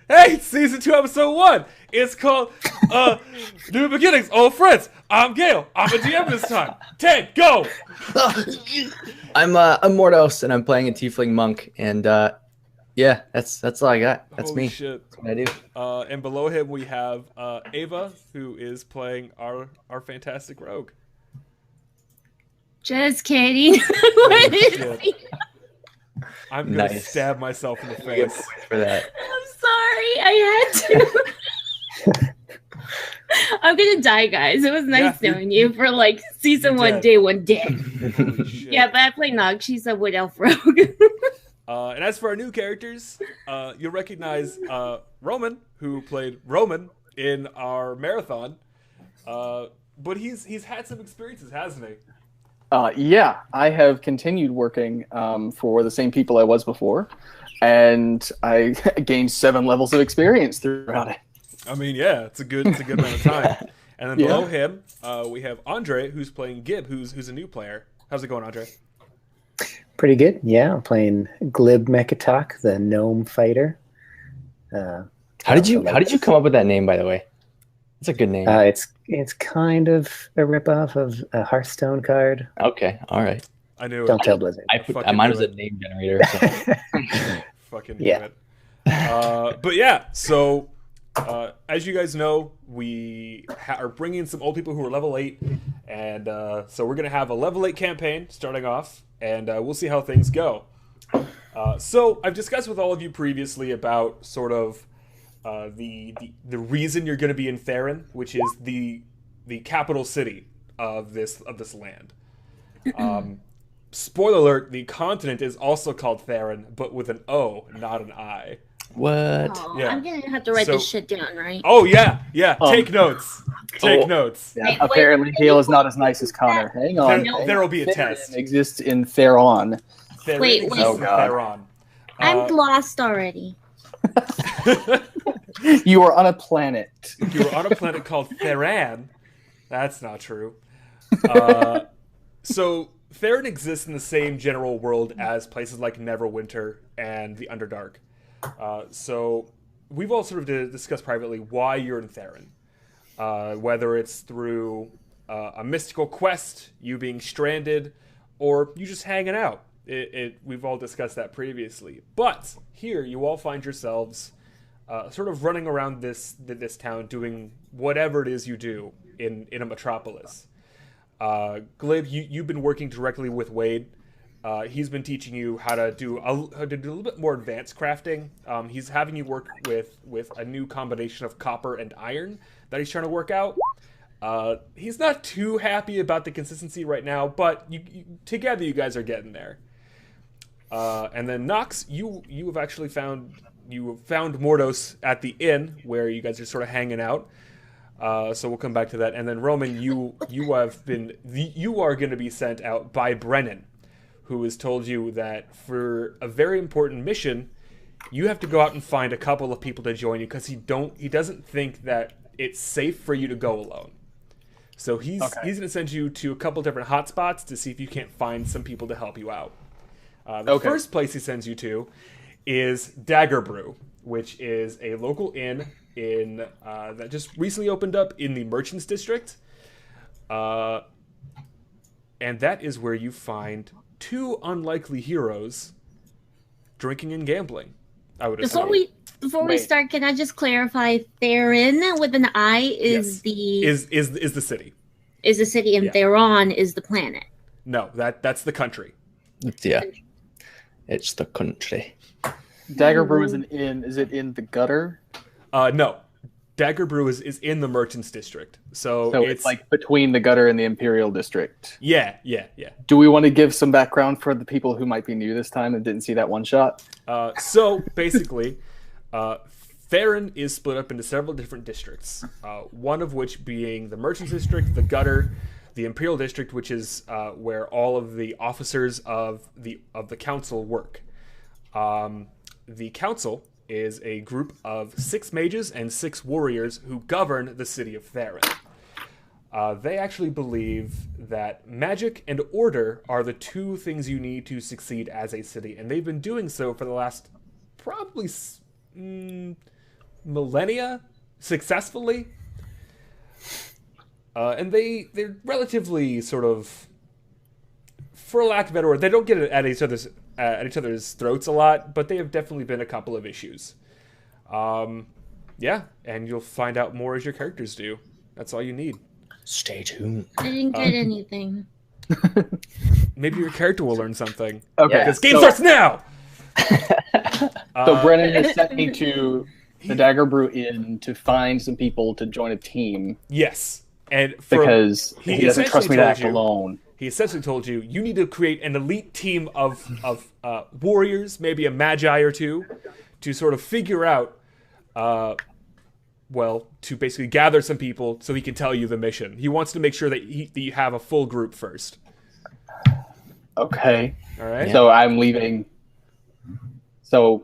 Hey, it's season 2, episode 1. It's called New Beginnings, Old Friends. I'm Gale. I'm a DM this time. 10, go. I'm Mordos, and I'm playing a tiefling monk, and yeah, that's all I got. That's Holy me. shit. That's what I do. And below him we have Ava, who is playing our fantastic rogue. Just kidding. Holy shit. I'm gonna Nice. stab myself in the face. For that. I'm sorry. I had to. I'm gonna die, guys. It was nice knowing you for like season 1, day 1 day. Holy shit. Yeah, but I play Nog. She's a wood elf rogue. And as for our new characters, you'll recognize Roman, who played Roman in our marathon. But he's had some experiences, hasn't he? Yeah, I have continued working for the same people I was before, and I gained 7 levels of experience throughout it. I mean, yeah, it's a good amount of time. And then below him, we have Andre, who's playing Gib, who's a new player. How's it going, Andre? Pretty good. Yeah, I'm playing Glib Mekatok, the gnome fighter. How did you come up with that name, by the way? It's a good name. It's kind of a ripoff of a Hearthstone card. Okay, all right. I knew Don't it. tell Blizzard. Mine was a name generator. So. Fucking knew Yeah. it. But yeah, so as you guys know, we are bringing some old people who are level 8, and so we're gonna have a level 8 campaign starting off, and we'll see how things go. So I've discussed with all of you previously about sort of the reason you're going to be in Therin, which is the capital city of this land. Spoiler alert: the continent is also called Therin, but with an O, not an I. What? Oh, Yeah. I'm gonna have to write this shit down, right? Oh yeah. Take notes. Take notes. Yeah, Wait, apparently, wait, Gale is not as nice as Connor. Hang on. There will be a Therin test. exists in Theron. Therin Wait. exists Oh, in God. Theron. I'm lost already. You are on a planet. You were on a planet called Theran. That's not true. So Therin exists in the same general world as places like Neverwinter and the Underdark. So we've all sort of discussed privately why you're in Therin. Whether it's through a mystical quest, you being stranded, or you just hanging out. We've all discussed that previously. But here you all find yourselves sort of running around this town doing whatever it is you do in a metropolis. Glib, you've been working directly with Wade. He's been teaching you how to do a little bit more advanced crafting. He's having you work with a new combination of copper and iron that he's trying to work out. He's not too happy about the consistency right now, but together you guys are getting there. And then Nox, you have actually found Mordos at the inn where you guys are sort of hanging out. So we'll come back to that. And then Roman, you are going to be sent out by Brennan, who has told you that for a very important mission, you have to go out and find a couple of people to join you because he doesn't think that it's safe for you to go alone. So he's going to send you to a couple different hotspots to see if you can't find some people to help you out. The first place he sends you to is Dagger Brew, which is a local inn that just recently opened up in the Merchants District. And that is where you find 2 unlikely heroes drinking and gambling, I would assume. Before we start, can I just clarify? Therin with an I is the city. Is the city, and Theron is the planet. No, that's the country. It's the country. Dagger Brew is an inn. Is it in the gutter? No. Dagger Brew is in the Merchants District. So it's like between the gutter and the Imperial District. Yeah. Do we want to give some background for the people who might be new this time and didn't see that one shot? So basically, Therin is split up into several different districts. One of which being the Merchants District, the gutter, the Imperial District, which is where all of the officers of the council work. The council is a group of 6 mages and 6 warriors who govern the city of Therin. They actually believe that magic and order are the 2 things you need to succeed as a city, and they've been doing so for the last probably millennia successfully. And they're relatively sort of, for lack of a better word, they don't get at each other's throats a lot, but they have definitely been a couple of issues. Yeah, and you'll find out more as your characters do. That's all you need. Stay tuned. I didn't get anything. Maybe your character will learn something. Okay. This game starts now! So Brennan has sent me to the Dagger Brew Inn to find some people to join a team. Yes. And Because he doesn't trust me to act you, alone. He essentially told you need to create an elite team of warriors, maybe a magi or two, to sort of figure out, to basically gather some people so he can tell you the mission. He wants to make sure that you have a full group first. Okay. All right. So I'm leaving. So,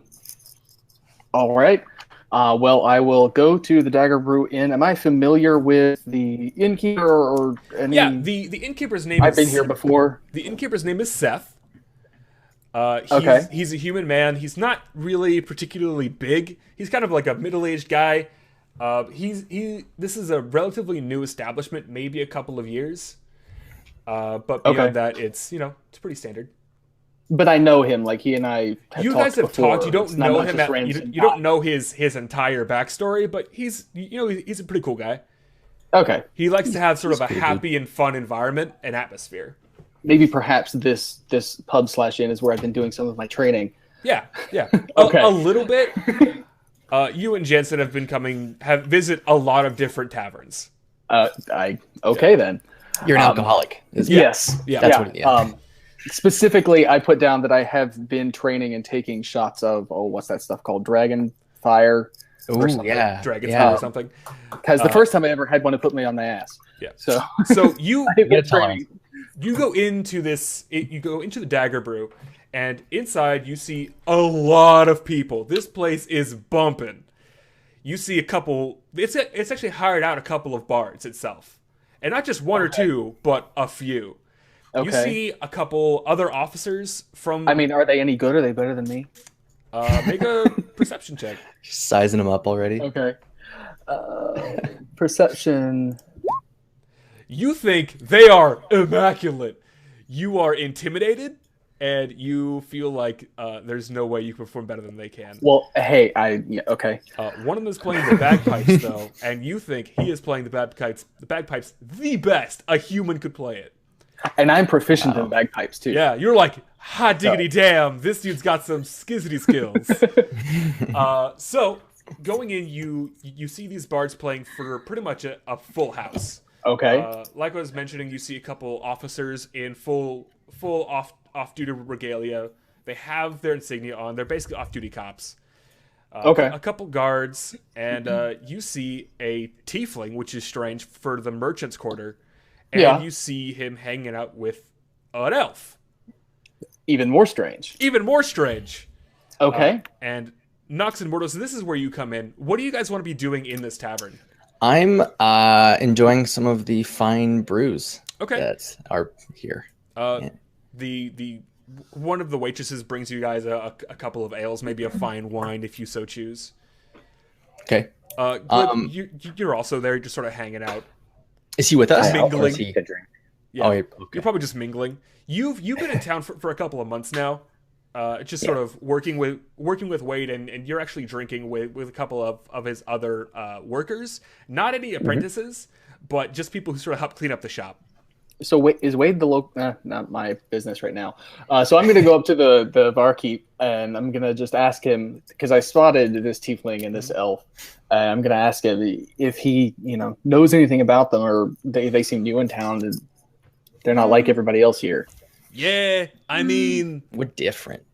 all right. Well, I will go to the Dagger Brew Inn. Am I familiar with the innkeeper or any? Yeah, the innkeeper's name I've been here before. The innkeeper's name is Seth. Okay. He's a human man. He's not really particularly big. He's kind of like a middle-aged guy. This is a relatively new establishment, maybe a couple of years. But beyond that, it's pretty standard. But I know him. Like he and I have you talked guys have before. talked. You don't It's not know much him. as friends You don't know his entire backstory, but he's a pretty cool guy. Okay. He likes to have sort of a happy and fun environment and atmosphere. Maybe perhaps this pub/inn is where I've been doing some of my training. Yeah. Okay. A little bit. You and Jensen have visit a lot of different taverns. Then. You're an alcoholic. Yes. Yeah. That's what. Yeah. Specifically, I put down that I have been training and taking shots of what's that stuff called? Dragon fire. Ooh, yeah. Dragon's Fire or something. Because the first time I ever had one to put me on my ass. Yeah. So you go into the Dagger Brew, and inside you see a lot of people. This place is bumping. You see a couple. It's actually hired out a couple of bards itself, and not just one or two, but a few. Okay. You see a couple other officers from. I mean, are they any good? Are they better than me? Make a perception check. Sizing them up already. Okay. Perception. You think they are immaculate. You are intimidated, and you feel like there's no way you can perform better than they can. Well, hey, okay. One of them is playing the bagpipes, though, and you think he is playing the bagpipes the best a human could play it. And I'm proficient in bagpipes, too. Yeah, you're like, hot diggity damn, this dude's got some skizzity skills. So, going in, you see these bards playing for pretty much a full house. Okay. Like I was mentioning, you see a couple officers in full off-duty regalia. They have their insignia on. They're basically off-duty cops. Okay. A couple guards, and you see a tiefling, which is strange, for the merchant's quarter. And you see him hanging out with an elf. Even more strange. Okay. And Nox and Mordos, this is where you come in. What do you guys want to be doing in this tavern? I'm enjoying some of the fine brews that are here. The one of the waitresses brings you guys a couple of ales, maybe a fine wine if you so choose. Okay. Glib, you're also there, just sort of hanging out. Is he with us? Mingling. He could drink. Yeah, you're probably just mingling. You've been in town for a couple of months now. Just sort of working with Wade, and you're actually drinking with a couple of his other workers. Not any apprentices, but just people who sort of help clean up the shop. So is Wade the local? Not my business right now. So I'm going to go up to the barkeep, and I'm going to just ask him, because I spotted this tiefling and this elf. I'm going to ask him if he knows anything about them, or they seem new in town. And they're not like everybody else here. Yeah, I mean, we're different.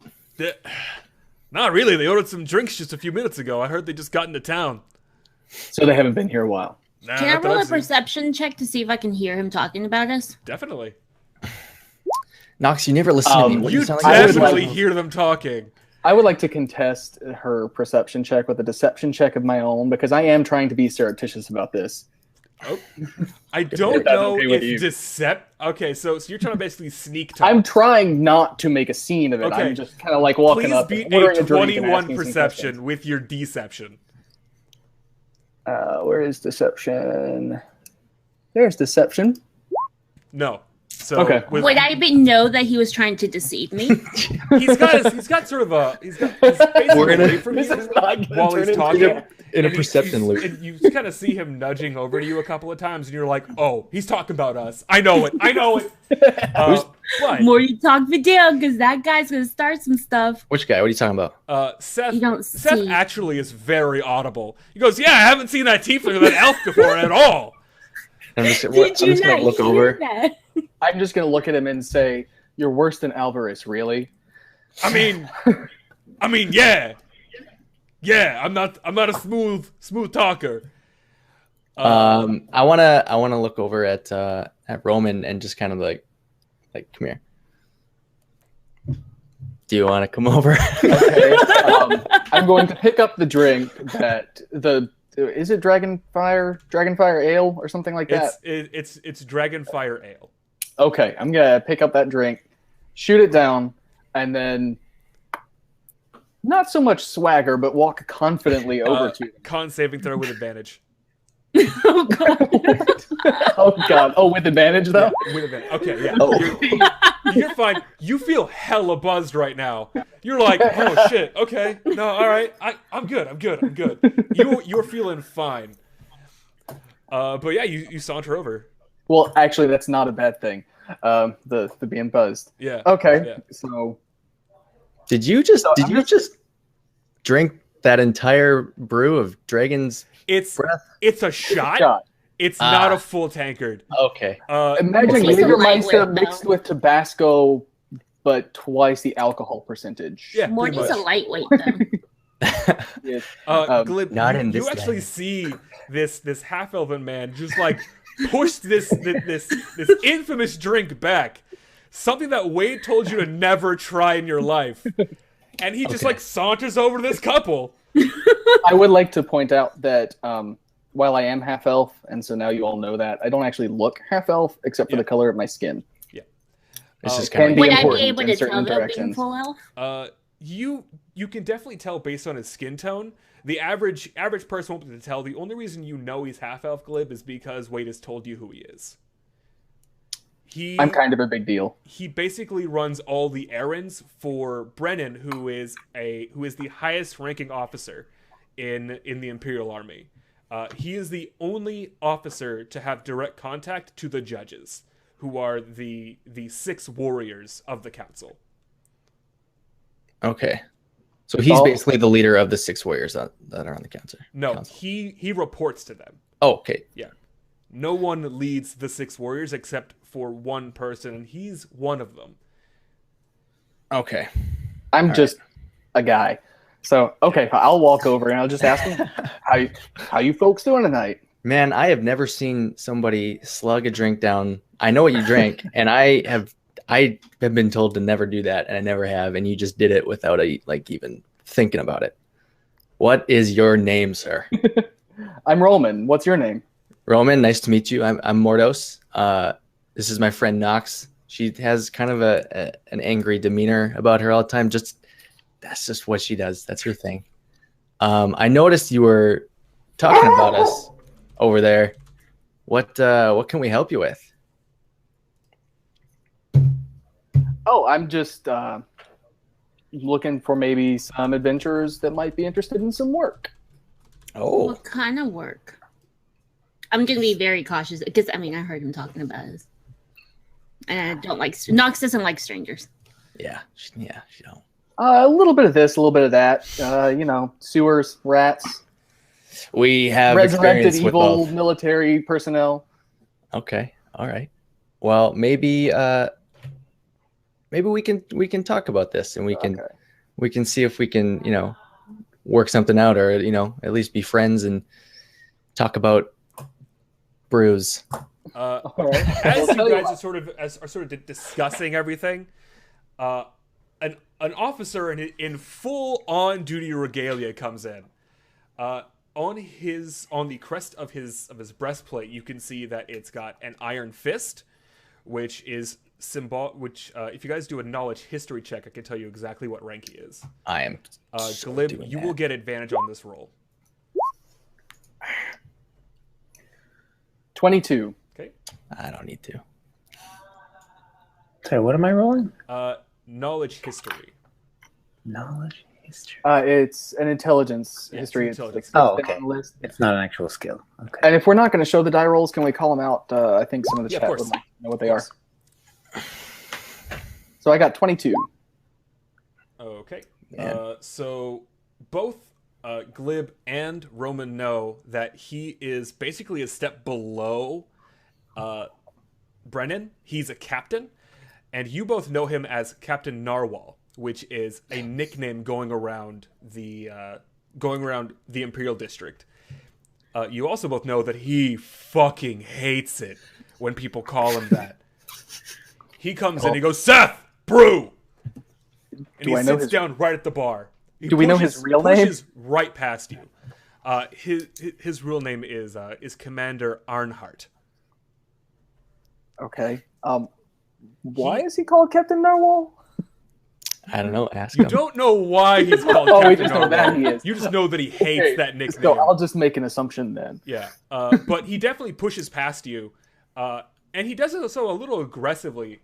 Not really. They ordered some drinks just a few minutes ago. I heard they just got into town. So they haven't been here a while. Nah, can I roll a perception check to see if I can hear him talking about us? Definitely. Nox, you never listen to me. What You sound definitely hear them talking. I would like to contest her perception check with a deception check of my own, because I am trying to be surreptitious about this. Oh, I don't know okay if Okay, so you're trying to basically sneak talk. I'm trying not to make a scene of it. Okay. I'm just kind of like walking Please up. beat ordering a drink and 21 asking some perception questions. with your deception. Where is deception? There's deception. No. So Okay. Would I even know that he was trying to deceive me? he's got sort of a he's basically away from you while he's talking In a and perception loop. and you kind of see him nudging over to you a couple of times, and you're like, "Oh, he's talking about us. I know it. But More you talk video, because that guy's gonna start some stuff. Which guy? What are you talking about? Seth You don't Seth see. actually is very audible. He goes, "Yeah, I haven't seen that tiefling or that elf before at all." I'm just, Did I'm you just gonna not look hear over. that? I'm just gonna look at him and say, "You're worse than Alvarez, really." I mean, yeah. I'm not a smooth talker. I wanna look over at Roman and just kind of like come here. Do you want to come over? Okay. I'm going to pick up the drink that is it Dragonfire Ale or something like that? It's Dragonfire Ale. Okay, I'm gonna pick up that drink, shoot it down, and then not so much swagger, but walk confidently over to him. Con saving throw with advantage. Oh god. Oh god! Oh, with advantage though. Yeah, with advantage. Okay, yeah. Oh. You're fine. You feel hella buzzed right now. You're like, oh shit. Okay, no, all right. I'm good. You're feeling fine. But yeah, you saunter over. Well, actually, that's not a bad thing. The being buzzed. Yeah. Okay. Yeah. So Did you just drink that entire brew of dragon's breath? It's a shot. shot. It's not a full tankard. Okay. Imagine It's a Jägermeister lightweight, mixed though. with Tabasco, but twice the alcohol percentage. Yeah, More pretty just a much. lightweight though. Yeah. Glib, Not in you this actually game. see this half elven man just like push this infamous drink back, something that Wade told you to never try in your life, and he just Okay. like saunters over to this couple. I would like to point out that while I am half elf, and so now you all know that, I don't actually look half elf except for Yeah. the color of my skin. This is Can kind be Would of I be important able in to certain tell though being directions. full elf? You can definitely tell based on his skin tone. The average person won't be able to tell. The only reason you know he's half elf, Glib, is because Wade has told you who he is. I'm kind of a big deal. He basically runs all the errands for Brennan, who is the highest ranking officer in the Imperial Army. He is the only officer to have direct contact to the judges, who are the 6 warriors of the council. Okay. So he's Oh. basically the leader of the 6 warriors that are on the council. No, he reports to them. Oh, okay. Yeah. No one leads the 6 warriors except for one person, and he's one of them. Okay. I'm just a guy. So, okay, I'll walk over and I'll just ask him, how you folks doing tonight? Man, I have never seen somebody slug a drink down. I know what you drink, and I have been told to never do that, and I never have, and you just did it without even thinking about it. What is your name, sir? I'm Roman. What's your name? Roman, nice to meet you. I'm Mordos. This is my friend Nox. She has kind of an angry demeanor about her all the time. That's just what she does. That's her thing. I noticed you were talking about us over there. What can we help you with? Oh, I'm just looking for maybe some adventurers that might be interested in some work. Oh, What kind of work? I'm gonna be very cautious because I heard him talking about us, and I don't like Nox doesn't like strangers. yeah, she don't. A little bit of this, a little bit of that. Sewers, rats, We have resurrected experience with evil both. military personnel. Okay, all right. Well, maybe we can talk about this, and we can see if we can work something out, or at least be friends and talk about brews. All right. As Well, you guys are sort of discussing everything, an officer in full on duty regalia comes in. On the crest of his breastplate, you can see that it's got an iron fist, which is if you guys do a knowledge history check, I can tell you exactly what rank he is. I am Glib, doing you that. will get advantage on this roll. 22. Okay. I don't need to. Sorry, what am I rolling? Knowledge history. Knowledge history. It's an intelligence Yeah, it's history. intelligence. It's like Oh, fifth okay. on the list. It's not an actual skill. Okay. And if we're not going to show the die rolls, can we call them out? I think some of the Yeah, of chat course. would like to know what Of they are. course. So I got 22. Okay. Man. So both Glib and Roman know that he is basically a step below Brennan. He's a captain, and you both know him as CaptainNarwhal, which is a nickname going around the Imperial District. You also both know that he fucking hates it when people call him that. He comes in, he goes, "Seth, brew!" And Do he I know sits his- down right at the bar. Do we know his real name? Pushes right past you. His real name is Commander Arnhart. Okay. Why is he called Captain Narwhal? I don't know. Ask You him. don't know why he's called Oh, we Captain just know that he Narwhal. is. You just know that he hates Okay, that nickname. So I'll just make an assumption then. Yeah, but he definitely pushes past you, and he does it so a little aggressively.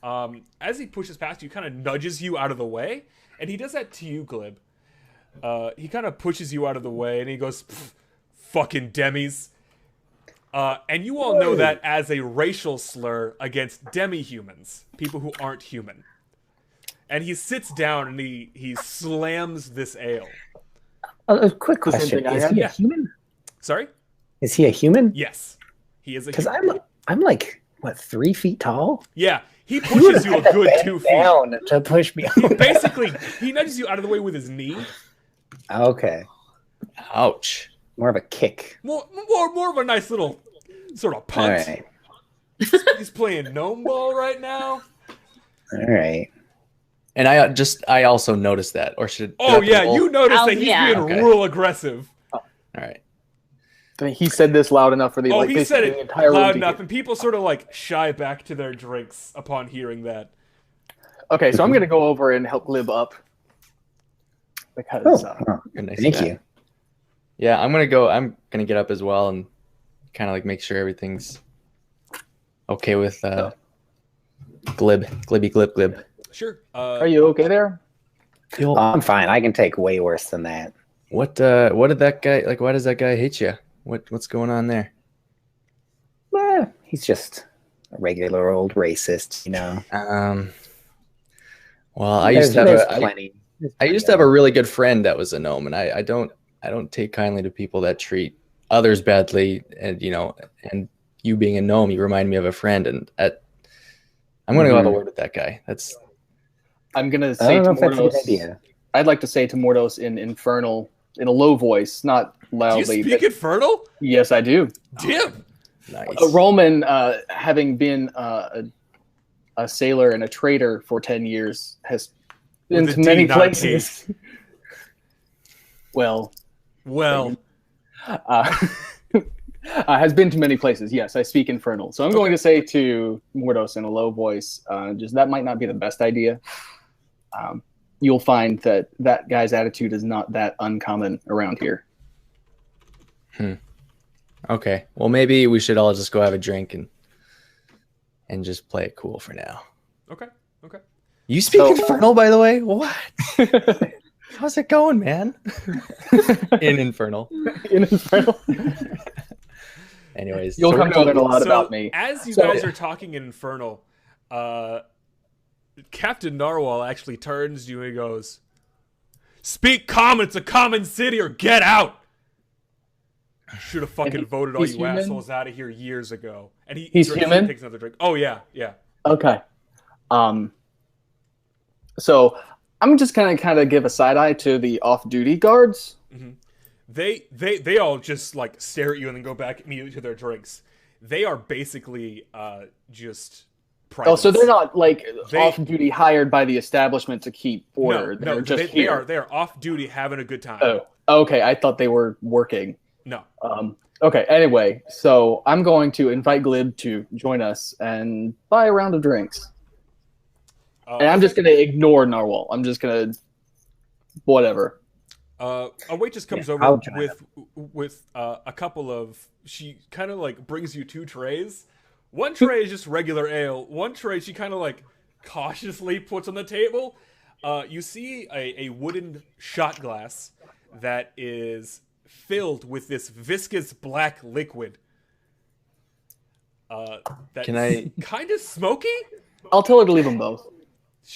As he pushes past you, kind of nudges you out of the way, and he does that to you, Glib. He kind of pushes you out of the way, and he goes, "Fucking demise." And you all know that as a racial slur against demi-humans, people who aren't human. And he sits down and he slams this ale. A quick The same question: thing I Is had? he a Yeah. human? Sorry? Is he a human? Yes. He is a Because human. I'm like what 3 feet tall. Yeah, he pushes you a good Bend 2 feet. down to push me. He basically, he nudges you out of the way with his knee. Okay, Ouch. more of a kick. More of a nice little sort of All punt. right, He's playing gnome ball right now. all right. And I also noticed that, or should? do I Oh have to yeah, roll? you notice Oh, that he's yeah. being Okay. real aggressive. All right. I mean, he said this loud enough for the Oh, like he basically said the it entire room loud to enough, hear. and people sort of like shy back to their drinks upon hearing that. Okay, so I'm gonna go over and help Glib up because Oh, Good, nice thank guy. you. Yeah, I'm gonna get up as well and kind of like make sure everything's okay with Glib. Sure. are you okay there? Oh, I'm fine. I can take way worse than that. What did that guy like? Why does that guy hate you? What's going on there? He's just a regular old racist, you know. Well, I used to have plenty. I used to have a really good friend that was a gnome, and I don't take kindly to people that treat others badly. And and you being a gnome, you remind me of a friend, and I'm gonna go have a word with that guy. I'm gonna I say don't to know if that's a good Mordos. idea. I'd like to say to Mordos in Infernal in a low voice, not Do you loudly. speak Infernal? Yes, I do. Damn. Nice. Roman, having been a sailor and a trader for 10 years, has been With to a many D, not a places. Well, Well, has been to many places. Yes, I speak Infernal. So I'm going to say to Mordos in a low voice, just that might not be the best idea. You'll find that guy's attitude is not that uncommon around here. Okay. Well, maybe we should all just go have a drink and just play it cool for now. okay. You speak So- Infernal, by the way? What? How's it going, man? In Infernal. In Infernal. Anyways, You'll so come to learn a lot about me. As you So- guys are talking in Infernal, CaptainNarwhal actually turns to you and he goes, "Speak common, it's a common city, or get out!" Should have fucking voted all he's you human? assholes out of here years ago. And He's drinks- human? Takes another drink. Oh yeah. Okay. So I'm just gonna kind of give a side eye to the off-duty guards. They all just like stare at you and then go back immediately to their drinks. They are basically just Oh, so privates. they're not like They- off-duty hired by the establishment to keep order. No, They're just they here. are off duty having a good time. Oh, okay. I thought they were working. No. Okay. Anyway, so I'm going to invite Glib to join us and buy a round of drinks. And I'm just gonna ignore Narwhal. I'm just gonna whatever. A waitress comes Yeah, over I'll join with a couple of. She kind of like brings you 2 trays. One tray is just regular ale. One tray she kind of like cautiously puts on the table. You see a wooden shot glass that is filled with this viscous black liquid. That's kind of smoky. I'll tell her to leave them both.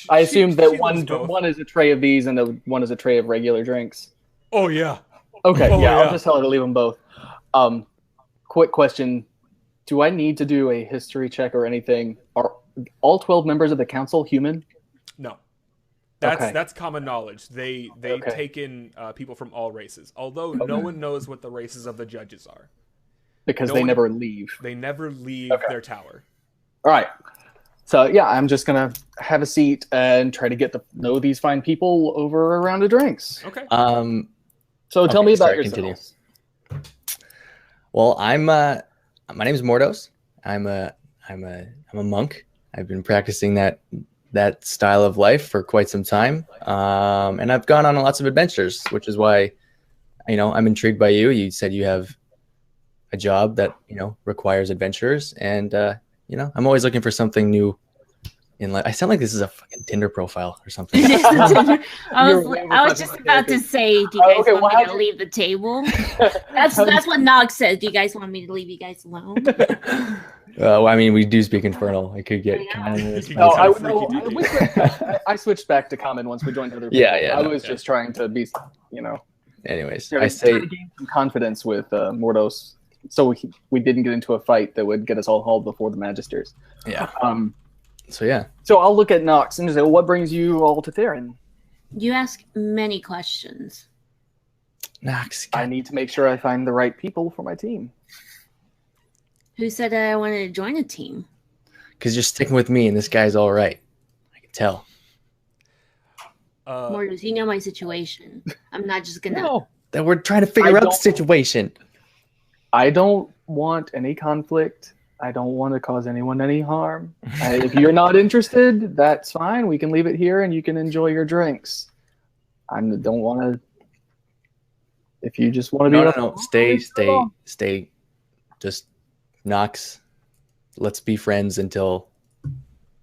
I assume that she loves both. one is a tray of these and one is a tray of regular drinks. Oh yeah. Okay, Oh, yeah, yeah. I'll just tell her to leave them both. Quick question. Do I need to do a history check or anything? Are all 12 members of the council human? No. Okay. That's common knowledge. They Okay. take in people from all races. Although no one knows what the races of the judges are. Because No they one- never leave. They never leave Okay. their tower. All right. So yeah, I'm just gonna have a seat and try to get to know these fine people over a round of drinks. Okay. So tell Okay, me about sorry, yourselves. continue. Well, my name is Mordos. I'm a monk. I've been practicing that style of life for quite some time, and I've gone on lots of adventures, which is why, I'm intrigued by you. You said you have a job that requires adventures, and I'm always looking for something new in life. I sound like this is a fucking Tinder profile or something. I was just about to say, do you guys Okay, want well, me to leave the table? That's what Nox said. Do you guys want me to leave you guys alone? Well, I mean, we do speak Infernal. It could get kind of. You No, can I, get no, freaky I switched back to common once we joined other people. Yeah, I no, was just trying to be, Anyways, trying I say to gain some confidence with Mordos, so we didn't get into a fight that would get us all hauled before the Magisters. yeah. Um, So yeah. so I'll look at Nox and say, well, what brings you all to Therin? You ask many questions. Nox. I need to make sure I find the right people for my team. Who said that I wanted to join a team? Because you're sticking with me, and this guy's all right. I can tell. Mordos, you know my situation. I'm not just gonna. No, that we're trying to figure out the don't- situation. I don't want any conflict. I don't want to cause anyone any harm. If you're not interested, that's fine. We can leave it here and you can enjoy your drinks. I don't want to. If you just want to be. No. Stay. Just Nox. Let's be friends until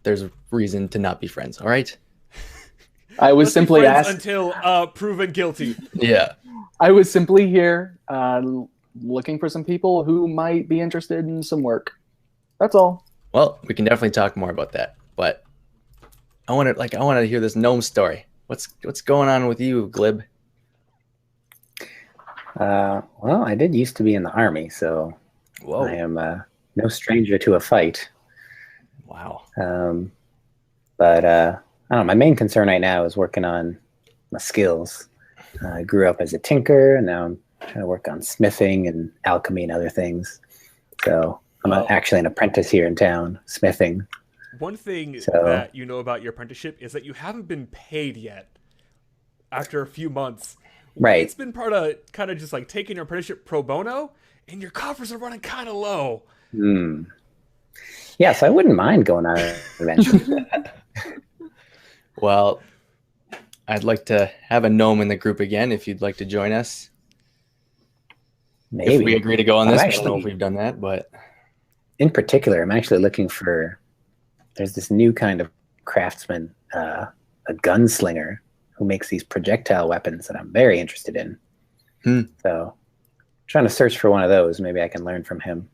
there's a reason to not be friends. All right? I was Let's be simply friends asked. until proven guilty. Yeah. I was simply here looking for some people who might be interested in some work. That's all. Well, we can definitely talk more about that, but I want to hear this gnome story. What's going on with you, Glib? Well, I did used to be in the army, so Whoa. I am no stranger to a fight. Wow. But I don't know, my main concern right now is working on my skills. I grew up as a tinker, and now I'm trying to work on smithing and alchemy and other things. So I'm actually an apprentice here in town, smithing. One thing So- that you know about your apprenticeship is that you haven't been paid yet after a few months. Right. It's been part of kind of just like taking your apprenticeship pro bono, and your coffers are running kind of low. Yes, I wouldn't mind going on an adventure. Well, I'd like to have a gnome in the group again if you'd like to join us. Maybe. If we agree to go on this, I'm I don't know if actually- we've done that, but In particular, I'm actually looking for. There's this new kind of craftsman, a gunslinger, who makes these projectile weapons that I'm very interested in. So, trying to search for one of those. Maybe I can learn from him.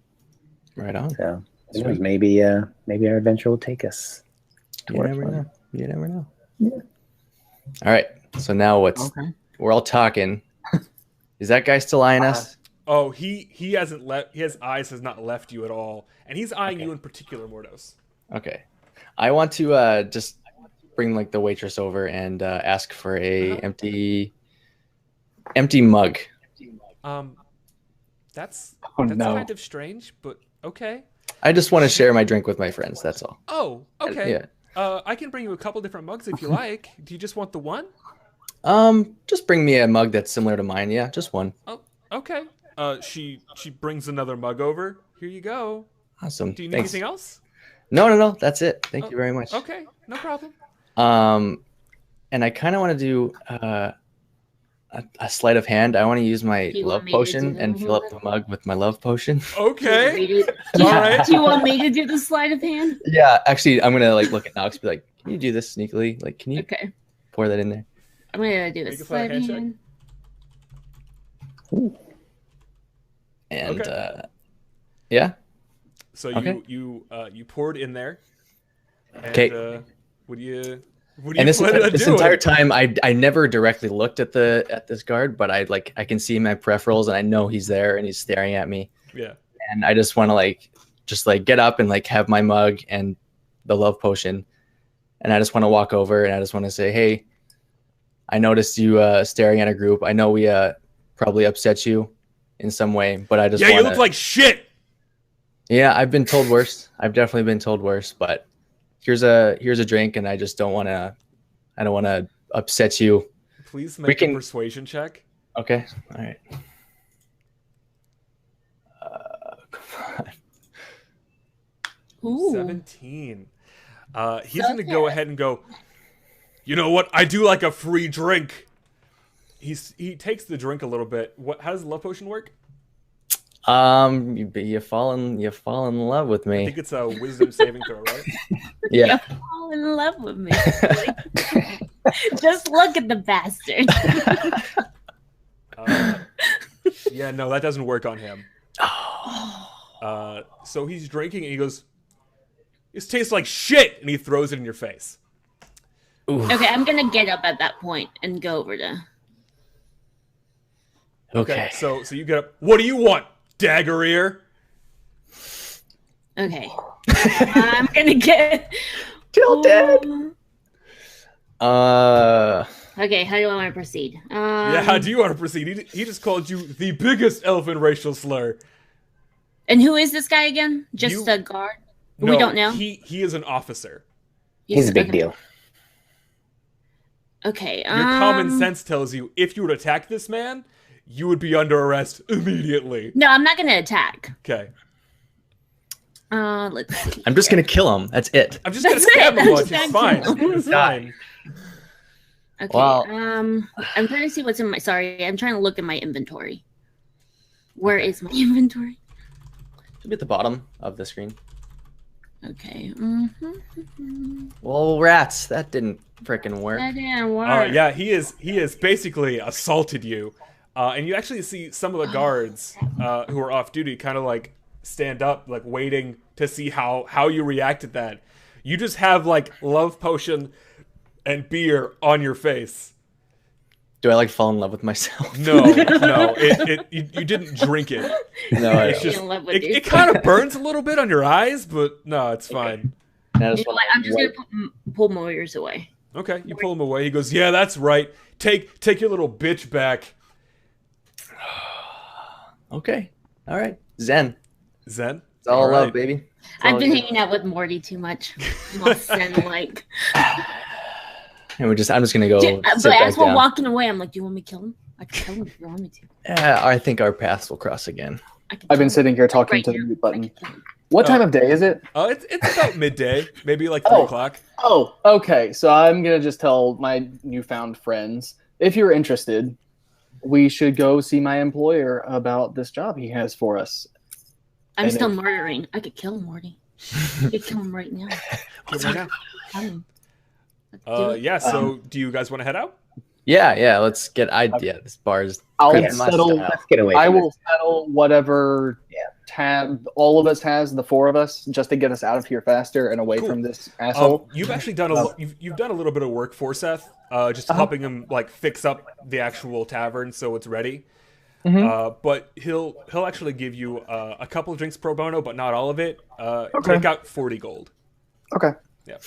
right on. So, who knows, Sweet. maybe our adventure will take us. You towards never one. know. You never know. All right. So now we're all talking. Is that guy still eyeing us? Oh, he hasn't left. His eyes has not left you at all, and he's eyeing you in particular, Mordos. Okay. I want to just bring like the waitress over and ask for a empty mug. That's Oh, no. kind of strange, but okay. I just want to share my drink with my friends. That's all. Oh, okay. Yeah. I can bring you a couple different mugs if you like. Do you just want the one? Just bring me a mug that's similar to mine. Yeah, just one. Oh, okay. She brings another mug over. Here you go. Awesome. Do you need Thanks. anything else? No. That's it. Thank you very much. Okay, no problem. And I kind of want to do a sleight of hand. I want to use my Do you love want me to potion do and fill up the mug with my love potion. Okay. Do All right. you want me to do the sleight of hand? Yeah, actually, I'm gonna like look at Nox, be like, "Can you do this sneakily? Like, can you Okay. pour that in there?" I'm gonna do a Make a sleight sleight of of hand hand. And Okay. yeah, So Okay. you poured in there. And, 'Kay. What do you and this, plan on this doing? entire time, I never directly looked at this guard, but I can see my peripherals, and I know he's there and he's staring at me. Yeah. And I just want to get up and like have my mug and the love potion, and I just want to walk over and I just want to say, "Hey, I noticed you staring at a group. I know we probably upset you in some way, but I just Yeah, you wanna... look like shit. Yeah, I've been told worse. I've definitely been told worse, but here's a drink, and I just don't want to upset you." Please We make can- a persuasion check. Okay, all right. Come on. Ooh. 17. He's So going to go ahead and go, "You know what? I do like a free drink." He takes the drink a little bit. How does the love potion work? You fall in love with I me. think it's a wisdom saving throw, right? Yeah. Fall in love with me. Just look at the bastard. Yeah, no, that doesn't work on him. Oh. So he's drinking and he goes, "This tastes like shit," and he throws it in your face. Ooh. Okay, I'm gonna get up at that point and go over to. Okay. So you get up. "What do you want, dagger ear?" Okay, I'm gonna get. Still dead. Okay, how do I want to proceed? Yeah, how do you want to proceed? He just called you the biggest elfin racial slur. And who is this guy again? Just You- a guard? No, We don't know. He is an officer. He's a big okay. deal. Okay. Your common sense tells you if you would attack this man, you would be under arrest immediately. No, I'm not gonna attack. Okay. Let's see. I'm just gonna kill him. That's it. I'm just gonna That's stab it. him once. Just It's gonna fine. kill him. It's fine. Okay. Well- I'm trying to see what's in my. Sorry, I'm trying to look at my inventory. Where is my inventory? Should be at the bottom of the screen. Okay. Well, rats, that didn't frickin' work. That didn't work. Yeah, he is basically assaulted you, and you actually see some of the guards who are off duty kind of like stand up, like waiting to see how you react to that. You just have like love potion and beer on your face. Do I like fall in love with myself? No, you didn't drink it. No, I It's don't. just in love with it kind of burns a little bit on your eyes, but no, it's fine. And I You just know want what? I'm just gonna pull my ears away. Okay, you pull him away. He goes, "Yeah, that's right. Take your little bitch back." Okay. All right. Zen. Zen. It's all right. love, baby. It's I've all been good. hanging out with Morty too much. Like, And I'm just gonna go but sit back as we're down. walking away, I'm like, "Do you want me to kill him? I can kill him if you want me to." Yeah, I think our paths will cross again. I can I've been kill him sitting here talking right to the now. mute I button. can kill him. What time of day is it? It's about midday, maybe like 3 Oh. o'clock. Oh, okay. So I'm gonna just tell my newfound friends, if you're interested, we should go see my employer about this job he has for us. I'm And still if- murdering. I could kill him, Morty. I could kill him right now. Right now. Kill him. Let's do it. Yeah. So, do you guys want to head out? Yeah. Let's get. Yeah, this bar's. I'll Pretty much settle. style. Let's get away. I from will this. settle whatever tab all of us has, the four of us, just to get us out of here faster and away Cool. from this asshole. You've actually done you've done a little bit of work for Seth, just helping him like fix up the actual tavern so it's ready. But he'll actually give you a couple of drinks pro bono, but not all of it. Take out 40 gold. Okay. Yeah.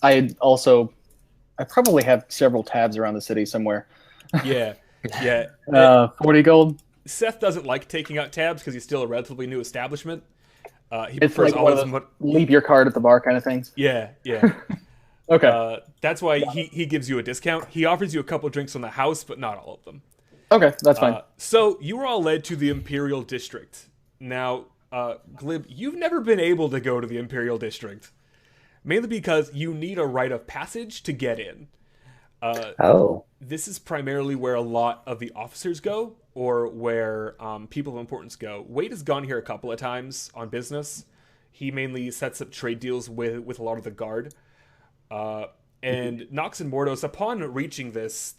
I probably have several tabs around the city somewhere. Yeah. 40 gold. Seth doesn't like taking out tabs because he's still a relatively new establishment. He It's prefers like all one his of those leave your card at the bar kind of things. Yeah. Okay. That's why he gives you a discount. He offers you a couple drinks on the house, but not all of them. Okay, that's fine. So you were all led to the Imperial District. Now, Glib, you've never been able to go to the Imperial District, mainly because you need a rite of passage to get in. Oh, This is primarily where a lot of the officers go, or where people of importance go. Wade has gone here a couple of times on business. He mainly sets up trade deals with a lot of the guard. And Nox and Mordos, upon reaching this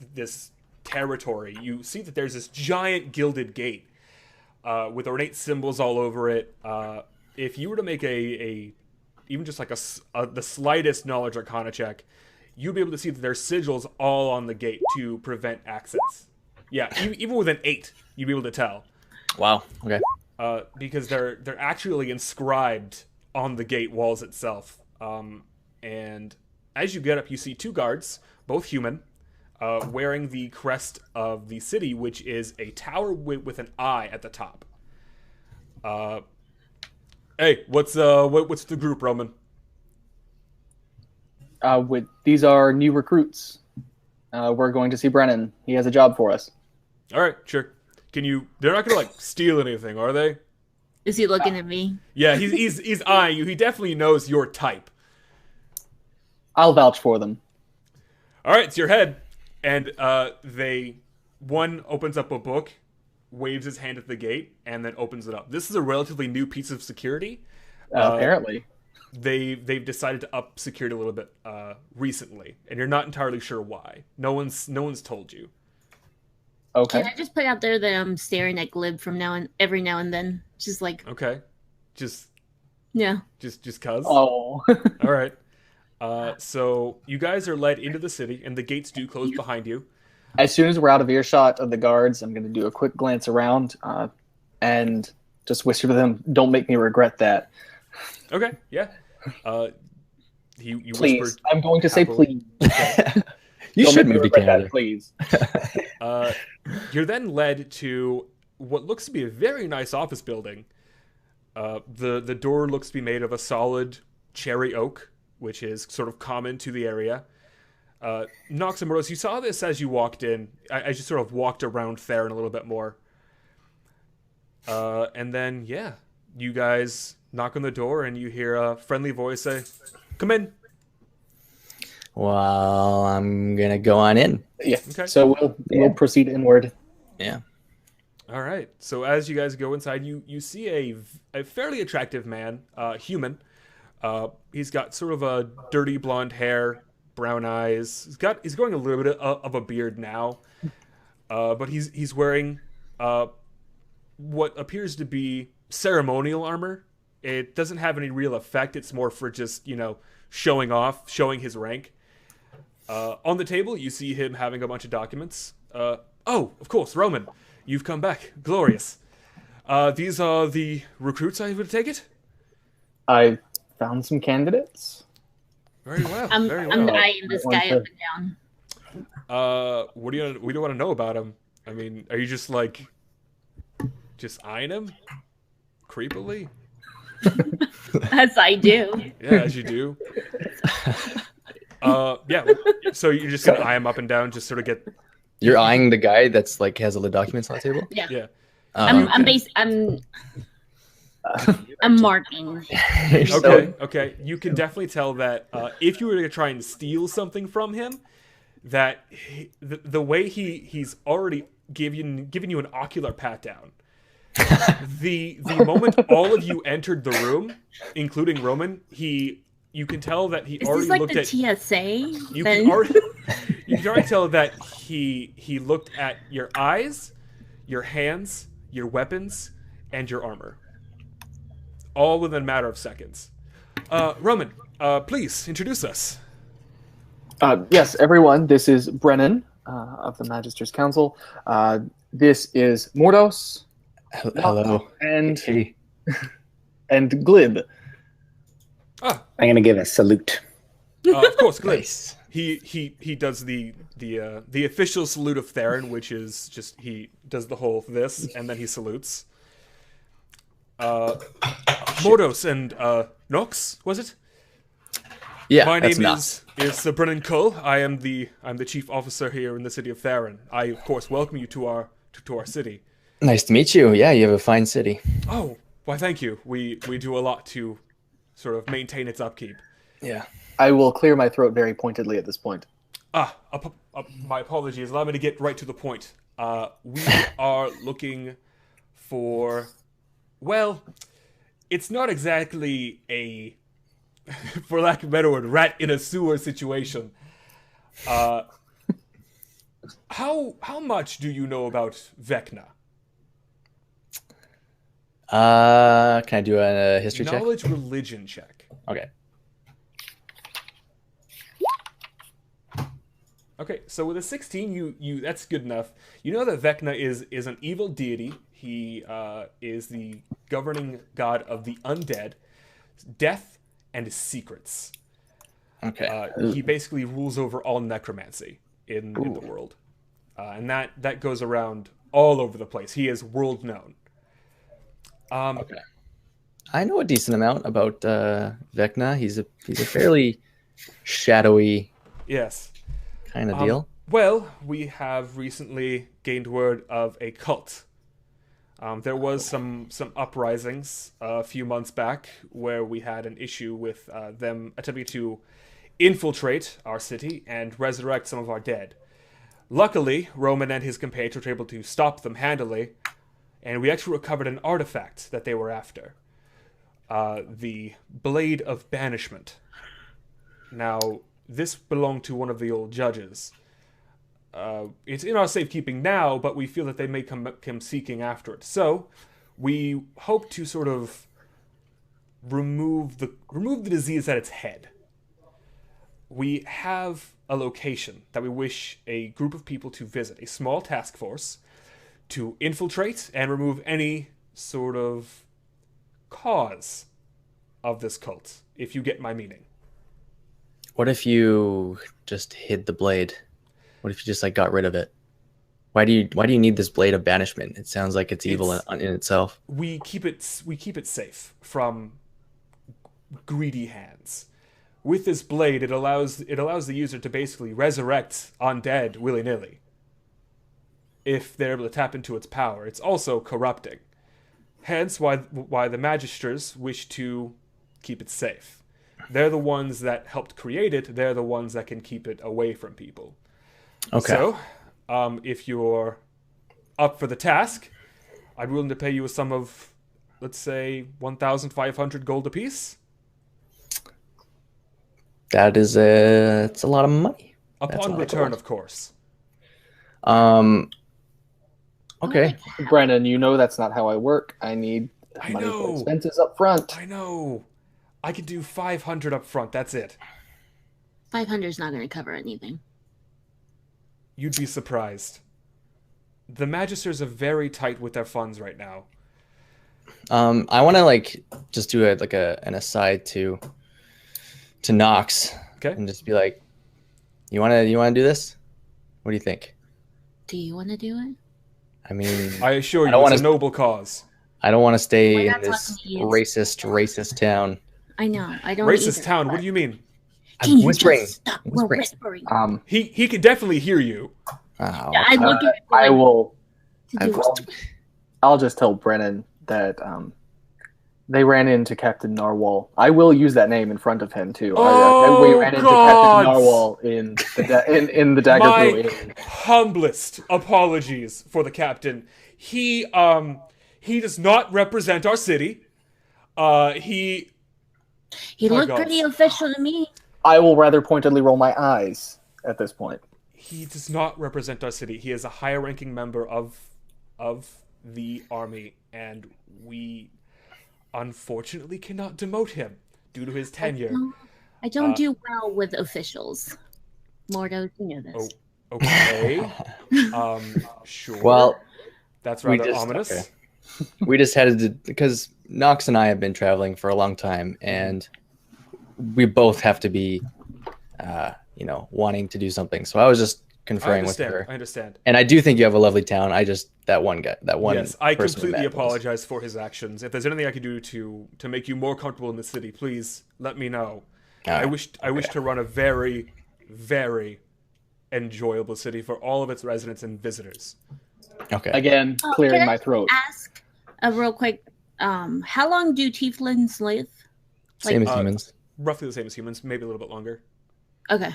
territory, you see that there's this giant gilded gate with ornate symbols all over it. If you were to make even just like the slightest knowledge arcana check, you'd be able to see that there's sigils all on the gate to prevent access. Yeah, even with an 8, you'd be able to tell. Wow. Okay. Because they're actually inscribed on the gate walls itself. And as you get up, you see 2 guards, both human, wearing the crest of the city, which is a tower with an eye at the top. Hey, what's the group, Roman? These are new recruits. We're going to see Brennan. He has a job for us. All right, sure. They're not gonna steal anything, are they? Is he looking at me? Yeah, he's eyeing you. He definitely knows your type. I'll vouch for them. All right, it's your head. And one opens up a book, waves his hand at the gate, and then opens it up. This is a relatively new piece of security. Apparently. They've decided to up security a little bit recently, and you're not entirely sure why. No one's told you. Okay. Can I just put out there that I'm staring at Glib from every now and then? Just like, Okay. Just cuz. Oh. All right. So you guys are led into the city, and the gates do close behind you. As soon as we're out of earshot of the guards, I'm going to do a quick glance around and just whisper to them, "Don't make me regret that." Okay, yeah. You Please, whispered. I'm going to say happily. please. Okay. You Don't should make me move to regret Canada. that, please. You're then led to what looks to be a very nice office building. The door looks to be made of a solid cherry oak, which is sort of common to the area. Nox and Mordos, you saw this as you walked in, as you sort of walked around Therin a little bit more. And then, yeah, you guys knock on the door and you hear a friendly voice say, "Come in." Well, I'm gonna go on in. Yeah. Okay. So we'll proceed inward. Yeah. All right. So as you guys go inside, you see a fairly attractive man, human. He's got sort of a dirty blonde hair, brown eyes. He's growing a little bit of a beard now, but he's wearing what appears to be ceremonial armor. It doesn't have any real effect. It's more for just showing off, showing his rank. On the table, you see him having a bunch of documents. Oh, of course, Roman. You've come back. Glorious. These are the recruits, I would take it? I found some candidates. Very well. I'm very well. eyeing this guy up and down. What do you want to know about him? I mean, are you just eyeing him? Creepily? As I do. Yeah, as you do. Yeah. So you're just gonna eye him up and down, just sort of get. You're eyeing the guy that's has all the documents on the table. Yeah. Yeah. I'm marking. Okay. You can definitely tell that if you were to try and steal something from him, that the way he's already given you an ocular pat down. The moment all of you entered the room, including Roman, you can tell that he Is already this like looked the at TSA? you can already tell that he looked at your eyes, your hands, your weapons, and your armor. All within a matter of seconds. Roman, please introduce us. Yes, everyone. This is Brennan of the Magister's Council. This is Mordos. Hello. And Hey. and Glib. Ah, I'm gonna give a salute. of course, Glib. Nice. He does the official salute of Therin, which is just he does the whole this and then he salutes. Mordos and Nox, was it? Yeah. My that's name Nox. is Brennan Cull. I'm the chief officer here in the city of Therin. I of course welcome you to our city. Nice to meet you. Yeah, you have a fine city. Oh, why thank you. We do a lot to sort of maintain its upkeep. Yeah. I will clear my throat very pointedly at this point. My apologies. Allow me to get right to the point. We are looking for... Well, it's not exactly a, for lack of a better word, rat in a sewer situation. How much do you know about Vecna? Can I do a history check? Knowledge religion check. Okay. Okay, so with a 16, you that's good enough. You know that Vecna is an evil deity. He is the governing god of the undead, death, and secrets. Okay. He basically rules over all necromancy in the world, and that goes around all over the place. He is world known. Okay. I know a decent amount about Vecna. He's a fairly shadowy Yes. kind of deal. Well, we have recently gained word of a cult. There was some uprisings a few months back where we had an issue with them attempting to infiltrate our city and resurrect some of our dead. Luckily, Roman and his compatriots were able to stop them handily, and we actually recovered an artifact that they were after. The Blade of Banishment. Now, this belonged to one of the old judges. It's in our safekeeping now, but we feel that they may come seeking after it. So, we hope to sort of remove the disease at its head. We have a location that we wish a group of people to visit, a small task force, to infiltrate and remove any sort of cause of this cult, if you get my meaning. What if you just hid the blade? What if you just like got rid of it? Why do you need this blade of banishment? It sounds like it's evil in itself. We keep it safe from greedy hands. With this blade, it allows the user to basically resurrect undead willy-nilly. If they're able to tap into its power, it's also corrupting. Hence, why the magisters wish to keep it safe. They're the ones that helped create it. They're the ones that can keep it away from people. Okay. So, if you're up for the task, I'd be willing to pay you a sum of, let's say, 1,500 gold apiece. It's a lot of money. Upon return, of course. Okay. Brennan, you know that's not how I work. I need money for expenses up front. I know. I could do 500 up front. That's it. 500 is not going to cover anything. You'd be surprised. The Magisters are very tight with their funds right now. I want to just do an aside to Nox, Okay. and just be like, you want to do this? What do you think? Do you want to do it? I mean, I assure you, it's a noble cause. I don't want to stay We're in not this talking to you. racist town. I know. I don't. Racist either, town? What but do you mean? Can I'm you whispering. just stop? We're whispering. He can definitely hear you. Oh, Yeah, I look at I will. to do it. I'll just tell Brennan that they ran into CaptainNarwhal. I will use that name in front of him too. We ran into CaptainNarwhal in the Dagger My Blue Inn. humblest apologies for the captain. He does not represent our city. He looked God. pretty official to me. I will rather pointedly roll my eyes at this point. He does not represent our city. He is a higher-ranking member of the army, and we unfortunately cannot demote him due to his tenure. I don't do well with officials. Mordos, you know this. Oh, okay. Sure. Well, that's rather ominous. Okay. We just headed to, because Nox and I have been traveling for a long time, and we both have to be, wanting to do something. So I was just conferring with her. I understand. And I do think you have a lovely town. That one guy. Yes, I person we completely met was- apologize for his actions. If there's anything I can do to make you more comfortable in the city, please let me know. I wish to run a very, very enjoyable city for all of its residents and visitors. Okay. Again, clearing my throat. Ask real quick. How long do tieflings live? Same as humans. Roughly the same as humans, maybe a little bit longer. Okay.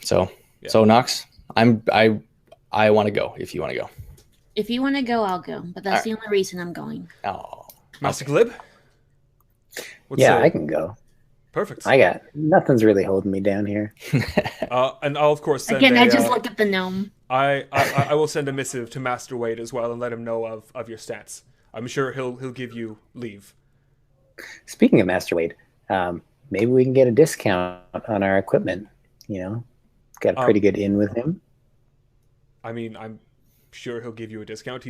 So Yeah. so Nox, I want to go if you want to go. If you want to go, I'll go. But that's All the only reason I'm going. Oh, Master okay. Glib? What's Yeah, I can go. Perfect. I got nothing's really holding me down here. And I'll of course send Again, a, I just looked at the gnome. I will send a missive to Master Wade as well and let him know of your stats. I'm sure he'll give you leave. Speaking of Master Wade, maybe we can get a discount on our equipment. You know, got a pretty good in with him. I mean, I'm sure he'll give you a discount.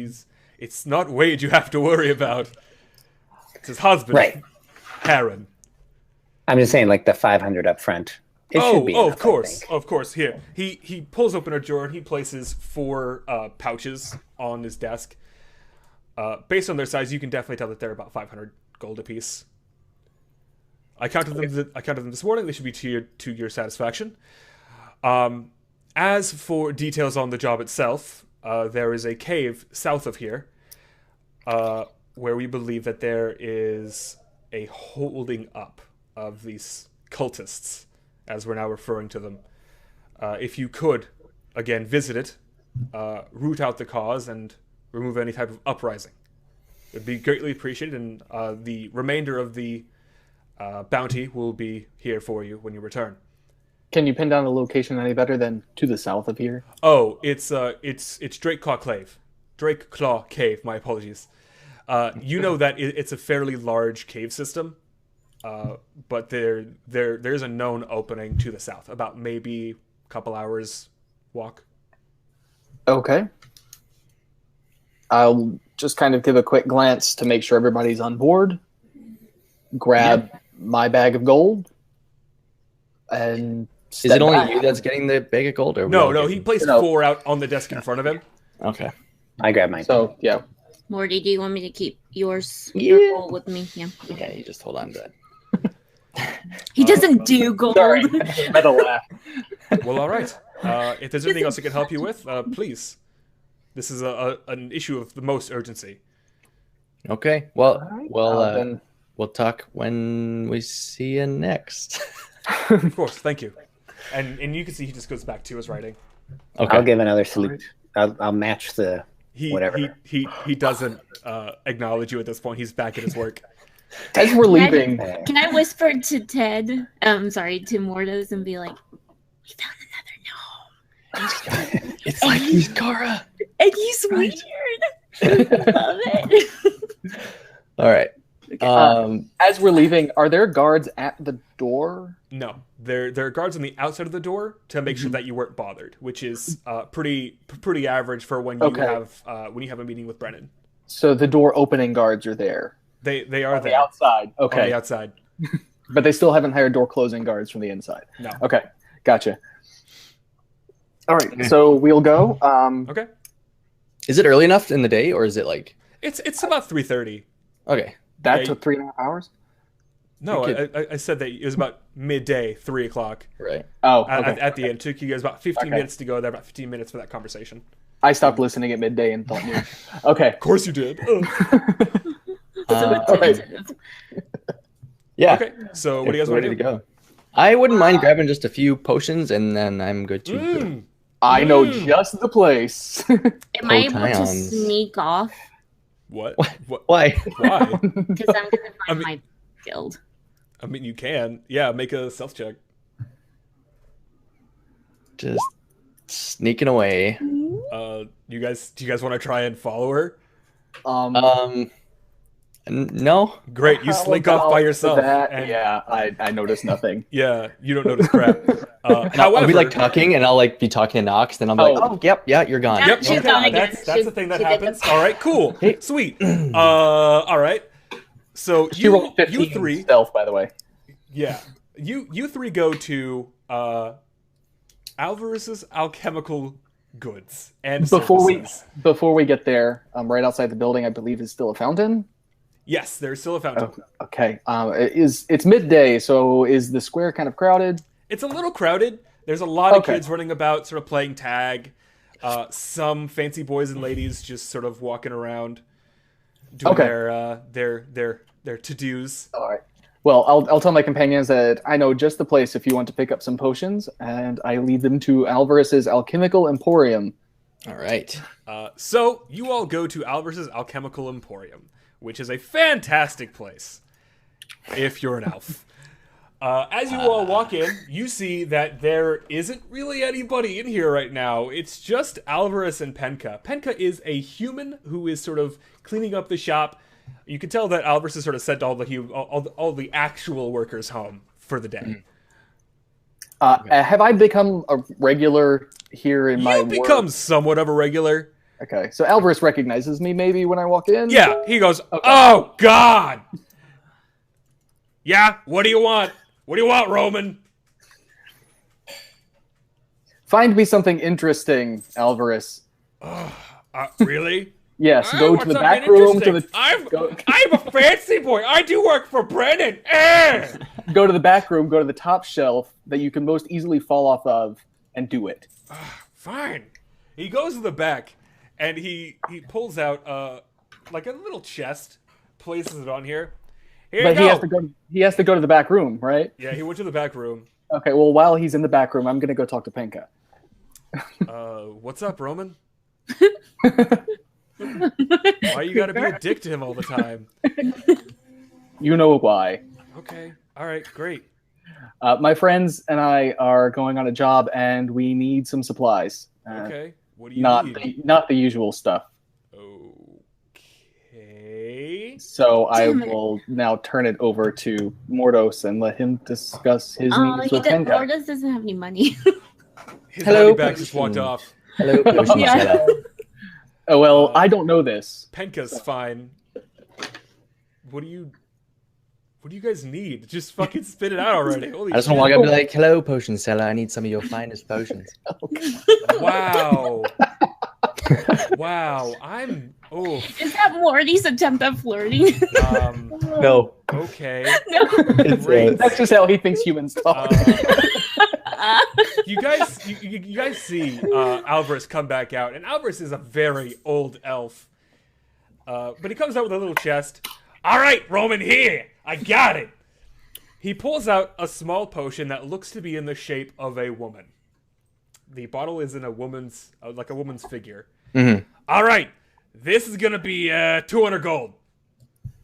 It's not Wade you have to worry about. It's his husband, Right. Therin. I'm just saying, like the 500 up front. It should be enough, of course, I think. of course. Here, he pulls open a drawer and he places 4 pouches on his desk. Based on their size, you can definitely tell that they're about 500 gold apiece. I counted them this morning. They should be to your satisfaction. As for details on the job itself, there is a cave south of here, where we believe that there is a holding up of these cultists, as we're now referring to them. If you could, again, visit it, root out the cause, and remove any type of uprising, it would be greatly appreciated, and the remainder of the bounty will be here for you when you return. Can you pin down the location any better than to the south of here? Oh, it's Drake Claw Cave. Drake Claw Cave. My apologies. You know that it's a fairly large cave system, but there's a known opening to the south, about maybe a couple hours walk. Okay. I'll just kind of give a quick glance to make sure everybody's on board. Grab my bag of gold. And Is it only you that's getting the bag of gold? Or No, he placed 4 out on the desk in front of him. Okay. I grabbed mine. So, yeah. Morty, do you want me to keep yours? Yeah. Your gold with me? Yeah. Yeah, you just hold on to that. He doesn't do gold. Sorry. Metal laugh. Well, all right. If there's anything else I can help you with, please. This is an issue of the most urgency. Okay. Well, Then we'll talk when we see you next. Of course, thank you. And you can see he just goes back to his writing. Okay. I'll give another salute. I'll match the whatever. He doesn't acknowledge you at this point. He's back at his work. as we're leaving, Can I whisper to Ted? To Mordos and be like, "We found another gnome. It's like he's Kara. And he's weird. I love it." All right. as we're leaving, are there guards at the door? No, there are guards on the outside of the door to make sure that you weren't bothered, which is pretty average for when you have a meeting with Brennan. So the door opening guards are there. They are On there the outside. on Okay. the outside. But they still haven't hired door closing guards from the inside. No. Okay. Gotcha. All right. So we'll go. Okay. Is it early enough in the day, or is it like? It's about 3:30. Okay. That Yeah, took 3.5 hours? No, You I said that it was about midday, 3 o'clock. Right. Oh, okay. At the end, it took you guys about 15 Okay. minutes to go there, about 15 minutes for that conversation. I stopped listening at midday and thought noon. Okay. Of course you did. All right. Yeah. Okay, so what do you guys want Ready to do? go? I wouldn't mind grabbing just a few potions, and then I'm good to. I know just the place. Am I able to Protons. sneak off? What? Why? Why? Because I'm going to find mean- my guild. I mean, you can. Yeah, make a stealth check. Just sneaking away. Do you guys want to try and follow her? No. Great, you how slink off about by yourself. that? And Yeah, I noticed nothing. yeah, you don't notice crap. I'll However, be like talking, and I'll like be talking to Nox, then I'm like, Oh. oh, yep, yeah, you're gone. Yep, She's okay, gone again. that's the thing that She did happens. the- All right, cool, sweet. All right. So She rolled you 15 three, stealth, by the way. yeah, you three go to Alvarez's alchemical goods and services. Before we get there, right outside the building, I believe is still a fountain. Yes, there's still a fountain. Okay. It's midday, so is the square kind of crowded? It's a little crowded. There's a lot of Okay. kids running about, sort of playing tag. Some fancy boys and ladies just sort of walking around, doing Okay. their to-dos. All right. Well, I'll tell my companions that I know just the place if you want to pick up some potions, and I lead them to Alvarez's Alchemical Emporium. All right. So you all go to Alvarez's Alchemical Emporium, which is a fantastic place if you're an elf. As you all walk in, you see that there isn't really anybody in here right now. It's just Alvarez and Penka. Penka is a human who is sort of cleaning up the shop. You can tell that Alvarez has sort of sent all the actual workers home for the day. Have I become a regular here in my You become somewhat of a regular. Okay, so Alvarez recognizes me maybe when I walk in? Yeah, he goes, "Oh, God!" Yeah, what do you want? What do you want, Roman? Find me something interesting, Alvarez. Really? Yes, go to the back room. I'm a fancy boy. I do work for Brennan. Go to the back room. Go to the top shelf that you can most easily fall off of, and do it. Fine. He goes to the back, and he pulls out like a little chest, places it on here. Here you go. He has to go to the back room, right? Yeah, he went to the back room. Okay, well, while he's in the back room, I'm gonna go talk to Penka. What's up, Roman? Why you gotta be a dick to him all the time? You know why. Okay. All right. Great. My friends and I are going on a job, and we need some supplies. Okay. What do you need? Not the usual stuff. Okay. So I will now turn it over to Mordos and let him discuss his needs with Penka. Mordos doesn't have any money. His money bag just walked off. Hello, potion seller. Oh, well, I don't know this. Penka's fine. What do you guys need? Just fucking spit it out already. Holy I just want to walk up and be like, "Hello, potion seller. I need some of your finest potions." Wow. Wow. Is that Morty's attempt at flirting? No. Okay. No. Great. That's just how he thinks humans talk. You guys see Alvarez come back out, and Alvarez is a very old elf. But he comes out with a little chest. All right, Roman, here. I got it. He pulls out a small potion that looks to be in the shape of a woman. The bottle is in a woman's figure. Mm-hmm. All right, this is gonna be 200 gold.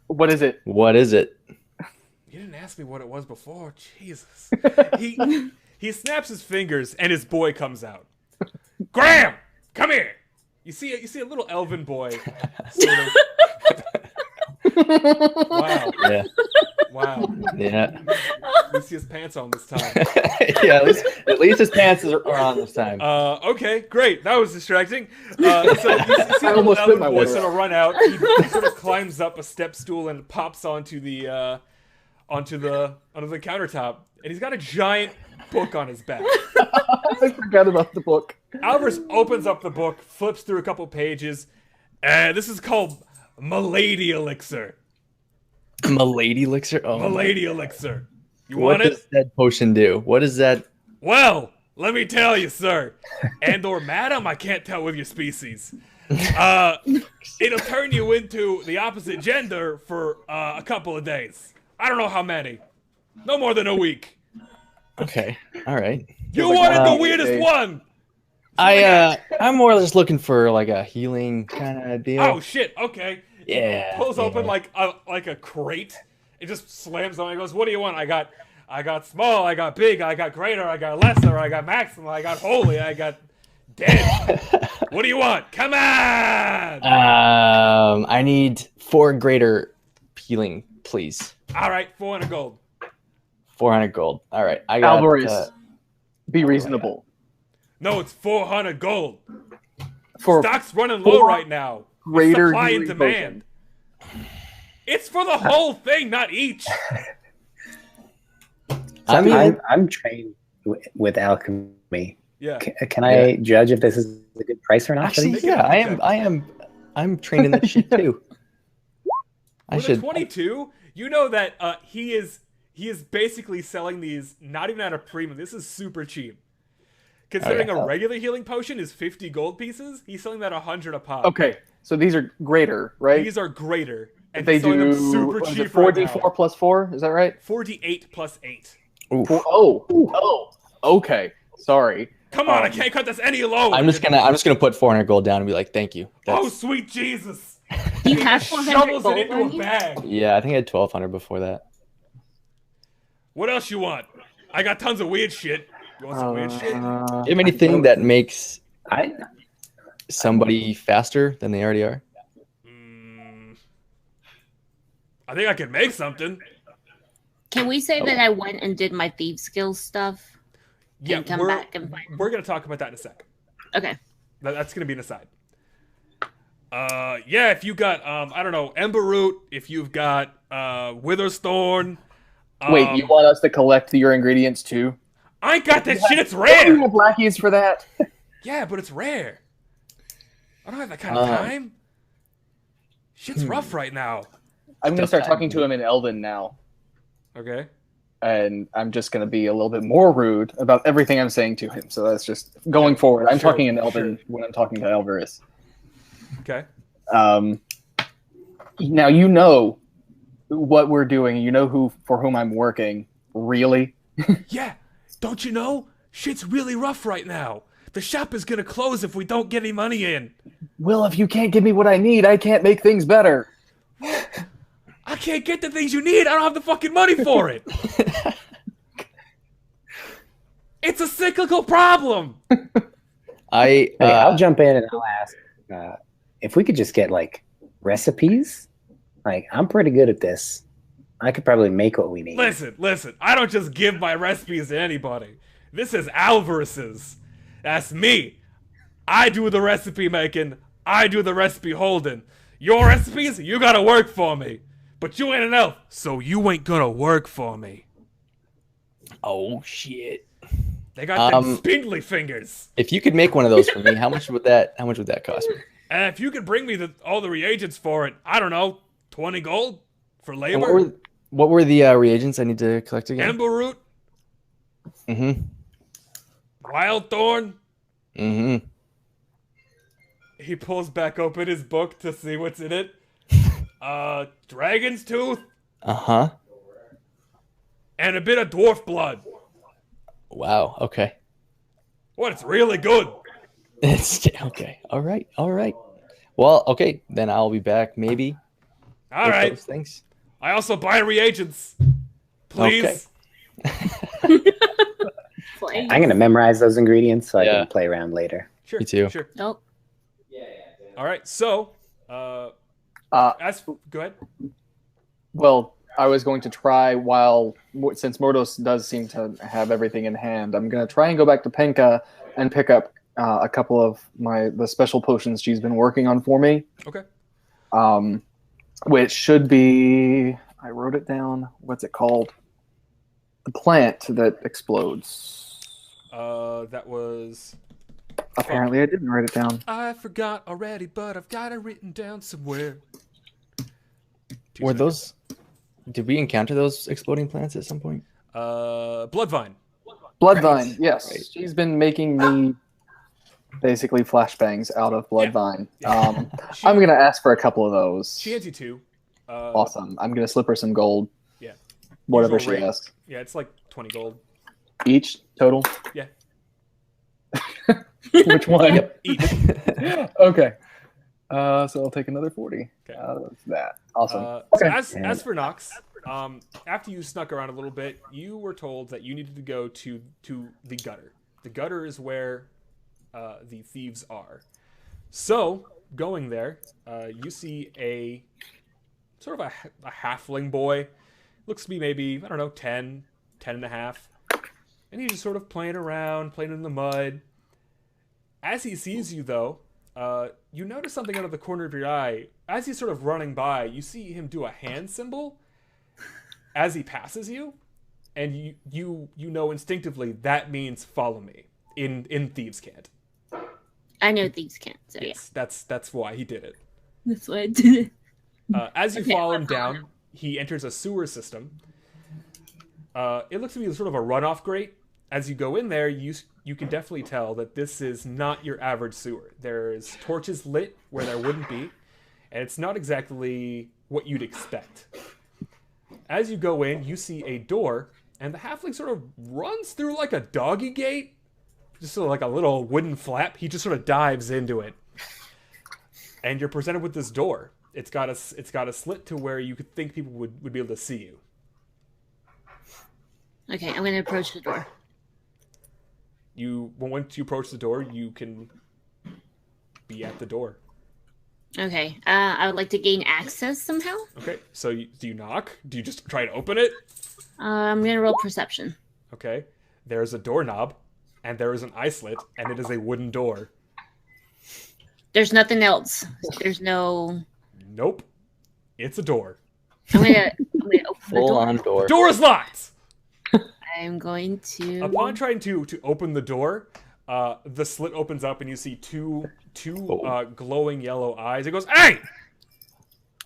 What is it? What is it? You didn't ask me what it was before. Jesus. He snaps his fingers, and his boy comes out. Graham, come here. You see a little elven boy. Sort of. Wow. Yeah. Wow. Yeah. We see his pants on this time. Yeah. At least his pants are on this time. Okay, great. That was distracting. So you see a little elven boy sort of run out. He sort of climbs up a step stool and pops onto the countertop, and he's got a giant book on his back. I forgot about the book. Alvarez opens up the book, flips through a couple pages. This is called Milady Elixir. Milady Elixir? Oh. Milady Elixir. You What want it? does that potion do? What is that? Well, let me tell you, sir. And/or madam, I can't tell with your species. It'll turn you into the opposite gender for a couple of days. I don't know how many. No more than a week. Okay. All right. You wanted the weirdest one. I'm more or less looking for like a healing kind of deal. Oh shit. Okay. Yeah. He pulls open like a crate. It just slams on. He goes, "What do you want? I got small. I got big. I got greater. I got lesser. I got maximum. I got holy. I got dead. What do you want? Come on." I need 4 greater healing, please. All right, 400 gold. 400 gold. All right. I got. Alvarez, be reasonable. No, it's 400 gold. For Stock's running low right now. Greater Supply and healing demand. It's for the whole thing, not each. I'm trained with alchemy. Yeah. Can I judge if this is a good price or not? Actually, yeah, I'm trained in this shit too. I With should. a 22, you know that he is basically selling these not even at a premium. This is super cheap. Considering a regular healing potion is 50 gold pieces, he's selling that 100 a pop. Okay, so these are greater, right? These are greater. And They he's selling them do super what is cheap it, right 4d4 now. plus 4, is that right? 48 plus 8. Oof. Oh, okay. Sorry. Come on, I can't cut this any lower. I'm just gonna put 400 gold down and be like, thank you. Oh, sweet Jesus. Do you have He 400 shovels it gold into on a you? bag. Yeah, I think I had 1200 before that. What else you want? I got tons of weird shit. You want some weird shit? Do you have anything that makes I somebody faster than they already are? I think I can make something. Can we say that I went and did my thief skills stuff? Yeah, And come back and find we're going to talk about that in a sec. Okay. That's going to be an aside. Yeah, if you got, I don't know, Ember Root, if you've got Witherthorn. Wait, you want us to collect your ingredients too? I ain't got that shit, it's Don't rare! you have lackeys for that? Yeah, but it's rare. I don't have that kind of time. Shit's rough right now. I'm going to start talking to him in Elven now. Okay. And I'm just going to be a little bit more rude about everything I'm saying to him. So that's just going forward. I'm Sure, talking in Elven sure. when I'm talking to Elverus. Okay. Now you know what we're doing. You know for whom I'm working. Really? Yeah, don't you know? Shit's really rough right now. The shop is gonna close if we don't get any money in. Well, if you can't give me what I need, I can't make things better. I can't get the things you need. I don't have the fucking money for it. It's a cyclical problem. Hey, I'll jump in and I'll ask if we could just get like recipes. Like, I'm pretty good at this. I could probably make what we need. Listen. I don't just give my recipes to anybody. This is Alvarez's. That's me. I do the recipe making. I do the recipe holding. Your recipes, you gotta work for me. But you ain't an elf, so you ain't gonna work for me. Oh shit! They got them spindly fingers. If you could make one of those for me, how much would that cost me? And if you could bring me all the reagents for it, I don't know, 20 gold for And labor. what were the reagents I need to collect again? Ember root, Mm-hmm. wild thorn. Mm-hmm. He pulls back open his book to see what's in it. Dragon's tooth Uh-huh. and a bit of dwarf blood. Wow. Okay. What? It's really good. It's okay. All right. Well, okay. Then I'll be back maybe. All with right. those things. I also buy reagents. Please. Play. I'm gonna memorize those ingredients so I Yeah. can play around later. Sure. Me too. Sure. Nope. All right. So, go ahead. Well, I was going to try since Mordos does seem to have everything in hand, I'm going to try and go back to Penka and pick up a couple of the special potions she's been working on for me. Okay. Which should be, I wrote it down. What's it called? The plant that explodes. That was. Apparently, I didn't write it down. I forgot already, but I've got it written down somewhere. Were those? Did we encounter those exploding plants at some point? Bloodvine. Bloodvine, yes. Right. She's been making me basically flashbangs out of Bloodvine. Yeah. I'm going to ask for a couple of those. She hands you two. Awesome. I'm going to slip her some gold. Yeah. Whatever Usual she rate. asks. Yeah, it's like 20 gold. Each total? Yeah. Which one? Yep. Each. Okay. So I'll take another 40 Okay. out of that. Awesome. So Okay. as for Nox, after you snuck around a little bit, you were told that you needed to go to the gutter. The gutter is where the thieves are. So, going there, you see a sort of a halfling boy. Looks to be maybe, I don't know, 10 and a half. And he's just sort of playing around, playing in the mud. As he sees you, though, you notice something out of the corner of your eye. As he's sort of running by, you see him do a hand symbol as he passes you, and you know instinctively that means follow me in Thieves' Cant. I know thieves can't. So Yes, that's why he did it. yeah, that's why I did it. As you Okay, follow I'll him follow down, him. he enters a sewer system. It looks to be sort of a runoff grate. As you go in there, you can definitely tell that this is not your average sewer. There's torches lit where there wouldn't be, and it's not exactly what you'd expect. As you go in, you see a door, and the halfling sort of runs through like a doggy gate, just sort of like a little wooden flap. He just sort of dives into it, and you're presented with this door. It's got a slit to where you could think people would be able to see you. Okay, I'm gonna approach the door. Once you approach the door, you can be at the door. Okay, I would like to gain access somehow. Okay, so do you knock? Do you just try to open it? I'm gonna roll perception. Okay, there's a doorknob, and there is an eye slit, and it is a wooden door. There's nothing else. There's no. Nope, it's a door. I'm gonna open the Full door. on door. Door is locked! I'm going to. Upon trying to open the door, the slit opens up and you see two glowing yellow eyes. It goes, "Hey!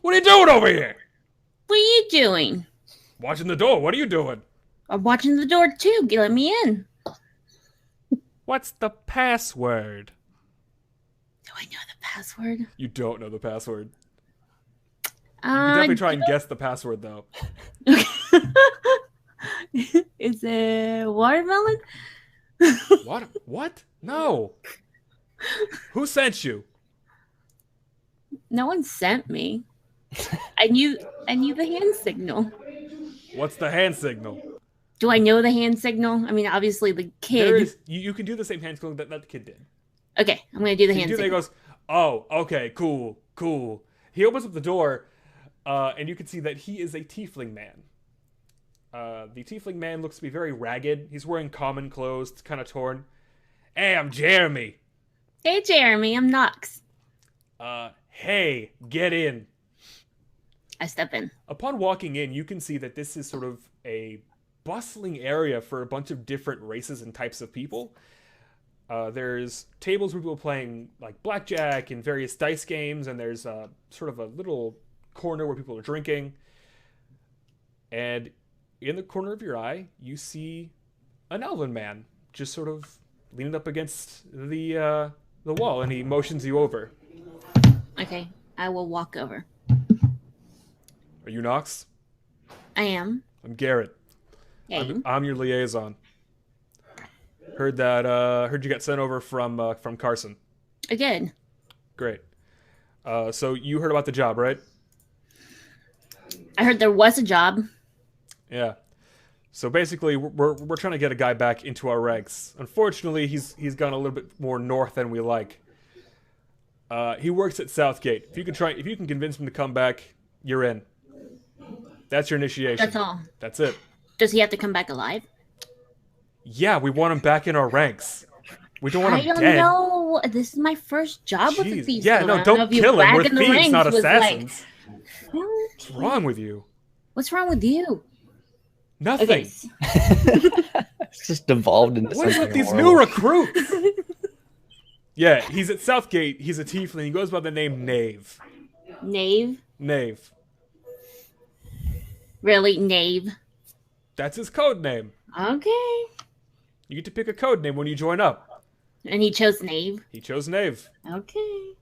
What are you doing over here?" What are you doing? Watching the door. What are you doing? I'm watching the door too. Let me in. What's the password? Do I know the password? You don't know the password. You can definitely try and guess the password, though. Is it watermelon? What? No. Who sent you? No one sent me. I knew the hand signal. What's the hand signal? Do I know the hand signal? I mean, obviously the kid. You can do the same hand signal that the kid did. Okay, I'm gonna do the hand He signal. goes, "Oh, okay, cool. He opens up the door, and you can see that he is a tiefling man. The tiefling man looks to be very ragged. He's wearing common clothes, kind of torn. "Hey, I'm Jeremy." Hey, Jeremy, I'm Nox. Hey, get in. I step in. Upon walking in, you can see that this is sort of a bustling area for a bunch of different races and types of people. There's tables where people are playing like blackjack and various dice games, and there's sort of a little corner where people are drinking. And in the corner of your eye, you see an elven man just sort of leaning up against the wall, and he motions you over. Okay, I will walk over. Are you Nox? I am. I'm Garrett. Hey. I'm your liaison. Heard you got sent over from Carson. I did. Great. So you heard about the job, right? I heard there was a job. Yeah. So basically, we're trying to get a guy back into our ranks. Unfortunately, he's gone a little bit more north than we like. He works at Southgate. If you can convince him to come back, you're in. That's your initiation. That's all. That's it. Does he have to come back alive? Yeah, we want him back in our ranks. We don't want him I dead. don't know. This is my first job with the thieves. Yeah, so no, I know don't if you kill him. back We're in the thieves, ranks not was assassins. Like, What's wrong with you? what's wrong with you? Nothing. Okay. It's just devolved into What is something with these horrible. new recruits? Yeah, he's at Southgate. He's a tiefling. He goes by the name Knave. Knave? Knave. Really? Knave? That's his code name. Okay. You get to pick a code name when you join up. And he chose Knave? He chose Knave. Okay.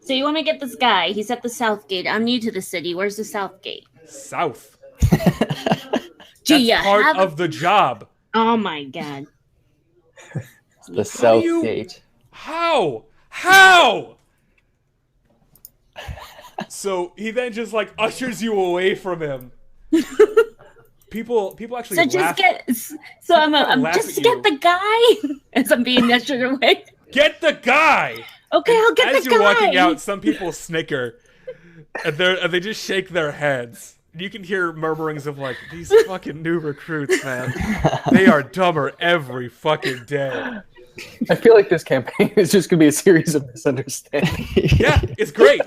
So you want to get this guy. He's at the South Gate. I'm new to the city. Where's the South Gate? South. Do you That's part have... of the job. Oh my god. The South you- Gate. How? So he then just like ushers you away from him. People actually So laugh. I'm laugh just at get you. the guy as I'm being ushered away. Get the guy. Okay, I'll get As the you're guy. walking out, some people snicker, and they just shake their heads. You can hear murmurings of like, these fucking new recruits, man. They are dumber every fucking day. I feel like this campaign is just going to be a series of misunderstandings. Yeah, it's great.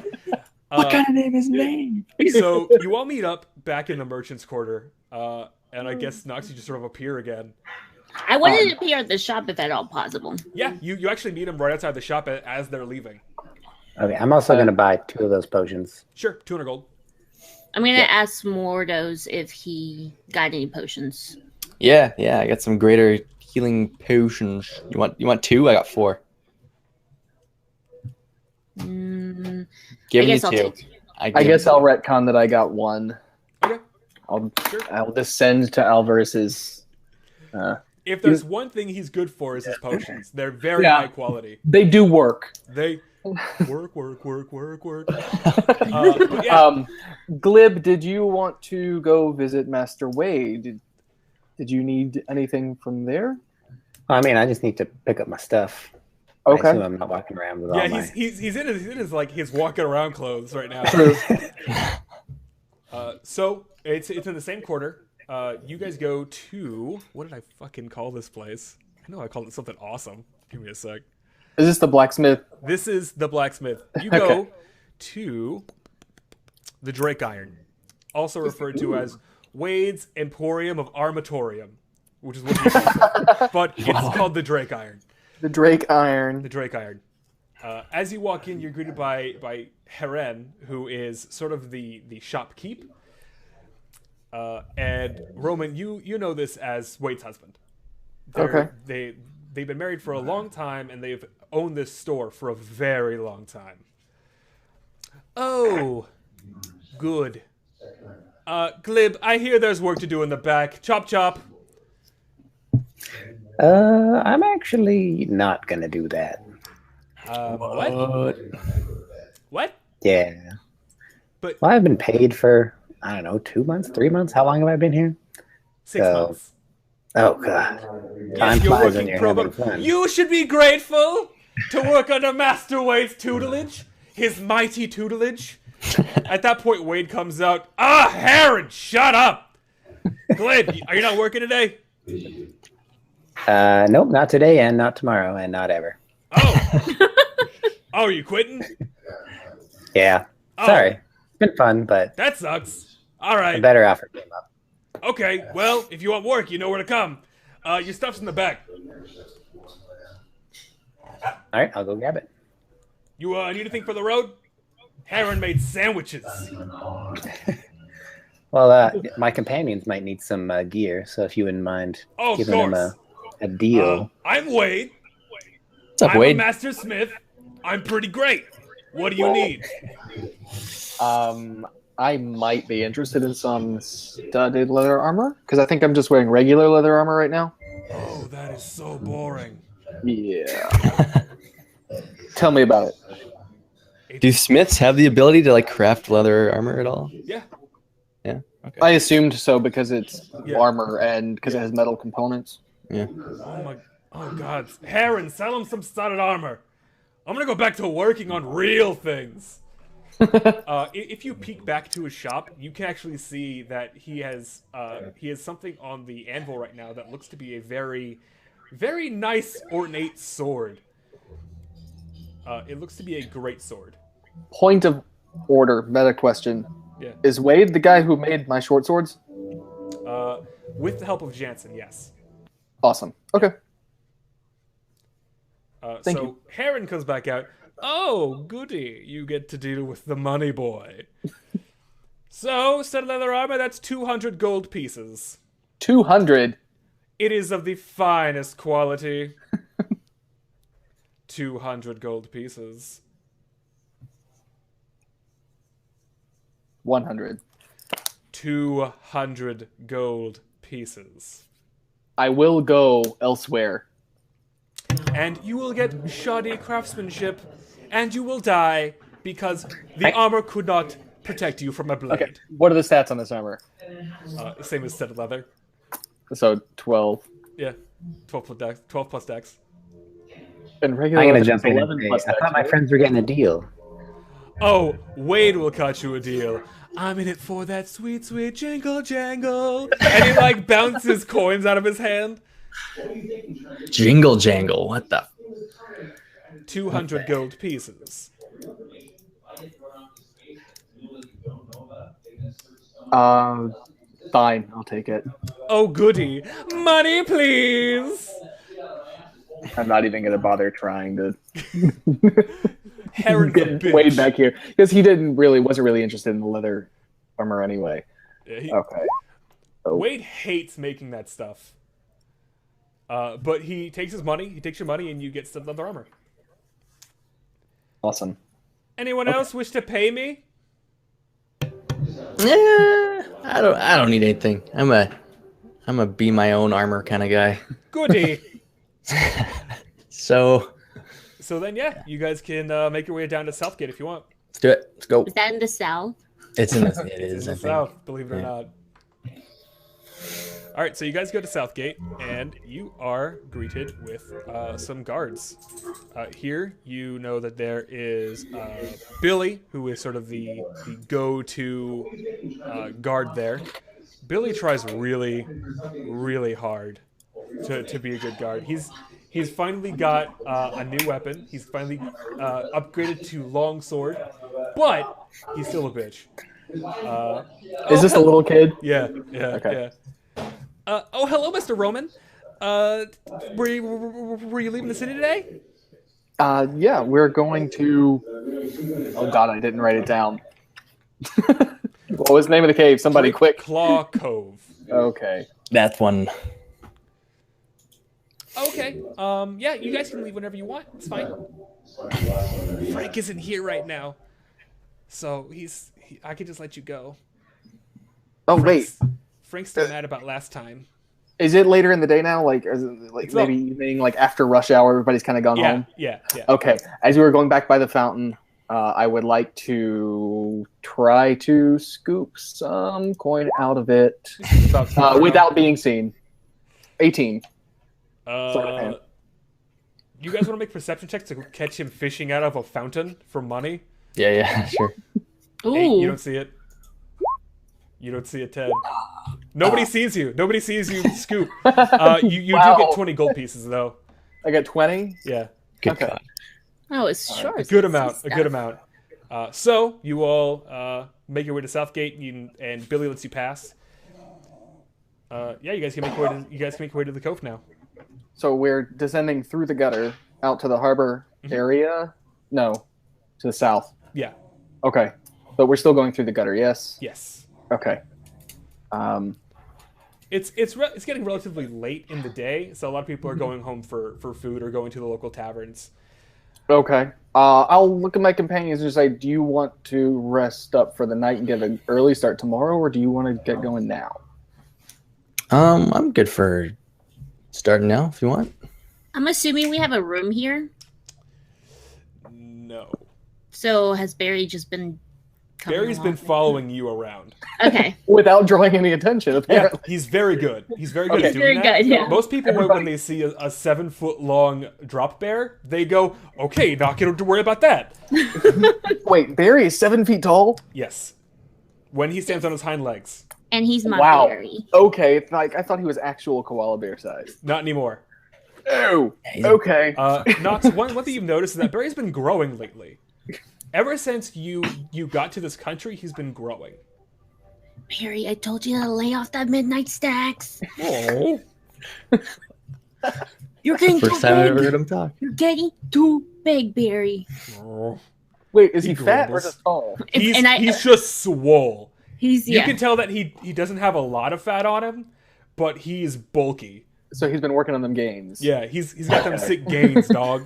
What kind of name is Name? So you all meet up back in the merchant's quarter, and I guess Nox, you just sort of appear again. I wanted to appear at the shop if at all possible. Yeah, you actually meet them right outside the shop as they're leaving. Okay, I'm also going to buy 2 of those potions. Sure, 200 gold. I'm gonna ask Mordos if he got any potions. Yeah, I got some greater healing potions. You want 2? I got 4. Mm, Giving you guess I'll 2. take. I guess I'll retcon that I got 1. Okay. I'll descend to Alvarez's. If there's one thing he's good for is his potions. They're very Yeah. high quality. They do work. They work. But yeah. Glib, did you want to go visit Master Wade? Did you need anything from there? I mean, I just need to pick up my stuff. Okay. I assume I'm not walking around with all Yeah, my... he's in his walking around clothes right now. True. So it's in the same quarter. You guys go to, what did I fucking call this place? I know I called it something awesome. Give me a sec. Is this the blacksmith? This is the blacksmith. You go to the Drake Iron, also referred to as Wade's Emporium of Armatorium, which is what he calls it. But it's called the Drake Iron. The Drake Iron. The Drake Iron. As you walk in, you're greeted by Therin, who is sort of the shopkeep. And Roman, you know this as Wade's husband. They've been married for a long time, and they've owned this store for a very long time. Oh, good. Glib, I hear there's work to do in the back. Chop chop. I'm actually not gonna do that. What? What? Yeah. But Well, I've been paid for, I don't know, 2 months, 3 months? How long have I been here? 6 months. Oh, God. Time Yes, you're flies when working you're pro having bono. fun. You should be grateful to work under Master Wade's tutelage, his mighty tutelage. At that point, Wade comes out. Heron, shut up! Glib, are you not working today? Nope, not today and not tomorrow and not ever. Oh, are you quitting? Yeah. Oh. Sorry. It's been fun, but That sucks. All a right. better offer came up. Okay. Well, if you want work, you know where to come. Your stuff's in the back. All right, I'll go grab it. You need anything for the road? Heron made sandwiches. Well, my companions might need some gear, so if you wouldn't mind Oh, of giving them course. a deal. I'm Wade. What's up, I'm Wade? a master smith. I'm pretty great. What do you need? I might be interested in some studded leather armor because I think I'm just wearing regular leather armor right now. Oh, that is so boring. Yeah. Tell me about it. Do smiths have the ability to like craft leather armor at all? Yeah. Yeah. Okay. I assumed so because it's Yeah. armor and because it has metal components. Yeah. Oh God. Heron, sell him some studded armor. I'm gonna go back to working on real things. If you peek back to his shop, you can actually see that he has something on the anvil right now that looks to be a very, very nice ornate sword. It looks to be a great sword. Point of order, meta question. Yeah. Is Wade the guy who made my short swords? With the help of Jansen, yes. Awesome. Okay. Thank So you. Heron comes back out. Oh, goody. You get to deal with the money boy. So, studded leather armor, that's 200 gold pieces. 200. It is of the finest quality. 200 gold pieces. 100. 200 gold pieces. I will go elsewhere. And you will get shoddy craftsmanship, and you will die because the armor could not protect you from a blade. Okay. What are the stats on this armor? Same as studded leather. So 12. Yeah, 12 plus dex. And regular I'm going leather to is jump in 11 and say, plus I thought dex, my right? friends were getting a deal. Oh, Wade will cut you a deal. I'm in it for that sweet, sweet jingle jangle. And he like bounces coins out of his hand. Jingle jangle. What the? 200 gold pieces. Fine. I'll take it. Oh, goody. Money, please. I'm not even going to bother trying to Heron's a get bitch. Wade back here because he wasn't really interested in the leather armor anyway. Yeah, Okay. Wade hates making that stuff. But he takes his money, he takes your money, and you get studded leather armor. Awesome. Anyone else wish to pay me? Yeah, I don't need anything. I'm a be my own armor kind of guy. Goody. So Then, yeah, you guys can make your way down to Southgate if you want. let's do it. Let's go. Is that in the south? It's in the, it It's is. in I the think. south, believe it or Yeah. not. All right, so you guys go to Southgate, and you are greeted with some guards. Here, you know that there is Billy, who is sort of the go-to guard there. Billy tries really, really hard to be a good guard. He's finally got a new weapon. He's finally upgraded to longsword, but he's still a bitch. Is this a little kid? Yeah. Okay. Oh, hello, Mr. Roman. Were you leaving the city today? Yeah, we're going to. Oh God, I didn't write it down. What was the name of the cave? Somebody Drake quick. Claw Cove. Okay. That one. Okay. Yeah, you guys can leave whenever you want. It's fine. Frank isn't here right now, so I could just let you go. Oh wait, Frank's still mad about last time. is it later in the day now? Like, is it like It's maybe evening, like after rush hour? Everybody's kind of gone home. Yeah. Okay. As we were going back by the fountain, I would like to try to scoop some coin out of it without being seen. 18. You guys want to make perception checks to catch him fishing out of a fountain for money? Yeah, sure. Ooh. Hey, you don't see it. You don't see it, Ted. Nobody sees you. Nobody sees you scoop. You Wow. do get 20 gold pieces, though. I got 20. Yeah. Good Okay. God. Oh, it's short. A good amount. So you all make your way to Southgate, and Billy lets you pass. Yeah, you guys can make your way to the cove now. So we're descending through the gutter out to the harbor area. No, to the south. Yeah. Okay, but we're still going through the gutter. Yes. Yes. Okay. It's getting relatively late in the day, so a lot of people are going home for food or going to the local taverns. Okay. I'll look at my companions and say, do you want to rest up for the night and get an early start tomorrow, or do you want to get going now? I'm good for starting now if you want. I'm assuming we have a room here. No. So has Barry just been coming Barry's been along? following you around. Okay. Without drawing any attention, Yeah, apparently. he's very good. He's very good Okay. at doing Very that. good, yeah. Most people, when they see a 7-foot-long drop bear, they go, okay, not going to worry about that. Wait, Barry is 7 feet tall? Yes. When he stands on his hind legs. And he's my Wow. Barry. Okay, like I thought he was actual koala bear size. Not anymore. Oh, he's- okay. Nox, one thing you've noticed is that Barry's been growing lately. Ever since you got to this country, he's been growing. Barry, I told you to lay off that midnight stacks. Oh. You're getting too First time I ever big. heard him talk. You're getting too big, Barry. Wait, is he he fat or grumbles. just tall? He's just swole. He's You yeah. can tell that he doesn't have a lot of fat on him, but he's bulky. So he's been working on them gains. Yeah, he's got them sick gains, dog.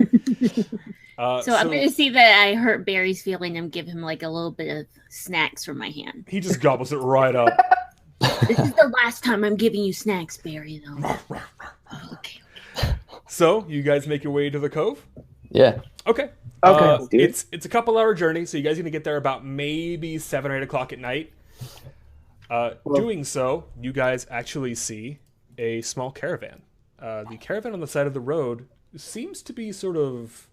So I'm gonna see that I hurt Barry's feeling and give him like a little bit of snacks from my hand. He just gobbles it right up. This is the last time I'm giving you snacks, Barry. Though. Okay. So you guys make your way to the cove. Yeah. Okay. Okay, dude. It's a couple-hour journey, so you guys are gonna get there about maybe 7 or 8 o'clock at night. Doing so, you guys actually see a small caravan. The caravan on the side of the road seems to be sort of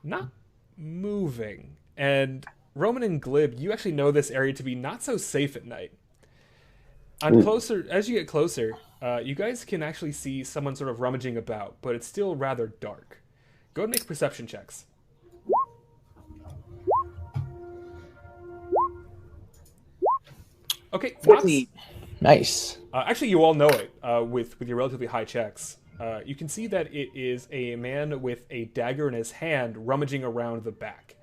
not moving. And Roman and Glib, you actually know this area to be not so safe at night. As you get closer, you guys can actually see someone sort of rummaging about, but it's still rather dark. Go and make perception checks. Okay, Nox. Nice. Actually, you all know it with your relatively high checks. You can see that it is a man with a dagger in his hand rummaging around the back.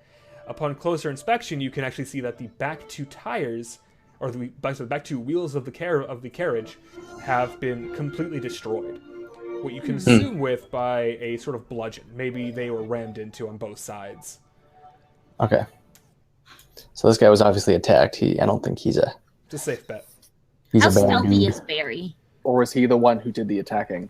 Upon closer inspection, you can actually see that the back two tires, or the back two wheels of the carriage, have been completely destroyed. What you can assume by a sort of bludgeon. Maybe they were rammed into on both sides. Okay. So this guy was obviously attacked. I don't think he's a It's a safe bet. he's How a bad stealthy dude. is Barry? Or was he the one who did the attacking?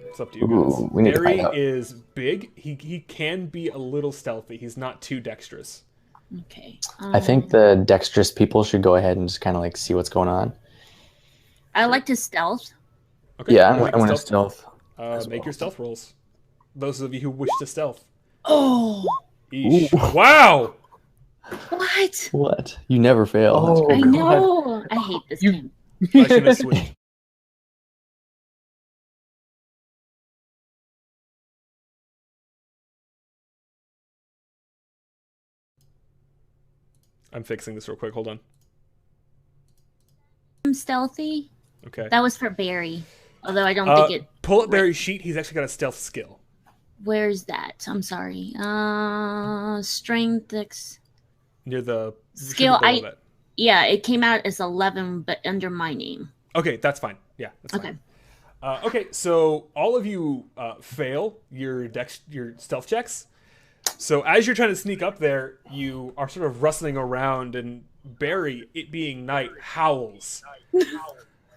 It's up to you guys. Ooh, we need to Barry find out. is big. He can be a little stealthy. He's not too dexterous. Okay. I think the dexterous people should go ahead and just kind of like see what's going on. I like to stealth. Okay. Yeah, make I want to stealth. stealth. Make your stealth rolls. Those of you who wish to stealth. Oh, Eesh. Wow. what? What? You never fail. Oh, I God. know. I hate this game. I shouldn't have switched. I'm fixing this real quick. Hold on. I'm stealthy. Okay. That was for Barry. Although I don't think it. Pull up Barry's sheet. He's actually got a stealth skill. Where's that? I'm sorry. Strength. Near the Skill, should be below that. Yeah, it came out as 11, but under my name. Okay, that's fine. Yeah, that's Okay. fine. Okay, so all of you fail your stealth checks. So as you're trying to sneak up there, you are sort of rustling around, and Barry, it being night, howls.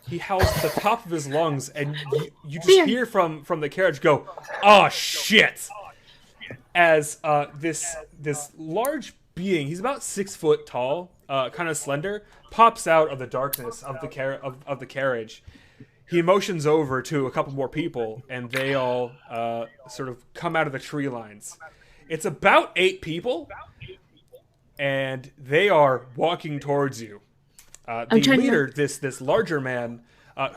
He howls at the top of his lungs, and you just hear from the carriage go, "Oh shit!" As this large being, he's about 6 foot tall, kind of slender, pops out of the darkness of the carriage. He motions over to a couple more people, and they all sort of come out of the tree lines. It's about 8 people, and they are walking towards you. The leader, this larger man,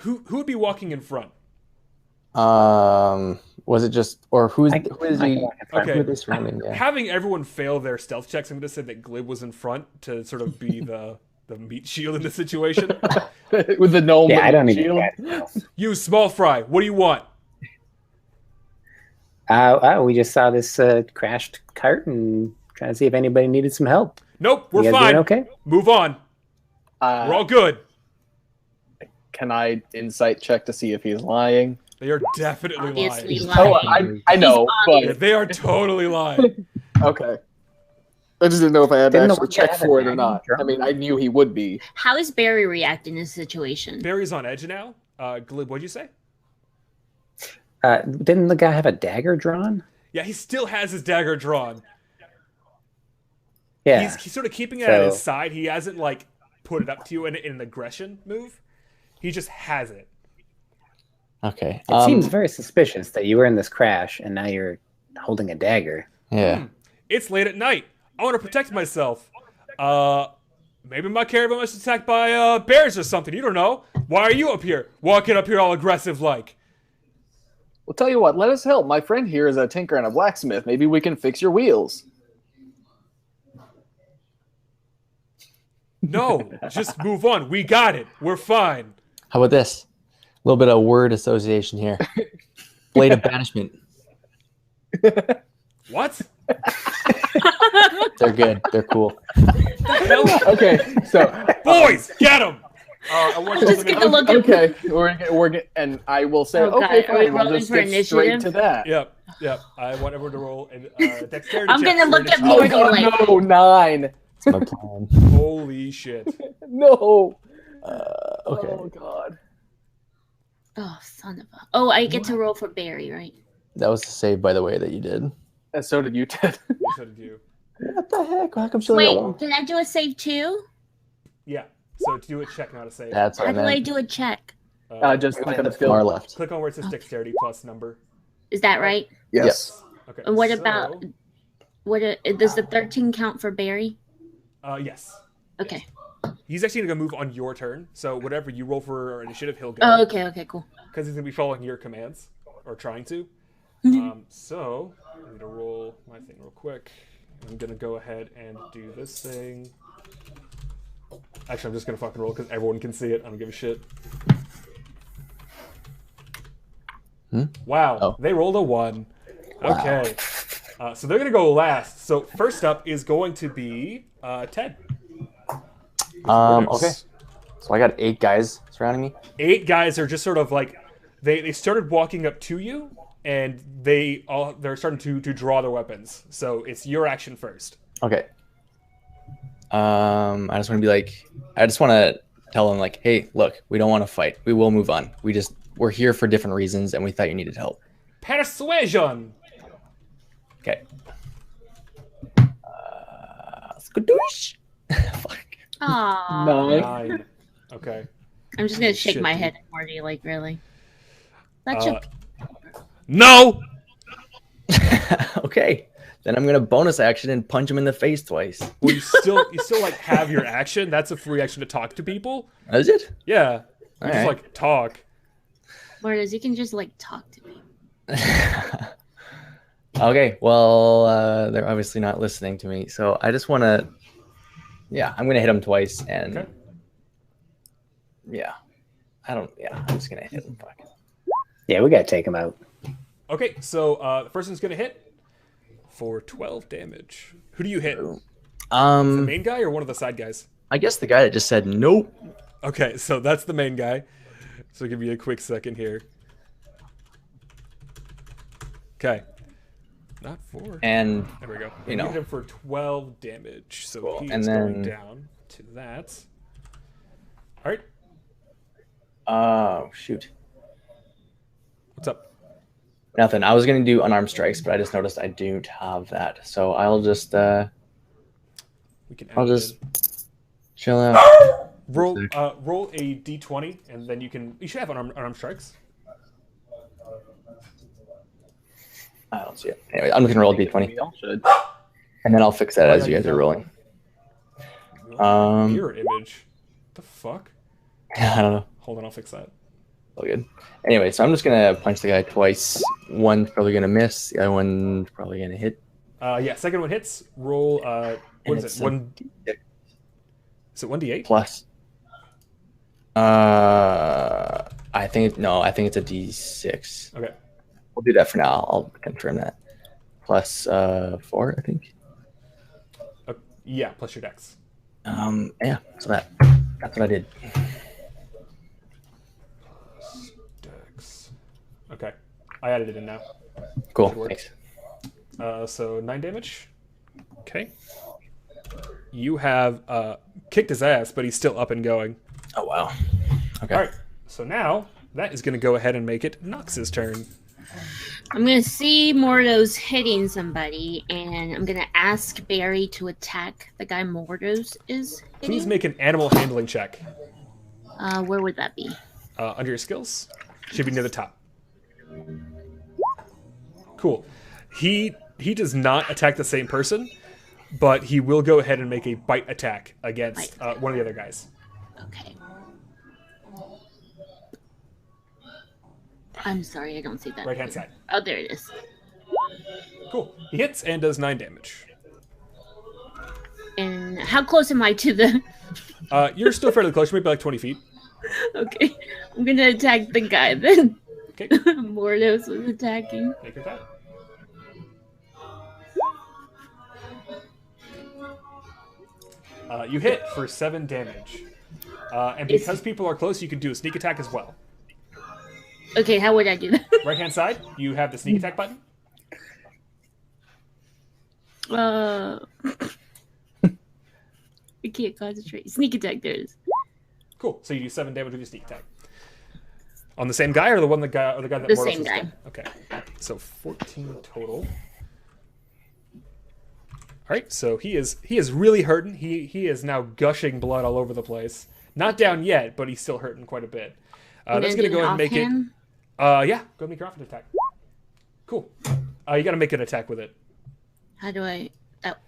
who would be walking in front? Was it just who is he? Okay. Who are they surrounding? Yeah. Having everyone fail their stealth checks, I'm going to say that Glib was in front to sort of be the meat shield in the situation. With the gnome. Yeah, I don't need shield. to. You, small fry, what do you want? We just saw this crashed cart and trying to see if anybody needed some help. Nope, we're You guys fine. doing okay? Move on. We're all good. Can I insight check to see if he's lying? They are definitely Obviously lying. lying. I know, Yeah, but they are totally lying. okay. I just didn't know if I had to Didn't the actually one check have for a it or dagger not. drawn? I mean, I knew he would be. How is Barry reacting in this situation? Barry's on edge now. Glib, what'd you say? Didn't the guy have a dagger drawn? Yeah, he still has his dagger drawn. Yeah. He's sort of keeping it at his So- side. He hasn't, like, put it up to you in an aggression move. He just has it. Okay. It seems very suspicious that you were in this crash and now you're holding a dagger. Yeah. It's late at night. I want to protect myself. Maybe my caravan was attacked by bears or something. You don't know. Why are you up here? Walking up here all aggressive like. Well, tell you what, let us help. My friend here is a tinker and a blacksmith. Maybe we can fix your wheels. No, just move on. We got it. We're fine. How about this? A little bit of word association here. Blade of banishment. What? They're good. They're cool. Okay, so Boys, get him! I want you Just to get the look at okay, and I will say, Oh, God. okay, Are we fine, we'll rolling just for get straight initiative? to that. Yep. I want everyone to roll a dexterity I'm check gonna for look at initiative. Oh Morty God, like, no, 9. That's my plan. Holy shit. No. Okay. Oh God. oh, son of a. Oh, I get to roll for Barry, right? That was the save, by the way, that you did. And so did you, Ted. So did you. What the heck? How come she only got one? Wait, can I do a save too? Yeah. So do a check, not a save. That's what How I do I meant. do a check? Just click on the Far skill. left. Click on where it says dexterity plus number. Is that right? Yes. Okay. And what so- about does the 13 count for Barry? Yes. Okay. He's actually gonna move on your turn. So whatever you roll for initiative, he'll go. Oh, okay, cool. Because he's gonna be following your commands or trying to. So I need to roll my thing real quick. I'm gonna go ahead and do this thing. Actually, I'm just gonna fucking roll because everyone can see it. I don't give a shit. Wow, Oh. they rolled a 1. Okay, so they're gonna go last. So first up is going to be Ted. Okay. So I got 8 guys surrounding me. 8 guys are just sort of like they started walking up to you, and they're starting to draw their weapons. So it's your action first. Okay. I just want to be like, I just want to tell them like, hey, look, we don't want to fight. We will move on. We're here for different reasons, and we thought you needed help. Persuasion. Okay. Skadoosh. Fuck. Aww. 9. Okay. I'm just gonna shake Shit, my dude. head at Morty, like, really? That should... No. Okay. Then I'm gonna bonus action and punch him in the face twice. Well, you still like have your action. That's a free action to talk to people. Is it? Yeah. You All just right. like talk. Mortis, you can just, like, talk to me. Okay. Well, they're obviously not listening to me, so I just want to. Yeah, I'm gonna hit him twice, and Okay. yeah, I'm just gonna hit him. Fuck. Yeah, we gotta take him out. Okay, so the first one's gonna hit for 12 damage. Who do you hit? The main guy or one of the side guys? I guess the guy that just said nope. Okay, so that's the main guy. So give me a quick second here. Okay. Not 4. And There we go. you You know. hit him for 12 damage. So Cool. he's And going then- down to that. All right. Oh shoot, What's up? nothing. I was gonna do unarmed strikes, but I just noticed I don't have that, so I'll just We can. I'll add it just in. chill out. roll a d20, and then you should have unarmed strikes. I don't see it. Anyway, I'm just gonna roll a d20, We all should. and then I'll fix that as you guys are rolling. Mirror image. The fuck? I don't know. Hold on, I'll fix that. All good. Anyway, so I'm just gonna punch the guy twice. One's probably gonna miss. The other one's probably gonna hit. Yeah, second one hits. Roll. What And is it's it? One. Is it 1d8? plus. I think it's a d6. Okay. We'll do that for now. I'll confirm that. Plus 4, I think. Yeah, plus your dex. Yeah. So that's what I did. Dex. Okay, I added it in now. Cool. Should work. Thanks. So 9 damage. Okay. You have kicked his ass, but he's still up and going. Oh wow. Okay. All right. So now that is going to go ahead and make it Nox's turn. I'm gonna see Mordos hitting somebody, and I'm gonna ask Barry to attack the guy Mordos is hitting. Please make an animal handling check. Where would that be? Under your skills, should be near the top. Cool. He does not attack the same person, but he will go ahead and make a bite attack against one of the other guys. Okay. I'm sorry, I don't see that. Right hand side. Oh, there it is. Cool. He hits and does 9 damage. And how close am I to the... You're still fairly close. You're maybe like 20 feet. Okay, I'm gonna attack the guy that Okay. Mordos was attacking. Make your attack. You hit for 7 damage. And because people are close, you can do a sneak attack as well. Okay, how would I do that? Right hand side, you have the sneak attack button. I can't concentrate. Sneak attack, there it is. Cool. So you do 7 damage with your sneak attack. On the same guy or the guy that The Mordos same was guy. dead? Okay. So 14 total. All right. So he is really hurting. He is now gushing blood all over the place. Not down yet, but he's still hurting quite a bit. That's gonna go ahead and make it. Yeah. Go and make your offhand attack. Cool. You got to make an attack with it. How do I...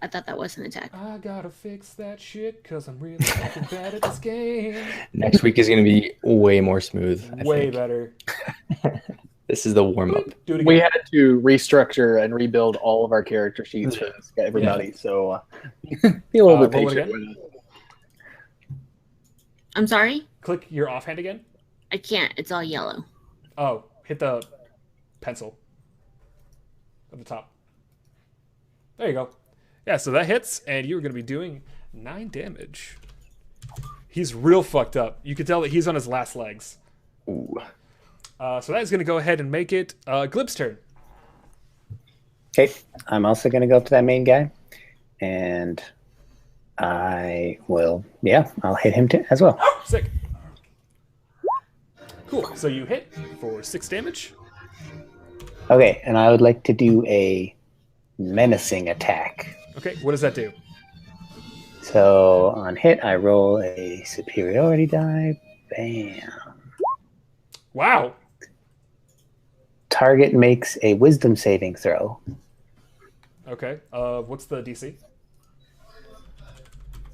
I thought that was an attack. I gotta fix that shit because I'm really fucking bad at this game. Next week is gonna be way more smooth. I Way think. better. This is the warm up. Do it again. We had to restructure and rebuild all of our character sheets for this, everybody. So be a little bit roll it patient again. with us. I'm sorry? Click your offhand again. I can't. It's all yellow. Oh, hit the pencil at the top. There you go. Yeah, so that hits, and you're going to be doing 9 damage. He's real fucked up. You can tell that he's on his last legs. Ooh. So that is going to go ahead and make it Glib's turn. Okay, I'm also going to go up to that main guy, and I will, yeah, I'll hit him as well. Sick. Cool. So you hit for 6 damage. Okay, and I would like to do a menacing attack. Okay, what does that do? So on hit, I roll a superiority die. Bam. Wow. Target makes a wisdom saving throw. Okay. What's the DC?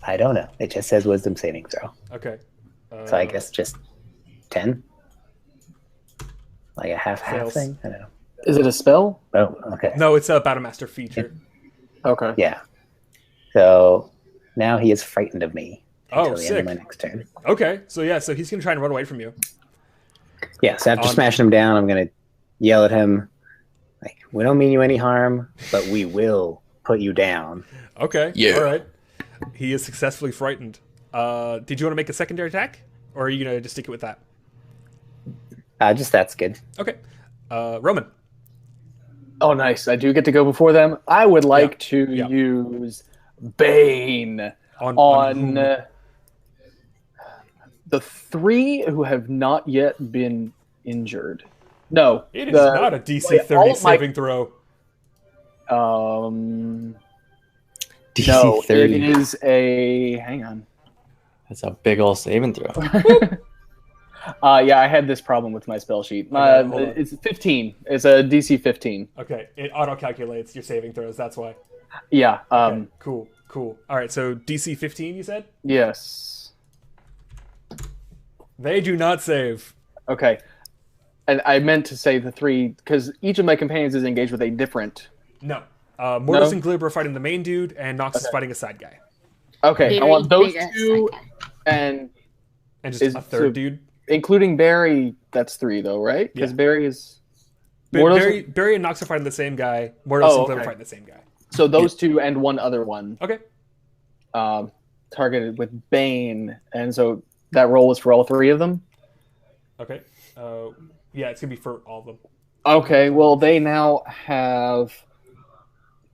I don't know. It just says wisdom saving throw. Okay. So I guess just 10? Like a half Fails. thing? I don't know. Is it a spell? Oh, okay. No, it's a Battlemaster feature. Okay. Yeah. So now he is frightened of me Oh, until the end of sick. my next turn. Okay, so yeah, so he's gonna try and run away from you. Yeah, so after On- smashing him down, I'm going to yell at him, like, we don't mean you any harm, but we will put you down. Okay. Yeah. All right. He is successfully frightened. Did you want to make a secondary attack, or are you gonna just stick it with that? Just that's good. Okay. Roman. Oh, nice. I do get to go before them. I would like to Yeah. use Bane on whom? the 3 who have not yet been injured. No. It is the- not a DC wait, 30 all of my- saving throw. DC No, 30. it is a... Hang on. That's a big old saving throw. Yeah, I had this problem with my spell sheet. Okay, hold on. It's 15. It's a DC 15. Okay, it auto calculates your saving throws. That's why. Yeah. Okay, cool. All right, so DC 15, you said? Yes. They do not save. Okay. And I meant to say the 3 because each of my companions is engaged with a different. No. Mordos No? and Glib are fighting the main dude, and Nox is fighting a side guy, Okay, I Very want those big ass 2, side guy. and and just Is- a third so- dude. including Barry. That's 3 though, right? Because Yeah. Barry is. Mordos- Barry and Nox are fighting the same guy. Mordos Oh, and Glib are okay. fighting the same guy. So those 2 and one other one Okay. targeted with Bane, and so that roll was for all 3 of them. Okay. Yeah, it's gonna be for all of them. Okay, well they now have.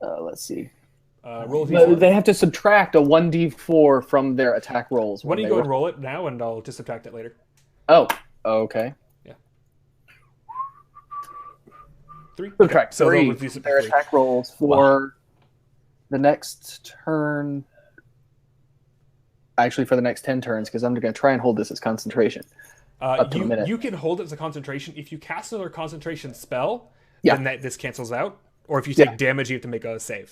Let's see. Roll d4. They have to subtract a 1d4 from their attack rolls. Why when don't you they go and roll it now, and I'll just subtract it later. Oh, okay. 3. Subtract So 3. they'll reduce it by Their 3. attack rolls for the next turn. Actually, for the next 10 turns, because I'm going to try and hold this as concentration. Up to a minute. You can hold it as a concentration. If you cast another concentration spell, Yeah. then this cancels out. Or if you take Yeah. damage, you have to make a save.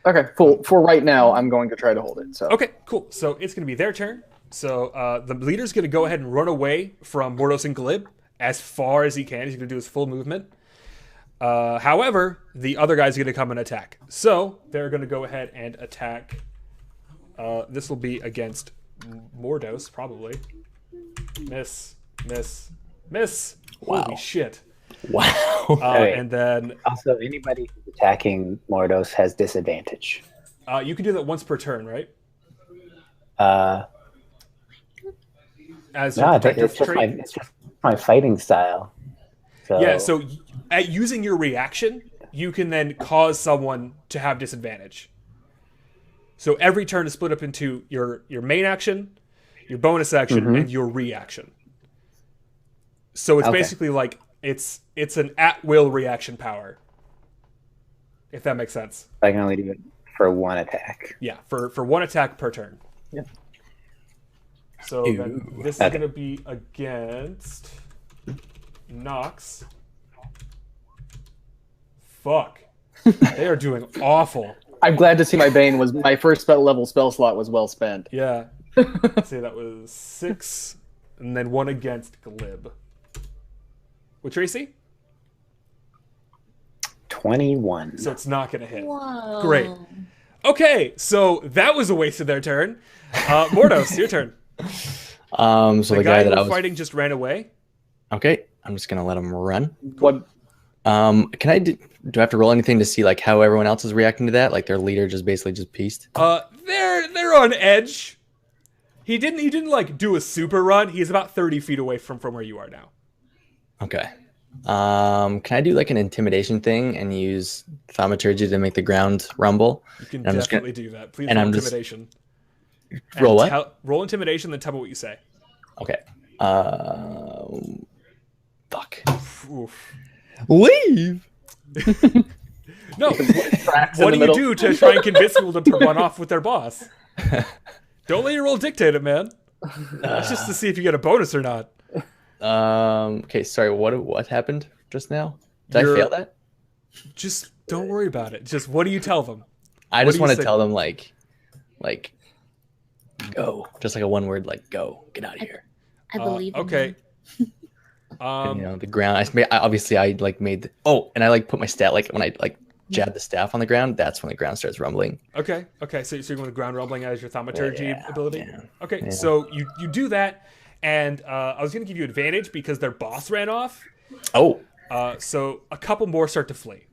Okay, for right now, I'm going to try to hold it. So Okay, cool. So it's going to be their turn. So the leader's going to go ahead and run away from Mordos and Glib as far as he can. He's going to do his full movement. However, the other guy's going to come and attack. So they're going to go ahead and attack. This will be against Mordos, probably. Miss. Wow. Holy shit. Wow. Okay. And then Also, anybody who's attacking Mordos has disadvantage. you can do that once per turn, right? As your No, protective trait. it's just my fighting style. So, Yeah, so at using your reaction, you can then cause someone to have disadvantage. So every turn is split up into your main action, your bonus action, and your reaction. So it's Okay. basically like it's an at-will reaction power. If that makes sense. I can only do it for one attack. Yeah, for one attack per turn. Yeah. So then this is Okay. going to be against Nox. Fuck. They are doing awful. I'm glad to see my Bane was my first level spell slot was well spent. Yeah. Let's see, that was 6, and then 1 against Glib. What's your AC? 21. So it's not going to hit. Whoa. Great. Okay, so that was a waste of their turn. Mordos, your turn. So the guy who that I was was fighting just ran away. okay. I'm just gonna let him run. What? Can I do I have to roll anything to see like how everyone else is reacting to that? Like their leader just basically just pieced. They're on edge. He didn't like do a super run. He's about 30 feet away from where you are now. Okay. Can I do like an intimidation thing and use thaumaturgy to make the ground rumble? You can And I'm just definitely do that. Please and roll I'm just- intimidation. Roll And what? roll intimidation, then tell me what you say. Okay. Fuck. Oof. Leave. No. Cracks in What the do you middle. do to try and convince people to run off with their boss? Don't let your roll dictate it, man. That's just to see if you get a bonus or not. Okay. Sorry. What happened just now? Did I fail that? Just don't worry about it. Just what do you tell them? I What just do you want to say? tell them like, go. Just like a one word, like go. Get out of here. I believe. in Okay. you. And, you know, the ground. I like made. And I like put my stat like when I like jab the staff on the ground. That's when the ground starts rumbling. Okay. So you're going to ground rumbling as your thaumaturgy Yeah, ability? yeah, Okay, yeah. so you do that, and I was going to give you advantage because their boss ran off. Oh. So a couple more start to flee.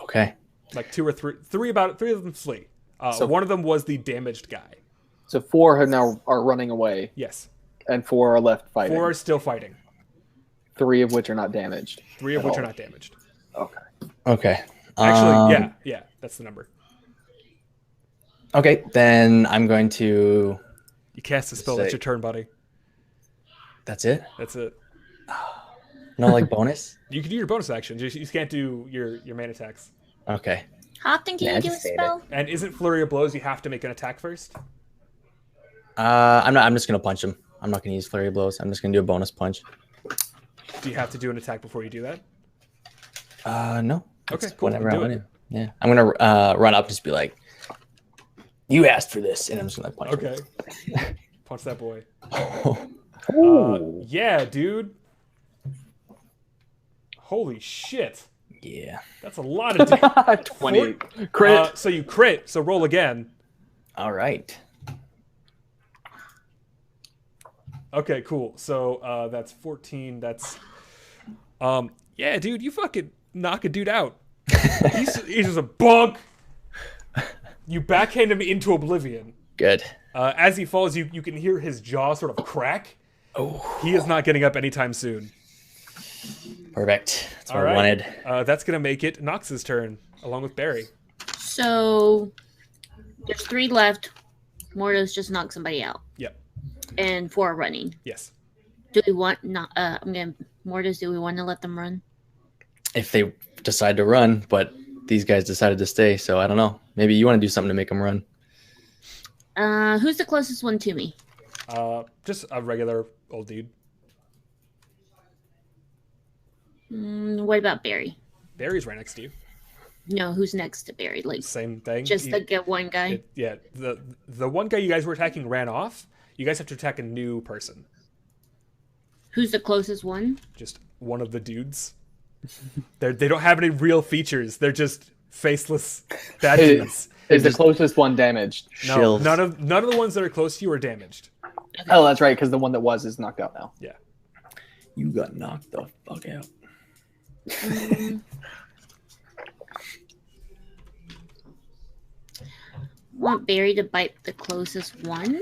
Okay. Like two or three of them flee. So- One of them was the damaged guy. So 4 have now are running away, Yes. and 4 are left fighting. 4 are still fighting. 3 of which are not damaged. 3 of at which all. are not damaged. Okay. Okay. Actually, yeah, that's the number. Okay, then I'm going to. You cast a spell. That's Say- your turn, buddy. That's it. That's it. No, like bonus. You can do your bonus action. You just can't do your main attacks. Okay. How often can Yeah, you do a just save spell? And isn't flurry of blows? You have to make an attack first. I'm not. I'm just gonna punch him. I'm not gonna use flurry of blows. I'm just gonna do a bonus punch. Do you have to do an attack before you do that? No. Okay, It's cool. Whenever I Do want it. to. Yeah. I'm gonna run up and just be like, "You asked for this," and I'm just gonna punch Okay. Punch that boy. him. Ooh. Yeah, dude. Holy shit. Yeah. That's a lot of damage. 20 crit. So you crit, so roll again. All right. Okay, cool. So that's 14. That's yeah, dude, you fucking knock a dude out. He's just a bonk. You backhand him into oblivion. Good. As he falls, you can hear his jaw sort of crack. Oh. He is not getting up anytime soon. Perfect. That's what All I right. wanted. That's gonna make it Nox's turn, along with Barry. So there's 3 left. Mordos just knocked somebody out. Yep. And 4 are running. Yes. Do we want not? Mordos. Do we want to let them run? If they decide to run, but these guys decided to stay, so I don't know. Maybe you want to do something to make them run. Who's the closest one to me? Just a regular old dude. What about Barry? Barry's right next to you. No, who's next to Barry? Like Same thing. just He- the good one guy. yeah. The one guy you guys were attacking ran off. You guys have to attack a new person. Who's the closest one? Just one of the dudes. They don't have any real features. They're just faceless bad Hey, dudes. Is the closest one damaged? No, Shills. none of the ones that are close to you are damaged. Oh, that's right, because the one that was is knocked out now. Yeah. You got knocked the fuck out. Want Barry to bite the closest one?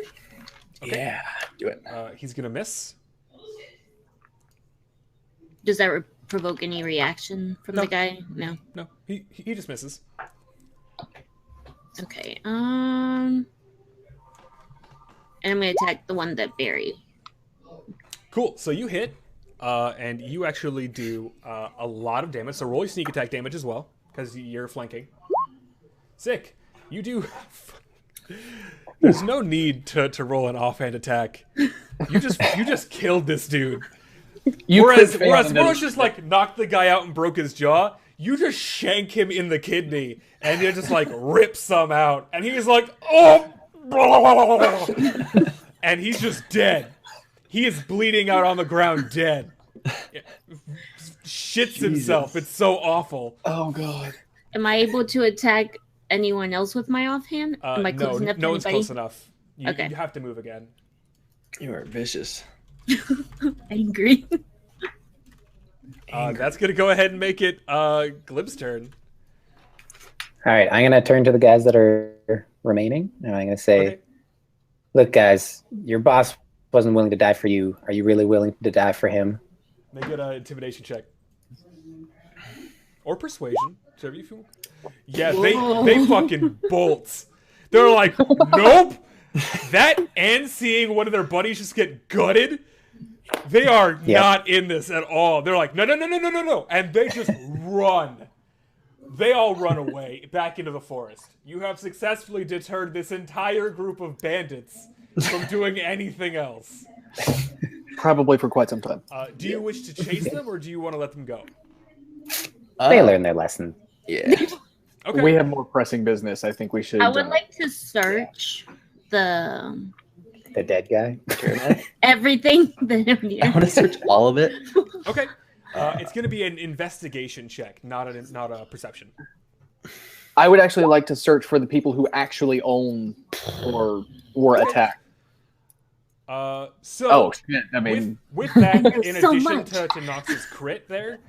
Yeah. Do it. He's gonna miss. Does that provoke any reaction from No. the guy? No. No, he just misses. Okay. And I'm gonna attack the one that Barry. Cool. So you hit, and you actually do a lot of damage. So roll your sneak attack damage as well, because you're flanking. Sick. You do. There's no need to roll an offhand attack. You just killed this dude. Whereas Mordos just like knocked the guy out and broke his jaw. You just shank him in the kidney, and you just like rip some out, and he's like, oh, and he's just dead. He is bleeding out on the ground, dead. Shits himself. It's so awful. Oh god. Am I able to attack anyone else with my offhand? Am I close enough to no one's anybody? close enough. You have to move again. You are vicious. Angry. That's gonna go ahead and make it Glib's turn. All right, I'm gonna turn to the guys that are remaining, and I'm gonna say, Okay. "Look, guys, your boss wasn't willing to die for you. Are you really willing to die for him?" Make it an intimidation check. Or persuasion, whichever you feel. Yeah, they fucking bolt. They're like, nope. That and seeing one of their buddies just get gutted, they are not in this at all. They're like, no. And they just run. They all run away back into the forest. You have successfully deterred this entire group of bandits from doing anything else. Probably for quite some time. Do you wish to chase them, or do you want to let them go? They learned their lesson. Yeah. Okay. We have more pressing business. I think we should. I would like to search the dead guy. everything. I want to search all of it. Okay. It's going to be an investigation check, not a perception. I would actually like to search for the people who actually own or were attacked. So shit! I mean, with that, in so addition much. to Nox's crit there,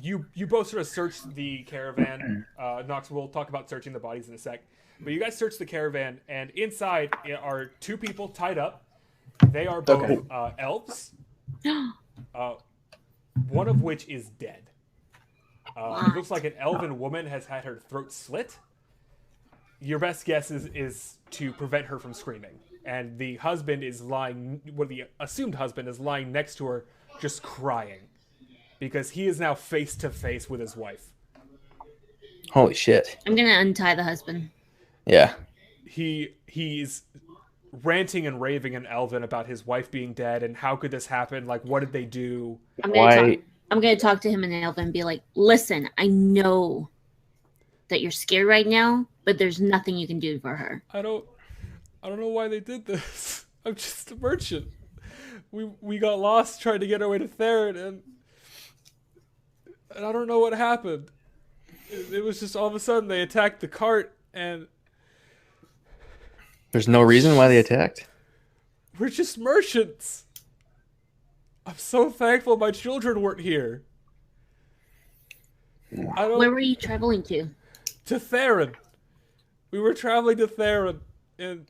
you both sort of searched the caravan. Nox, we'll talk about searching the bodies in a sec. But you guys searched the caravan, and inside are two people tied up. They are both elves. One of which is dead. It looks like an elven woman has had her throat slit. Your best guess is to prevent her from screaming. And the husband is lying, the assumed husband is lying next to her, just crying. Because he is now face to face with his wife. Holy shit. I'm gonna untie the husband. Yeah. He's ranting and raving in Elven about his wife being dead and how could this happen? Like, what did they do? I'm gonna talk to him in Elven and be like, listen, I know that you're scared right now, but there's nothing you can do for her. I don't know why they did this. I'm just a merchant. We got lost trying to get our way to Therin, and I don't know what happened. It was just all of a sudden they attacked the cart, and There's no reason why they attacked? we're just merchants. I'm so thankful my children weren't here. Where were you traveling to? To Therin. We were traveling to Therin, and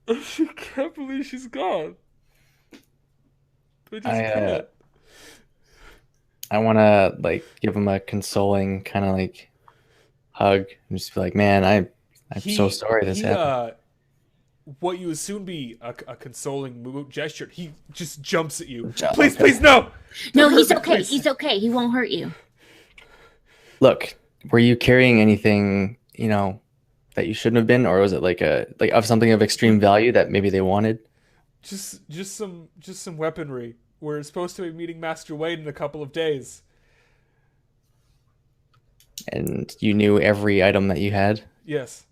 I can't believe she's gone. We just can't. I want to like give him a consoling kind of like hug and just be like, man, I'm so sorry this happened. What you assume be a consoling gesture, he just jumps at you. Jump, Please, okay. please, no! No, Don't he's hurt me, okay. please. He's okay. He won't hurt you. Look, were you carrying anything, that you shouldn't have been, or was it like of something of extreme value that maybe they wanted? Just some weaponry. We're supposed to be meeting Master Wade in a couple of days. And you knew every item that you had? Yes.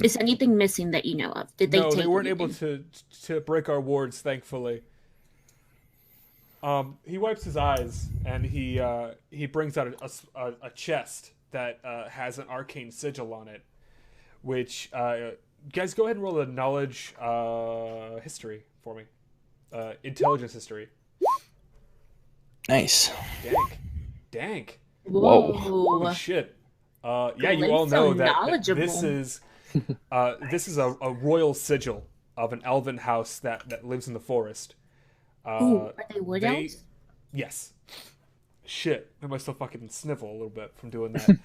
Is anything missing that you know of? Did they No, take they weren't anything? able to break our wards, thankfully. He wipes his eyes and he brings out a chest that has an arcane sigil on it, which guys, go ahead and roll a knowledge history for me, intelligence history. Nice. Dank. Whoa. Holy shit. Yeah, you Glib's all know so that knowledgeable. this is a royal sigil of an elven house that lives in the forest. Ooh, are they wood elves? Yes. Shit, I must still fucking sniffle a little bit from doing that.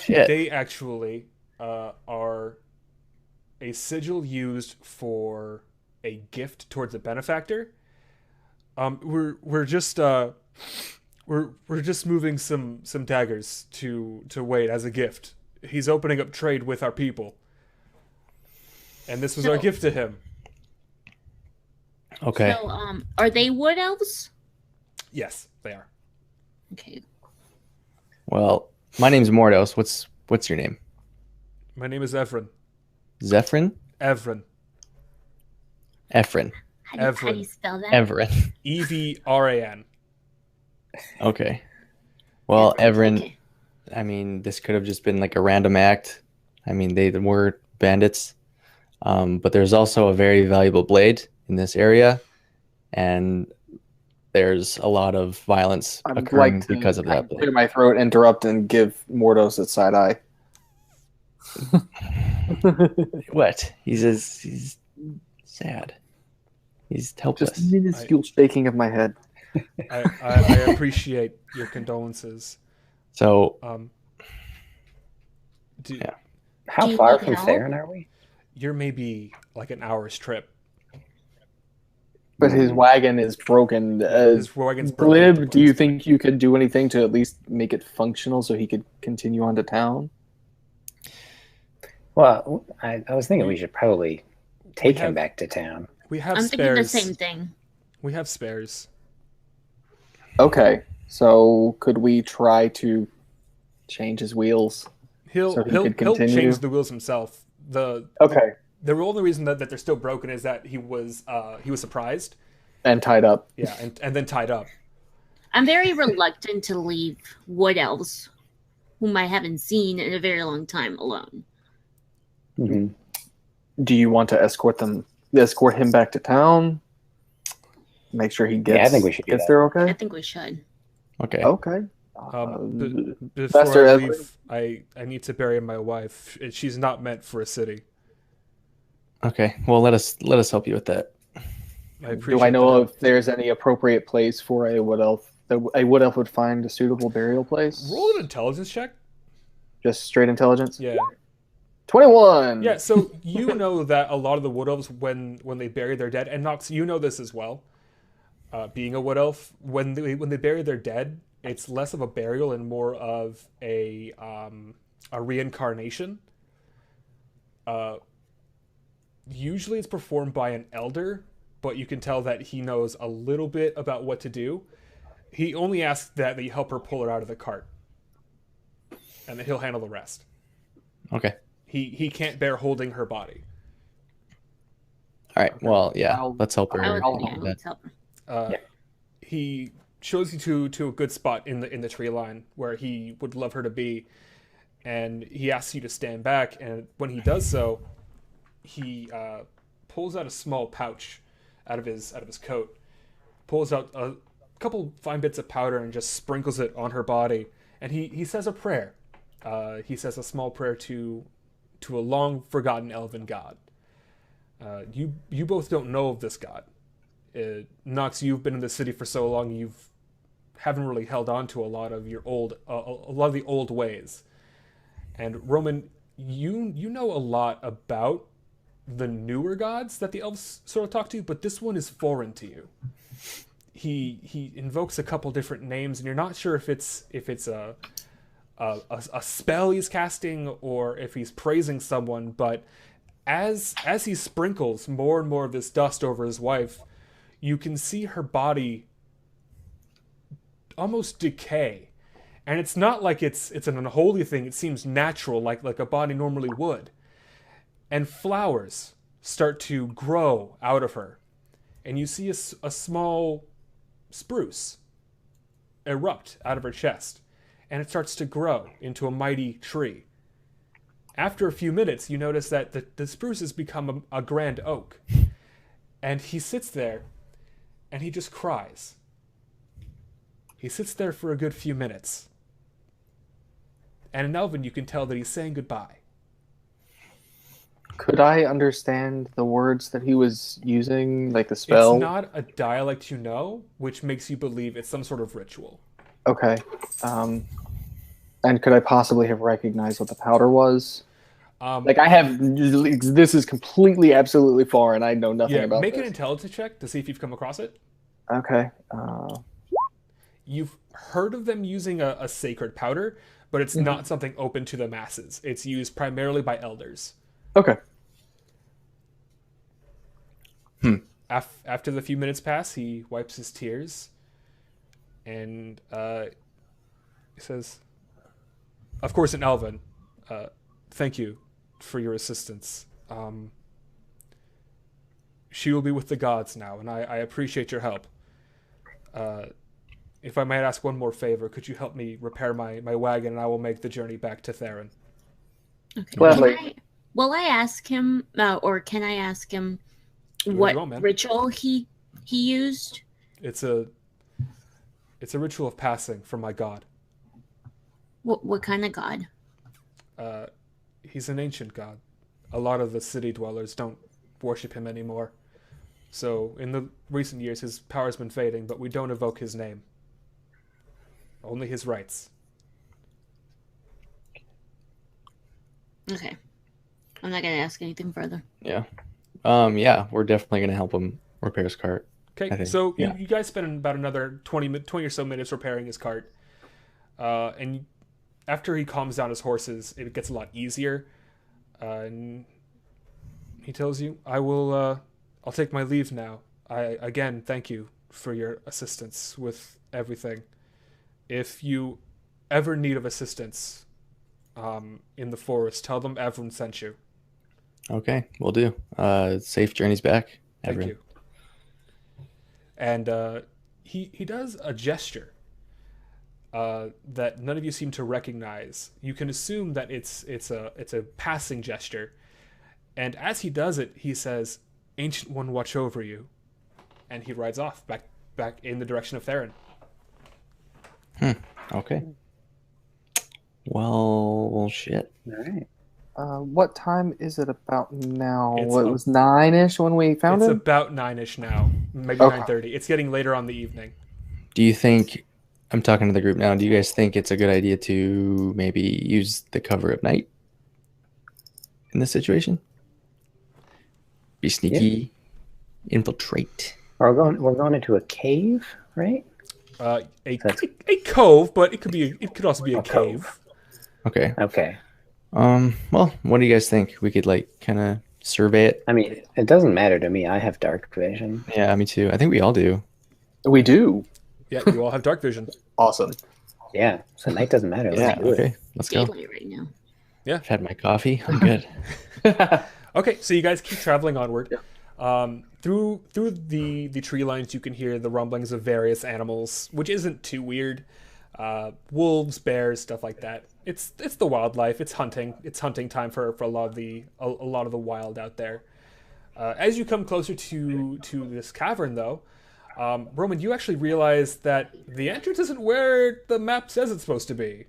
They actually are a sigil used for a gift towards a benefactor. We're just moving some daggers to Wade as a gift. He's opening up trade with our people, and this was our gift to him. Okay. So, are they wood elves? Yes, they are. Okay. Well, my name's Mordos. What's your name? My name is Evren. Zephyrin? Evren. Ephrin. How do you spell that? Everin. Evran. Okay. Well, Everin, Okay. I mean, this could have just been like a random act. I mean, they were bandits. But there's also a very valuable blade in this area. And there's a lot of violence occurring because of that blade. Clear my throat, interrupt, and give Mordos a side eye. What? He's sad. He's helpless. Just minuscule shaking of my head. I appreciate your condolences. So, How Do you far need from help? Therin are we? You're maybe like an hour's trip. But his wagon is broken. His wagon's broken into Glib, do you places. think you could do anything to at least make it functional so he could continue on to town? Well, I was thinking we should probably take have- him back to town. We have I'm thinking the spares. same thing. We have spares. Okay, so could we try to change his wheels? He'll So he he'll, could he'll continue? change the wheels himself. Okay, The only reason that they're still broken is that he was surprised. and tied up. Yeah, and then tied up. I'm very reluctant to leave wood elves, whom I haven't seen in a very long time, alone. Hmm. Do you want to escort him back to town? Make sure he gets. Yeah, I think we should do gets that. there. I Okay. think we should. okay. Okay. Before Master I Edward. leave, I need to bury my wife. She's not meant for a city. Okay. Well, let us help you with that. I appreciate Do I know that. if there's any appropriate place for a wood elf? A wood elf would find a suitable burial place. Roll an intelligence check. Just straight intelligence. Yeah. 21. Yeah, so you know that a lot of the wood elves, when they bury their dead, and Nox, you know this as well. Being a wood elf, when they bury their dead, it's less of a burial and more of a reincarnation. Usually, it's performed by an elder, but you can tell that he knows a little bit about what to do. He only asks that you help her pull her out of the cart, and then he'll handle the rest. Okay. He can't bear holding her body. All right. Well, yeah. I'll- Let's help her. I would, I'll- yeah, do let's that. help. He shows you to a good spot in the tree line where he would love her to be, and he asks you to stand back. And when he does so, he pulls out a small pouch out of his coat, pulls out a couple fine bits of powder, and just sprinkles it on her body. And he says a prayer. He says a small prayer to a long forgotten elven god. You both don't know of this god. Nox, you've been in the city for so long, haven't really held on to a lot of your a lot of the old ways. And Roman, you know a lot about the newer gods that the elves sort of talk to, but this one is foreign to you. He invokes a couple different names, and you're not sure if it's a spell he's casting or if he's praising someone. But as he sprinkles more and more of this dust over his wife, you can see her body almost decay. And it's not like it's an unholy thing. It seems natural, like a body normally would. And flowers start to grow out of her. And you see a small spruce erupt out of her chest. And it starts to grow into a mighty tree. After a few minutes, you notice that the spruce has become a grand oak. And he sits there, and he just cries. He sits there for a good few minutes. And in Elven, you can tell that he's saying goodbye. Could I understand the words that he was using, like the spell? It's not a dialect you know, which makes you believe it's some sort of ritual. Okay. And could I possibly have recognized what the powder was? Like I have, this is completely, absolutely foreign. I know nothing about make this. an intelligence check to see if you've come across it. Okay. You've heard of them using a sacred powder, but it's not something open to the masses. It's used primarily by elders. Okay. After the few minutes pass, he wipes his tears, and he says, of course in Elven, thank you for your assistance. She will be with the gods now, and I appreciate your help. If I might ask one more favor, could you help me repair my wagon, and I will make the journey back to Therin? Okay. Gladly. Will I ask him, or can I ask him Do what you want, man. ritual he used? It's a ritual of passing from my god. What kind of god? He's an ancient god. A lot of the city dwellers don't worship him anymore. So in the recent years, his power's been fading, but we don't evoke his name. Only his rights. Okay. I'm not gonna ask anything further. Yeah. Yeah, we're definitely gonna help him repair his cart. I Okay, think, so yeah. you guys spend about another 20 or so minutes repairing his cart. And after he calms down his horses, it gets a lot easier. And he tells you, I'll take my leave now. Again, thank you for your assistance with everything. If you ever need of assistance in the forest, tell them everyone sent you. Okay, we'll do. Safe journeys back, Thank everyone. you. And he does a gesture that none of you seem to recognize. You can assume that it's a passing gesture. And as he does it, he says, "Ancient One, watch over you." And he rides off back in the direction of Therin. Okay. Well, shit. All right. What time is it about now? It's It was 9-ish when we found It's him? about 9-ish now, maybe Okay. 9:30. It's getting later on the evening. Do you think, I'm talking to the group now, do you guys think it's a good idea to maybe use the cover of night in this situation? Be sneaky, infiltrate. We're going into a cave, right? A That's- cove, but it could also be a cave. cove. Okay. Okay. Well, what do you guys think? We could kind of survey it. I mean, it doesn't matter to me. I have dark vision. Yeah, me too. I think we all do. We do. Yeah, you all have dark vision. Awesome. Yeah. So night doesn't matter. Yeah. Let's do it. Okay. Let's go. Daylight right now. I've had my coffee. I'm good. Okay, so you guys keep traveling onward. Through the tree lines, you can hear the rumblings of various animals, which isn't too weird. Wolves, bears, stuff like that. It's the wildlife. It's hunting. It's hunting time for a lot of the wild out there. As you come closer to this cavern, though, Roman, you actually realize that the entrance isn't where the map says it's supposed to be.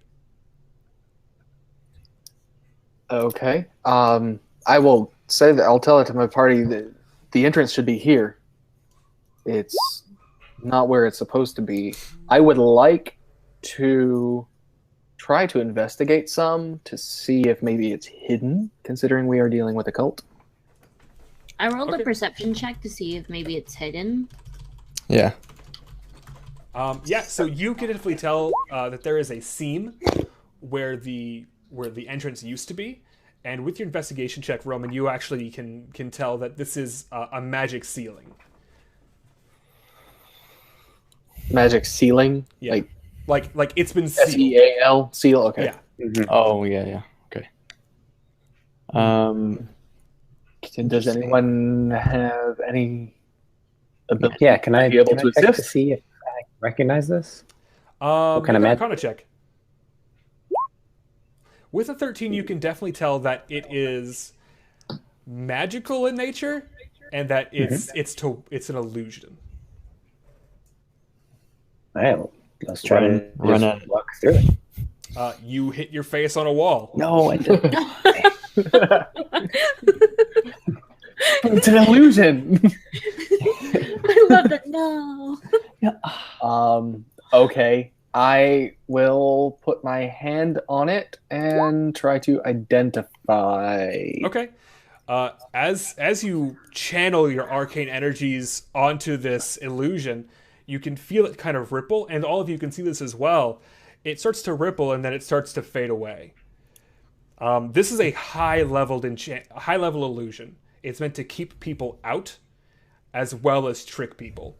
Okay. I will say that I'll tell it to my party that the entrance should be here. It's not where it's supposed to be. I would like to try to investigate some to see if maybe it's hidden, considering we are dealing with a cult. I rolled Okay. a perception check to see if maybe it's hidden. Yeah. Yeah, so you can definitely tell that there is a seam where the entrance used to be, and with your investigation check, Roman, you actually can tell that this is a magic ceiling. Magic ceiling? Yeah. Like it's been sealed. SEAL? Seal? Okay. Yeah. Mhm. Oh, yeah. Okay. Does anyone have any ability? Yeah. Can I Be able to check to assist? see if I recognize this? What kind of magic? Arcana check? With a 13, you can definitely tell that it is magical in nature, and that it's an illusion. All right. Well, let's try to Run just it. walk through it. You hit your face on a wall. No, I didn't. It's an illusion. I love that. No. Okay. I will put my hand on it and try to identify. Okay. As you channel your arcane energies onto this illusion, you can feel it kind of ripple, and all of you can see this as well. It starts to ripple, and then it starts to fade away. This is a high level illusion. It's meant to keep people out, as well as trick people.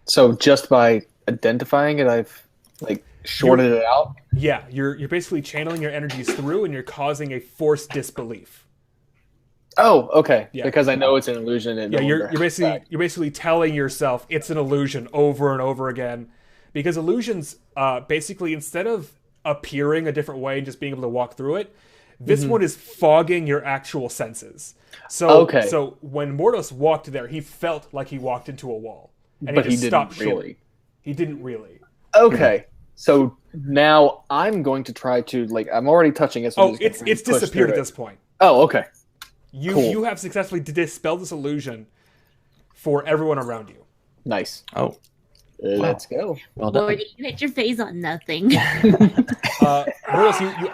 So just by identifying it, I've shorted it out. Yeah, you're basically channeling your energies through, and you're causing a forced disbelief. Oh, okay. Yeah. Because I know it's an illusion. And Yeah, no you're longer basically has you're basically telling yourself it's an illusion over and over again, because illusions basically, instead of appearing a different way and just being able to walk through it, this one is fogging your actual senses. So Okay. so when Mordos walked there, he felt like he walked into a wall, and But he he just didn't stopped short. really. He didn't really. Okay. So now I'm going to try to I'm already touching it. So I'm Oh, just gonna it's try and push disappeared at through it. this point. Oh, okay. You Cool. you have successfully dispelled this illusion for everyone around you. Nice. Oh, Let's go. well done. Lordy, you hit your face on nothing. Mordos,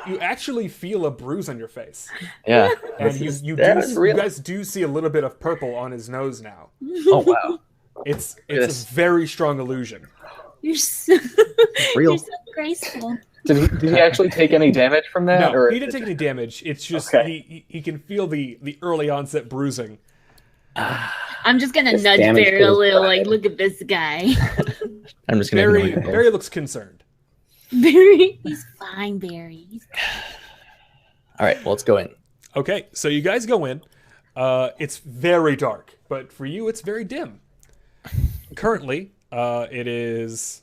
you actually feel a bruise on your face, Yeah. and This you is real. guys do see a little bit of purple on his nose now. Oh wow. It's Yes. a very strong illusion. You're so, Real. you're so graceful. Did he actually take any damage from that? No, or he didn't take any damage. It's just Okay. he can feel the early onset bruising. I'm just gonna This nudge damage Barry a goes little, by. like, look at this guy. I'm just gonna Barry ignore you. Barry looks concerned. Barry, he's fine, Barry. All right, well, let's go in. Okay, so you guys go in. It's very dark, but for you, it's very dim. Currently, it is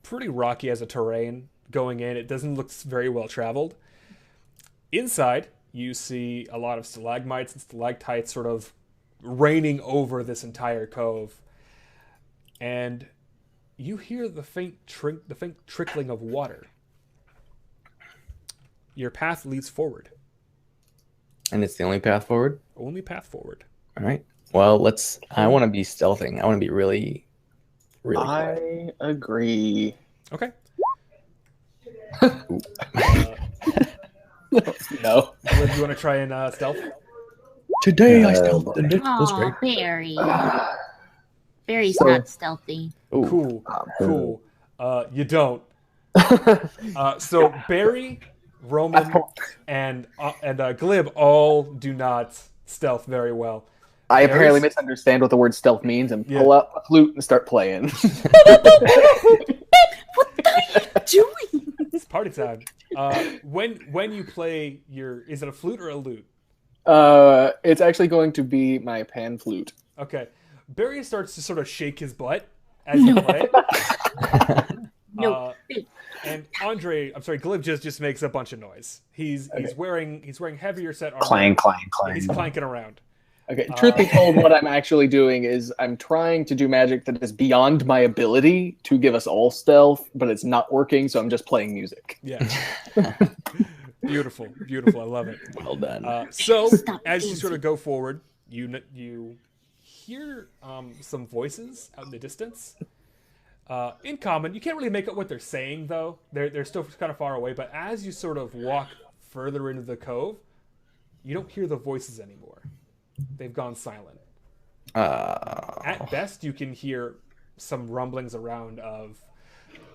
pretty rocky as a terrain going in. It doesn't look very well traveled. Inside, you see a lot of stalagmites and stalactites sort of raining over this entire cove. And you hear the faint trickling of water. Your path leads forward. And it's the only path forward. Only path forward. All right. Well, let's. I want to be stealthing. I want to be really, really quiet. I agree. Okay. No. Glib, you want to try and stealth? Today I Oh, stealthed and it was great. Aw, Barry. Barry's So- not stealthy. Ooh. Cool. Cool. You don't. So Barry, Roman, and Glib all do not stealth very well. I apparently Barry's- misunderstand what the word stealth means and Yeah. pull out a flute and start playing. Doing? It's party time. When you play is it a flute or a lute? It's actually going to be my pan flute. Okay. Barry starts to sort of shake his butt as you play. No. And Glib just makes a bunch of noise. He's wearing heavier set armor. Clang, clang, clang. He's clanking around. Okay, truth be told, what I'm actually doing is I'm trying to do magic that is beyond my ability to give us all stealth, but it's not working, so I'm just playing music. Yeah. Beautiful, beautiful. I love it. Well done. So Stop as you dancing. sort of go forward, you hear some voices out in the distance. In common, you can't really make out what they're saying though. They're still kind of far away. But as you sort of walk further into the cove, you don't hear the voices anymore. They've gone silent. At best, you can hear some rumblings around of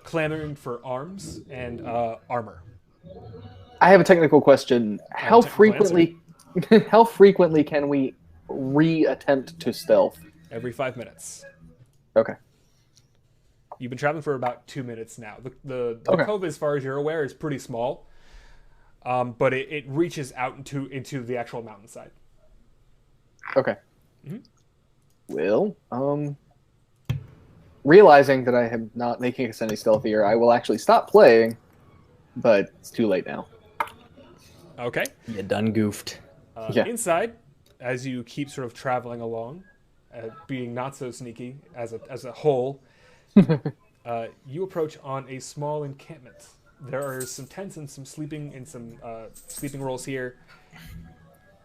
clamoring for arms and armor. I have a technical question. How technical frequently can we re-attempt to stealth? Every 5 minutes. Okay. You've been traveling for about 2 minutes now. The Okay. cove, as far as you're aware, is pretty small, but it reaches out into the actual mountainside. Okay. Mhm. Well, realizing that I am not making us any stealthier, I will actually stop playing, but it's too late now. Okay. You done goofed. Yeah. Inside, as you keep sort of traveling along, being not so sneaky as a whole, you approach on a small encampment. There are some tents and some sleeping rolls here,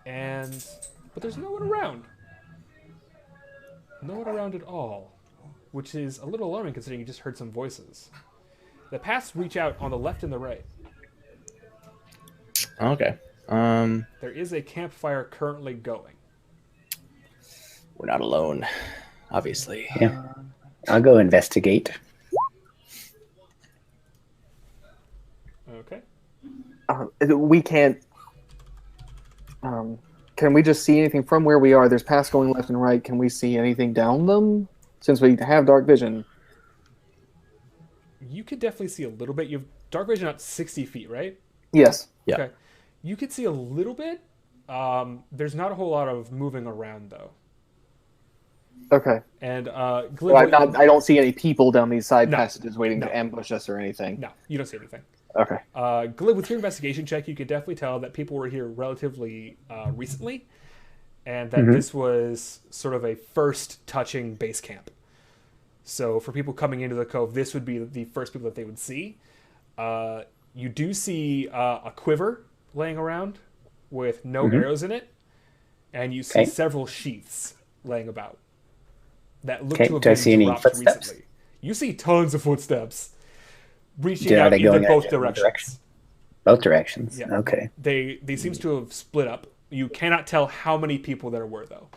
but there's no one around. No one around at all, which is a little alarming considering you just heard some voices. The paths reach out on the left and the right. Okay. There is a campfire currently going. We're not alone, obviously. Yeah. I'll go investigate. Okay. We can't. Can we just see anything from where we are? There's paths going left and right. Can we see anything down them? Since we have dark vision. You could definitely see a little bit. You have dark vision at 60 feet, right? Yes. Yeah. Okay. You could see a little bit. There's not a whole lot of moving around, though. Okay. And Glib, Well, I don't see any people down these side No. passages waiting No. to ambush us or anything. No, you don't see anything. Okay. Glib, with your investigation check, you could definitely tell that people were here relatively recently, and that this was sort of a first touching base camp. So for people coming into the cove, this would be the first people that they would see. You do see a quiver laying around with no arrows in it, and you see Okay. several sheaths laying about that look Okay, to have do I been see any dropped footsteps? recently. You see tons of footsteps reaching Are out they in going both in directions. direction? Both directions. Yeah. Okay. They seems to have split up. You cannot tell how many people there were though.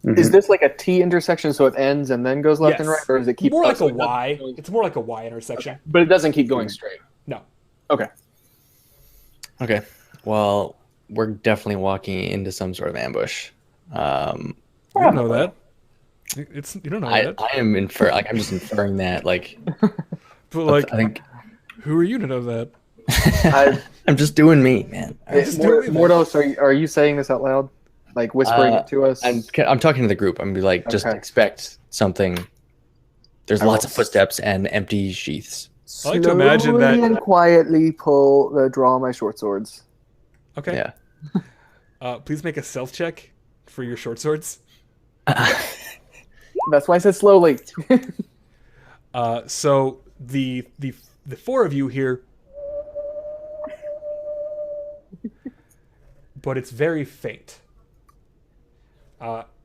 Is this like a T intersection, so it ends and then goes left and right, or does it keep more like so a it doesn't Y? keep going- It's more like a Y intersection. But it doesn't keep going straight. No. Okay. Okay. Well, we're definitely walking into some sort of ambush. You don't know that. You don't know I that. am I'm just inferring that. Like, But like, I think who are you to know that? I'm just doing me, man. Mordos, are you saying this out loud? Like whispering it to us? I'm talking to the group. I'm be like, just Okay. expect something. There's lots of footsteps and empty sheaths. I like to imagine that. Slowly and quietly draw my short swords. Okay. Yeah. Please make a stealth check for your short swords. That's why I said slowly. So the four of you here, but it's very faint.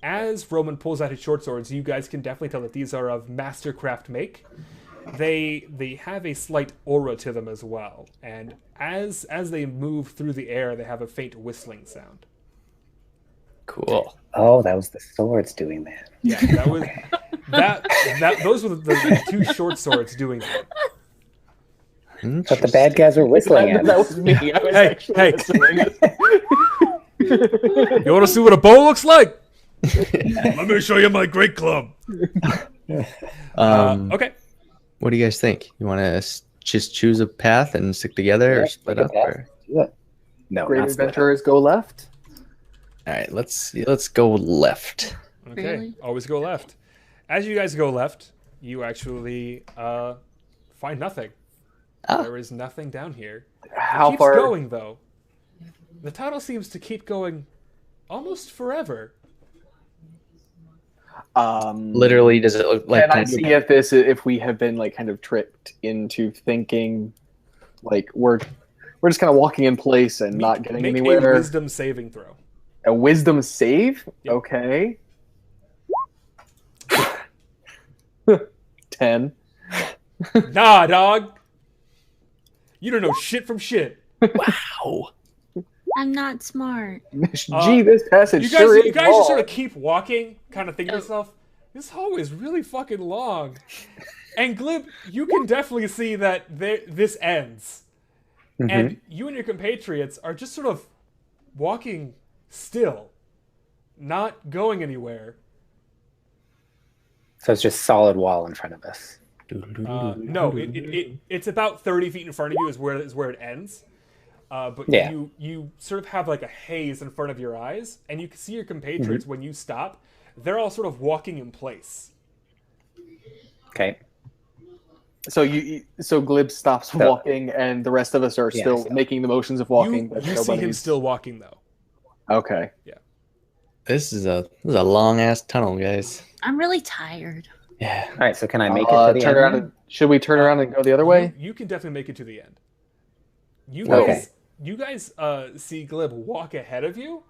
As Roman pulls out his short swords, you guys can definitely tell that these are of mastercraft make. They have a slight aura to them as well, and as they move through the air, they have a faint whistling sound. Cool. Oh, that was the swords doing that. Yeah, that was those were the two short swords doing that. But the bad guys were whistling at That us. was me. I was Hey, actually hey. listening. You want to see what a bow looks like? Let me show you my great club. Okay. What do you guys think? You want to just choose a path and stick together, or split up? Or... No, Great not split up. adventurers go left. All right, let's go left. Okay. Really? Always go left. As you guys go left, you actually find nothing. Ah. There is nothing down here. How Keeps far? going though. The tunnel seems to keep going almost forever. Literally, does it look like? Can I see if we have been like kind of tricked into thinking like we're just kind of walking in place and not getting Make anywhere? a wisdom saving throw. A wisdom save? Yep. Okay. 10. Nah, dog. You don't know shit from shit. Wow. I'm not smart. Gee, this passage You guys, sure is you guys long. just sort of keep walking, kind of thinking to yourself, this hallway is really fucking long. And Glib, you can definitely see that this ends. And you and your compatriots are just sort of walking still, not going anywhere. So it's just solid wall in front of us. No, it's about 30 feet in front of you is where it ends. But Yeah. you sort of have like a haze in front of your eyes, and you can see your compatriots when you stop. They're all sort of walking in place. Okay. So Glib stops walking, and the rest of us are Yeah, still so- making the motions of walking. You but see him nobody's- still walking though. Okay. This is a long ass tunnel, guys. I'm really tired. Yeah. All right. So can I make it to the turn end? around and, should we turn around and go the other way? You can definitely make it to the end. Okay. You guys see Glib walk ahead of you,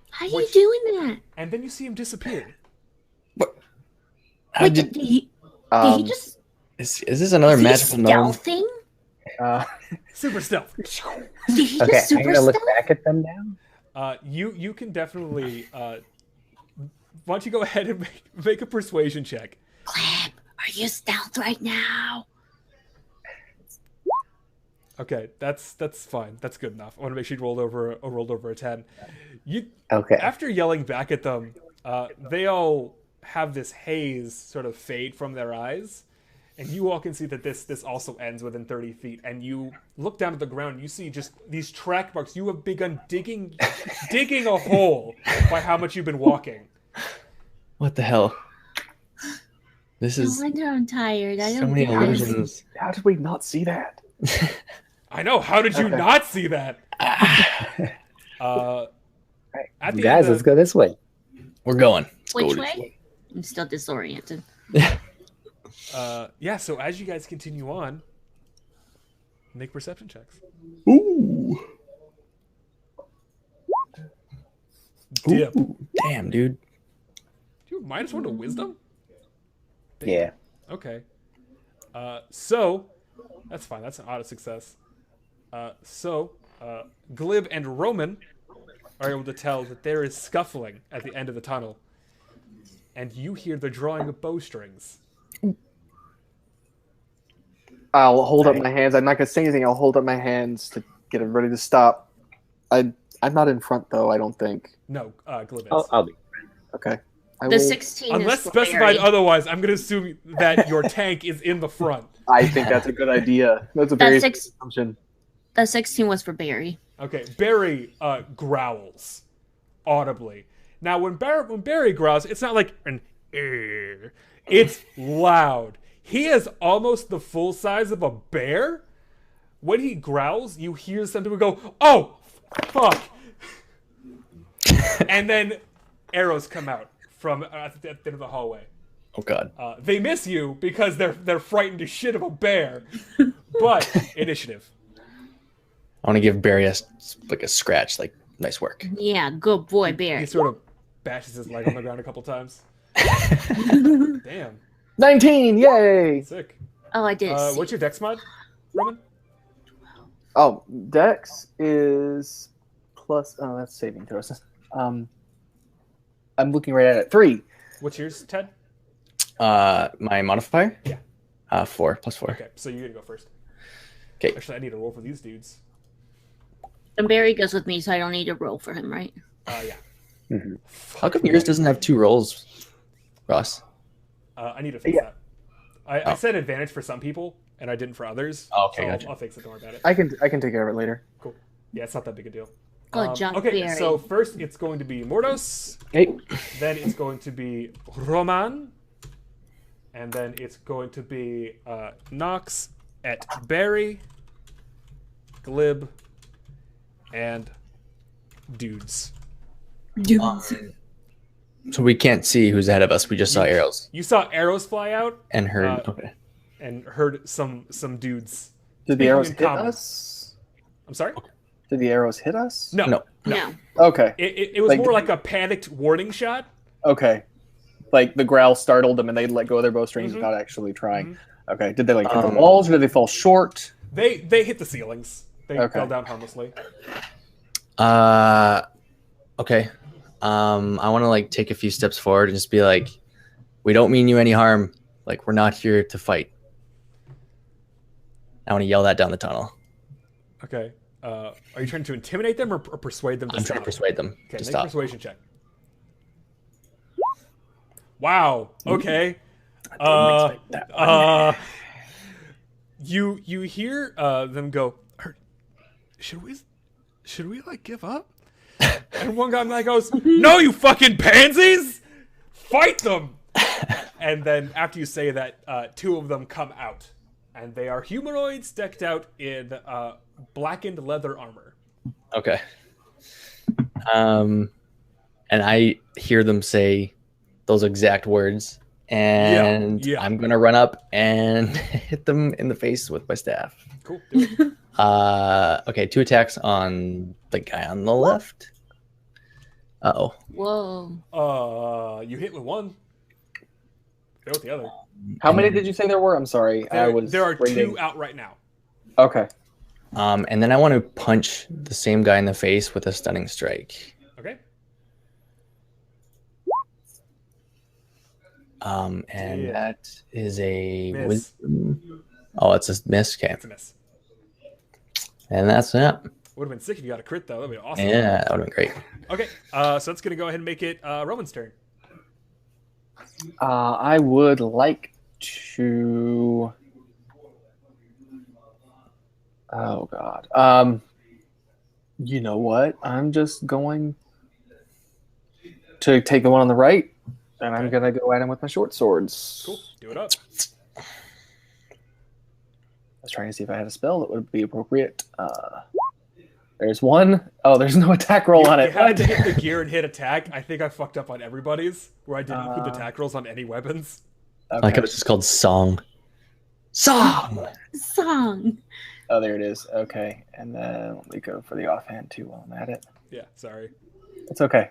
How are you doing that? and then you see him disappear. How Wait, did, did he just is this another is he magical gnome? stealthing? Super stealth. Did he Okay. just I'm super gonna look stealth? back at them now. You can definitely. Why don't you go ahead and make a persuasion check? Glib, are you stealth right now? Okay, that's fine. That's good enough. I want to make sure you rolled over a 10. You Okay. After yelling back at them, they all have this haze sort of fade from their eyes, and you all can see that this also ends within 30 feet. And you look down at the ground, and you see just these track marks. You have begun digging a hole by how much you've been walking. What the hell? This No is wonder I'm tired. I so don't many get this. illusions. How did we not see that? I know. How did you not see that? All right. At the Guys, end of- let's go this way. We're going. Let's go Which this way? I'm still disoriented. yeah. So as you guys continue on, make perception checks. Ooh. Dip. Damn, dude. You have -1 to wisdom? Yeah. Okay. So that's fine. That's an auto success. Glib and Roman are able to tell that there is scuffling at the end of the tunnel, and you hear the drawing of bowstrings. I'll hold up my hands. I'm not gonna say anything. I'll hold up my hands to get everybody to stop. I'm not in front though. I don't think. No, Glib is. I'll be. Okay. I The will- 16 Unless is for specified Barry. otherwise, I'm going to assume that your tank is in the front. I think that's a good idea. That's a very That's good assumption. The 16 was for Barry. Okay, Barry growls audibly. Now, when Barry growls, it's not like an it's loud. He is almost the full size of a bear. When he growls, you hear some people go, "Oh, fuck!" And then arrows come out from at the end of the hallway. Oh God. They miss you because they're frightened to shit of a bear. But initiative. I want to give Barry a scratch. Like, nice work. Yeah, good boy, He Barry. sort of bashes his leg on the ground a couple times. Damn, 19, yay! sick. Oh, I did. What's your dex mod, Roman? Oh, Dex is plus. Oh, that's saving throws. I'm looking right at it. 3. What's yours, Ted? My modifier? Yeah. 4 + 4. Okay, so you're gonna go first. 'Kay. Actually, I need to roll for these dudes. And Barry goes with me, so I don't need to roll for him, right? Yeah. How come yours doesn't have 2 rolls, Ross? I need to fix that. I said advantage for some people, and I didn't for others. Oh, okay, so gotcha. I'll fix it. Don't worry about it. I can take care of it later. Cool. Yeah, it's not that big a deal. Good job, Okay, Barry. so first it's going to be Mordos, Hey. then it's going to be Roman, and then it's going to be Nox at Barry, Glib, and dudes. So we can't see who's ahead of us. We just saw arrows You saw arrows fly out and heard. Okay. and heard some dudes. Did the Speaking arrows in hit common. us? I'm sorry? Did the arrows hit us? No. No. No. Okay. It was Like- more like a panicked warning shot. Okay. Like the growl startled them and they let go of their bowstrings without actually trying. Okay. Did they like hit the walls or did they fall short? They hit the ceilings. They Okay. fell down harmlessly. Okay. I want to like take a few steps forward and just be like, we don't mean you any harm. Like, we're not here to fight. I want to yell that down the tunnel. Okay. Are you trying to intimidate them or persuade them to I'm stop? trying to persuade them Okay, to make a stop. persuasion check. Wow. Okay. Didn't expect that one. You hear them go, should we like give up? And one guy goes, no, you fucking pansies! Fight them! And then after you say that, 2 of them come out. And they are humanoids decked out in blackened leather armor. Okay. And I hear them say those exact words, and Yeah. I'm gonna run up and hit them in the face with my staff. Cool. Do it. Okay, 2 attacks on the guy on the left. Uh-oh. Whoa. You hit with 1. Fail with the other. How many did you say there were? I'm sorry. There are reading. 2 out right now. Okay. And then I want to punch the same guy in the face with a stunning strike. Okay. And Yeah. that is a Miss. wisdom. Oh, it's a miss. Okay. It's a miss. And that's that. Would have been sick if you got a crit, though. That'd be awesome. Yeah, that would have been great. Okay, so that's going to go ahead and make it Roman's turn. I would like to. Oh God. You know what? I'm just going to take the one on the right, and I'm Okay. gonna go at him with my short swords. Cool. Do it up. I was trying to see if I had a spell that would be appropriate. There's one. Oh, there's no attack roll on You it. have to hit the gear and hit attack. I think I fucked up on everybody's, where I didn't include attack rolls on any weapons. Okay. Like it was just called Song. Song! Song. Oh, there it is. Okay, and then let me go for the offhand too while I'm at it. Yeah, sorry. It's okay.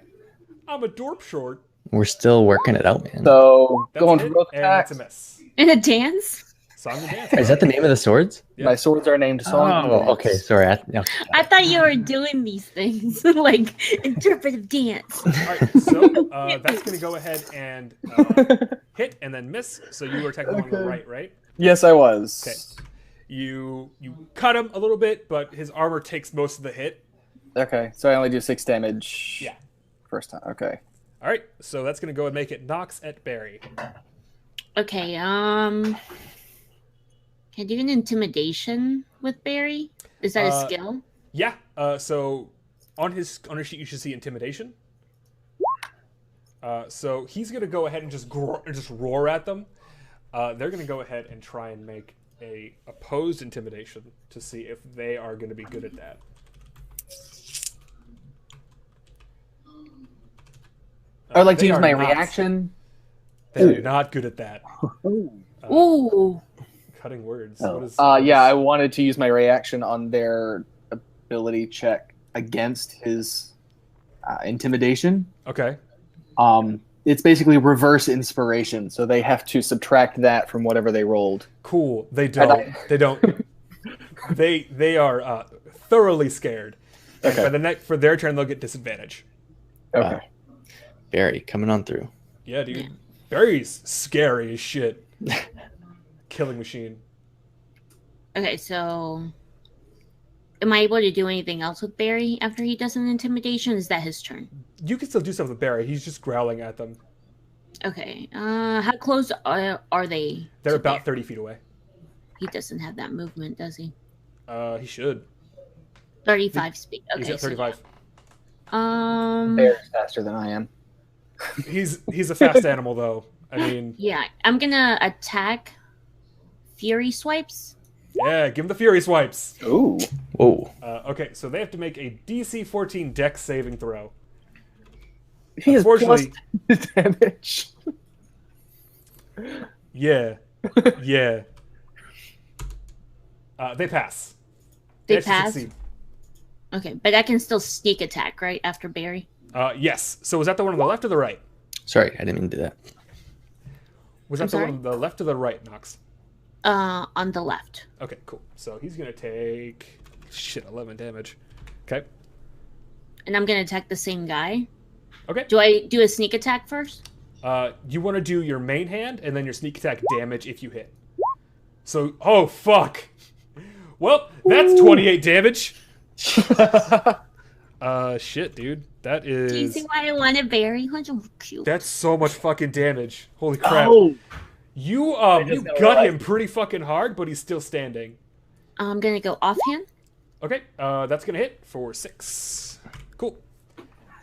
I'm a dorp short. We're still working it out, man. So That's going a for hit, both and that's attacks. a miss. In a dance? Song and dance. Is that the name of the swords? Yeah. My swords are named Song and Oh, Dance. okay. Sorry. Okay. I thought you were doing these things like interpretive dance. All right, so that's going to go ahead and hit and then miss. So you were technically on the Okay. right? Yes, I was. Okay. You cut him a little bit, but his armor takes most of the hit. Okay, so I only do 6 damage. Yeah. First time. Okay. All right, so that's going to go and make it Nox at Barry. Okay, can I do an intimidation with Barry? Is that a skill? Yeah. So on his sheet, you should see intimidation. So he's going to go ahead and just roar at them. They're going to go ahead and try and make a opposed intimidation to see if they are going to be good at that. I would like to They use are my not- reaction. They're not good at that. Ooh. Cutting words. Oh. What is, Yeah, I wanted to use my reaction on their ability check against his intimidation. Okay. It's basically reverse inspiration, so they have to subtract that from whatever they rolled. Cool. They don't. They don't. They are thoroughly scared. And Okay. for their turn, they'll get disadvantage. Okay. Barry, coming on through. Yeah, dude. Barry's scary as shit. Killing machine. Okay, so am I able to do anything else with Barry after he does an intimidation? Is that his turn? You can still do stuff with Barry. He's just growling at them. Okay. How close are they? They're to about Barry? 30 feet away. He doesn't have that movement, does he? He should. 35 speed. Okay. He's at so 35. Bear's faster than I am. He's a fast animal, though. I mean, yeah, I'm gonna attack Fury Swipes. yeah, give him the Fury Swipes. Ooh. Whoa. Okay, so they have to make a DC 14 Dex saving throw. He has plus Unfortunately- damage. Yeah. Yeah. They pass. They actually pass? succeed. Okay, but I can still sneak attack, right? After Barry? Yes. So was that the one on the left or the right? Sorry, I didn't mean to do that. Was I'm that the one sorry? on the left or the right, Nox? On the left. Okay, cool. So he's going to take... 11 damage. Okay. And I'm gonna attack the same guy. Okay. Do I do a sneak attack first? You want to do your main hand and then your sneak attack damage if you hit. So, oh, fuck. Well, that's 28 damage. Shit, dude. That Do you is... see why I wanted Barry? Oh, cute. That's so much fucking damage. Holy crap. Oh. You just you know gut why. him pretty fucking hard, but he's still standing. I'm gonna go offhand. Okay, that's gonna hit for 6. Cool.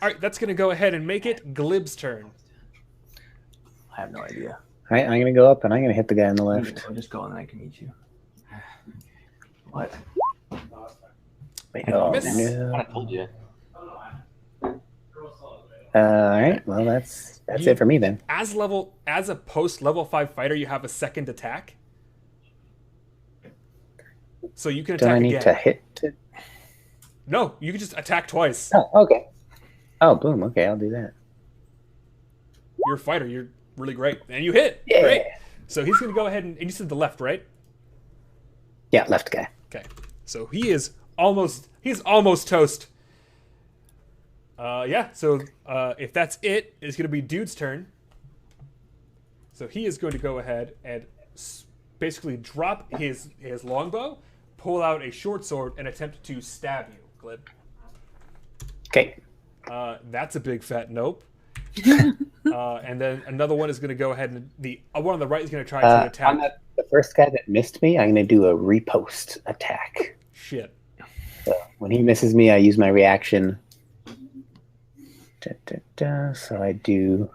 Alright, that's gonna go ahead and make it Glib's turn. I have no idea. All right, I'm going to go up and I'm going to hit the guy on the left. I'll just go and I can meet you. What? Wait, Oh, miss. no. I told you. All right, well, that's it for me then. As a post level 5 fighter, you have a second attack. So you can Don't attack I need again. to hit to... No, you can just attack twice. Oh, okay. Oh, boom. Okay, I'll do that. You're a fighter, you're really great. And you hit. Yeah. Great. So he's gonna go ahead and you said the left, right? Yeah, left guy. Okay. So he's almost toast. Yeah, so if that's it, it's going to be Dude's turn. So he is going to go ahead and basically drop his longbow, pull out a short sword, and attempt to stab you, Glib. Okay. That's a big fat nope. And then another one is going to go ahead and the one on the right is going to try to attack. On the first guy that missed me, I'm going to do a riposte attack. Shit. So when he misses me, I use my reaction. So I do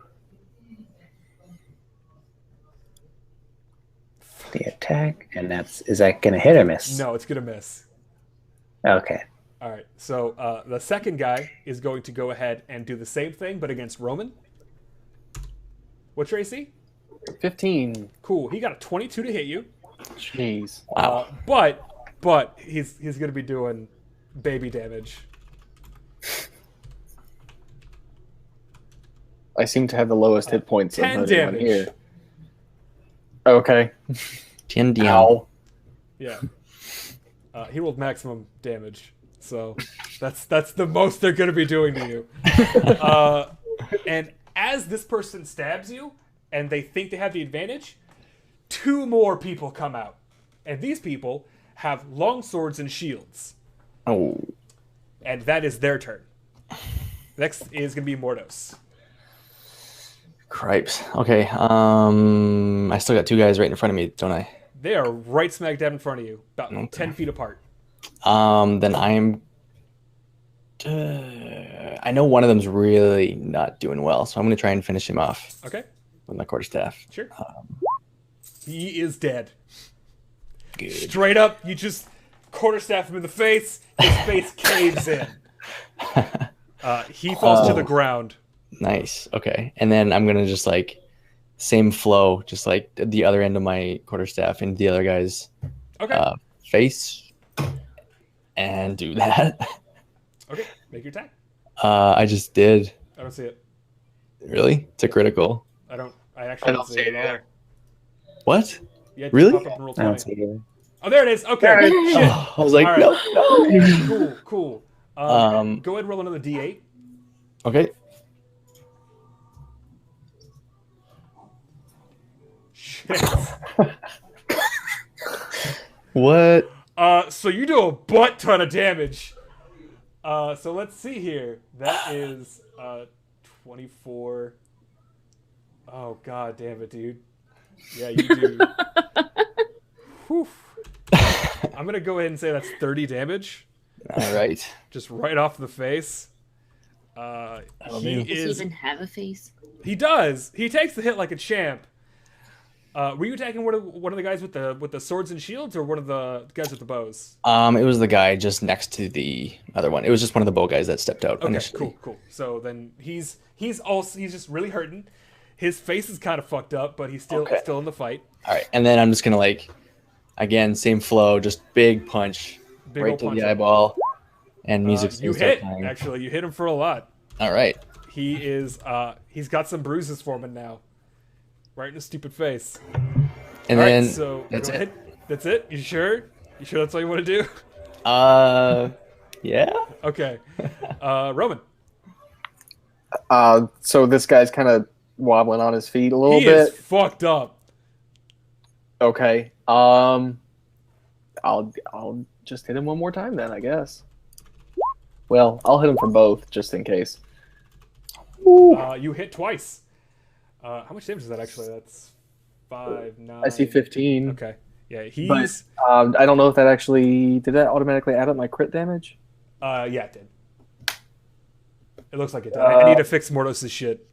the attack, and is that going to hit or miss? No, it's going to miss. Okay. All right, so the second guy is going to go ahead and do the same thing, but against Roman. What's your AC? 15. Cool. He got a 22 to hit you. Jeez. But he's going to be doing baby damage. I seem to have the lowest hit points of 10 anyone damage. here. Okay. 10 DM. Ow. Yeah. He rolled maximum damage, so that's the most they're going to be doing to you. And as this person stabs you, and they think they have the advantage, 2 more people come out. And these people have long swords and shields. Oh. And that is their turn. Next is going to be Mordos. Cripes. Okay. I still got 2 guys right in front of me, don't I? They are right smack dab in front of you, about Okay. 10 feet apart. Then I'm. I know one of them's really not doing well, so I'm going to try and finish him off Okay, with my quarterstaff. sure. He is dead. Good. Straight up, you just quarterstaff him in the face. His face caves in. He falls to the ground. Nice. Okay. And then I'm going to just like same flow, just like the other end of my quarterstaff into the other guy's Okay. face and do that. Okay, make your attack. I just did. I don't see it. Really? It's a critical. I actually don't see it at all. What? You had to Really? pop up and roll I don't 20. see it either. Oh, there it is. Okay. There it Shit. Oh, I was like, All right. no. Cool. Go ahead and roll another D8. Okay. Shit. What? So you do a butt ton of damage. So let's see here. That is 24. Oh god damn it, dude. Yeah, you do. Whew. I'm gonna go ahead and say that's 30 damage, All right. just right off the face. He Does he is. even have a face? He does. He takes the hit like a champ. Were you attacking one of the guys with the swords and shields, or one of the guys with the bows? It was the guy just next to the other one. It was just one of the bow guys that stepped out Okay, initially. cool. So then he's just really hurting. His face is kind of fucked up, but he's still in the fight. All right, and then I'm just gonna like, again, same flow, just big punch Big right old to punch. the eyeball, and music's You gonna start hit. playing. Actually, you hit him for a lot. All right, He's got some bruises forming now, right in his stupid face. and All then right, so that's go it. ahead. That's it. You sure? You sure that's all you want to do? Yeah. Okay. Roman. So this guy's kind of wobbling on his feet a little He bit. is fucked up. Okay. I'll just hit him one more time then, I guess. Well, I'll hit him for both just in case. You hit twice. How much damage is that actually? That's 5, 9. I see 15. Okay. Yeah, he's. But I don't know if that actually did that automatically add up my crit damage. Yeah, it did. It looks like it did. I need to fix Mordos' shit.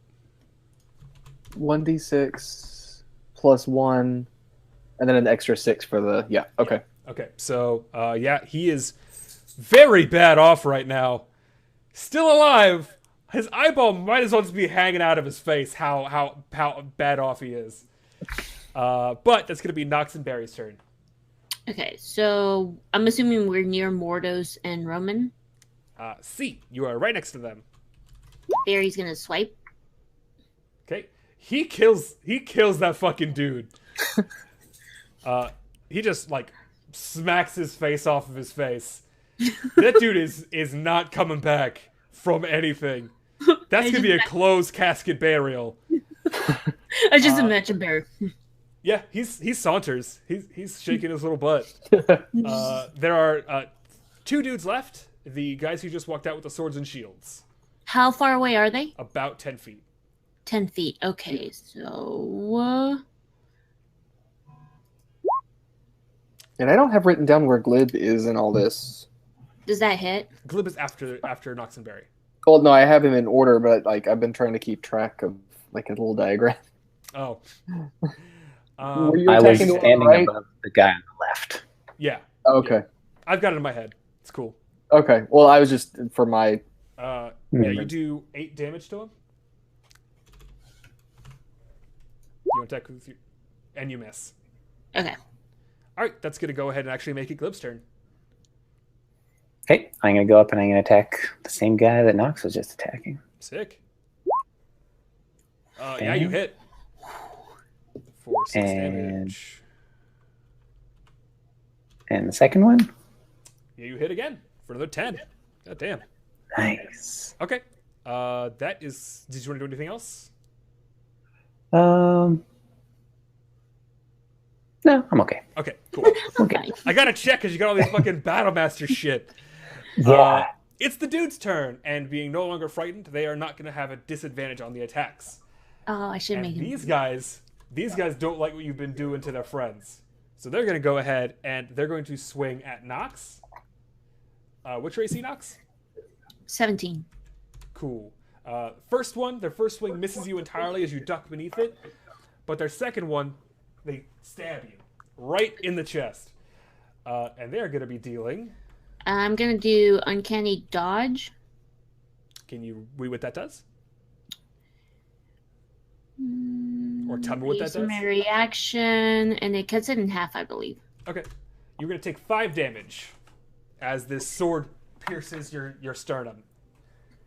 1d6 plus 1, and then an extra 6 for the Okay. Okay, so he is very bad off right now. Still alive. His eyeball might as well just be hanging out of his face. How bad off he is. But that's gonna be Nox and Barry's turn. Okay, so I'm assuming we're near Mordos and Roman. C, you are right next to them. Barry's gonna swipe. Okay, he kills that fucking dude. He just like smacks his face off of his face. That dude is not coming back from anything. That's gonna be a closed casket burial. I just imagine Barry. Yeah, he saunters. He's shaking his little butt. There are 2 dudes left. The guys who just walked out with the swords and shields. How far away are they? About 10 feet. 10 feet. Okay, so And I don't have written down where Glib is in all this. does that hit? Glib is after Nox and Barry. Well, no, I have him in order, but like I've been trying to keep track of like a little diagram. Oh. Were you I was attacking the one on the standing right? above the guy on the left. Yeah. Okay. I've got it in my head. It's cool. Okay. Well, I was just for my. Yeah, you do 8 damage to him. You attack with you, and you miss. Okay. All right, that's gonna go ahead and actually make it Glib's turn. Okay, I'm going to go up and I'm going to attack the same guy that Nox was just attacking. Sick. Yeah, you hit. For 6 And- damage. And the second one? Yeah, you hit again for another 10. God damn. Nice. Okay. That is. Did you want to do anything else? No, I'm okay. Okay, cool. Okay. I gotta check because you got all these fucking Battlemaster shit. Yeah. It's the dude's turn, and being no longer frightened, they are not gonna have a disadvantage on the attacks. Oh, I should And make him. these guys don't like what you've been doing to their friends, so they're gonna go ahead and they're going to swing at Nox. Which AC, Nox? 17. Cool. Their first swing misses you entirely as you duck beneath it, but their second one, they stab you right in the chest. And they're going to be dealing. I'm going to do uncanny dodge. Can you read what that does? Or tell me what that Use does? my reaction, and it cuts it in half, I believe. Okay. You're going to take 5 damage as this sword pierces your sternum.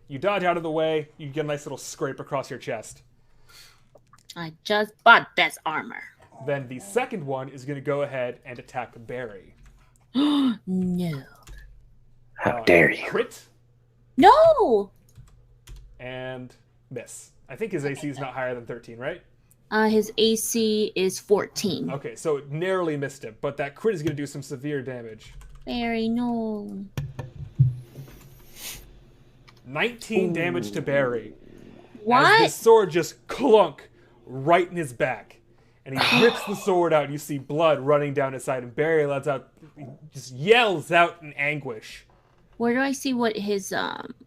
You dodge out of the way, you get a nice little scrape across your chest. I just bought this armor. Then the second one is going to go ahead and attack Barry. No. How dare you? Crit No! and miss. I think his AC is not higher than 13, right? His AC is 14. Okay, so it narrowly missed him, but that crit is going to do some severe damage. Barry, no. 19 damage to Barry. As What? this sword just clunk right in his back. And he rips the sword out, and you see blood running down his side, and Barry lets out, he just yells out in anguish. Where do I see what his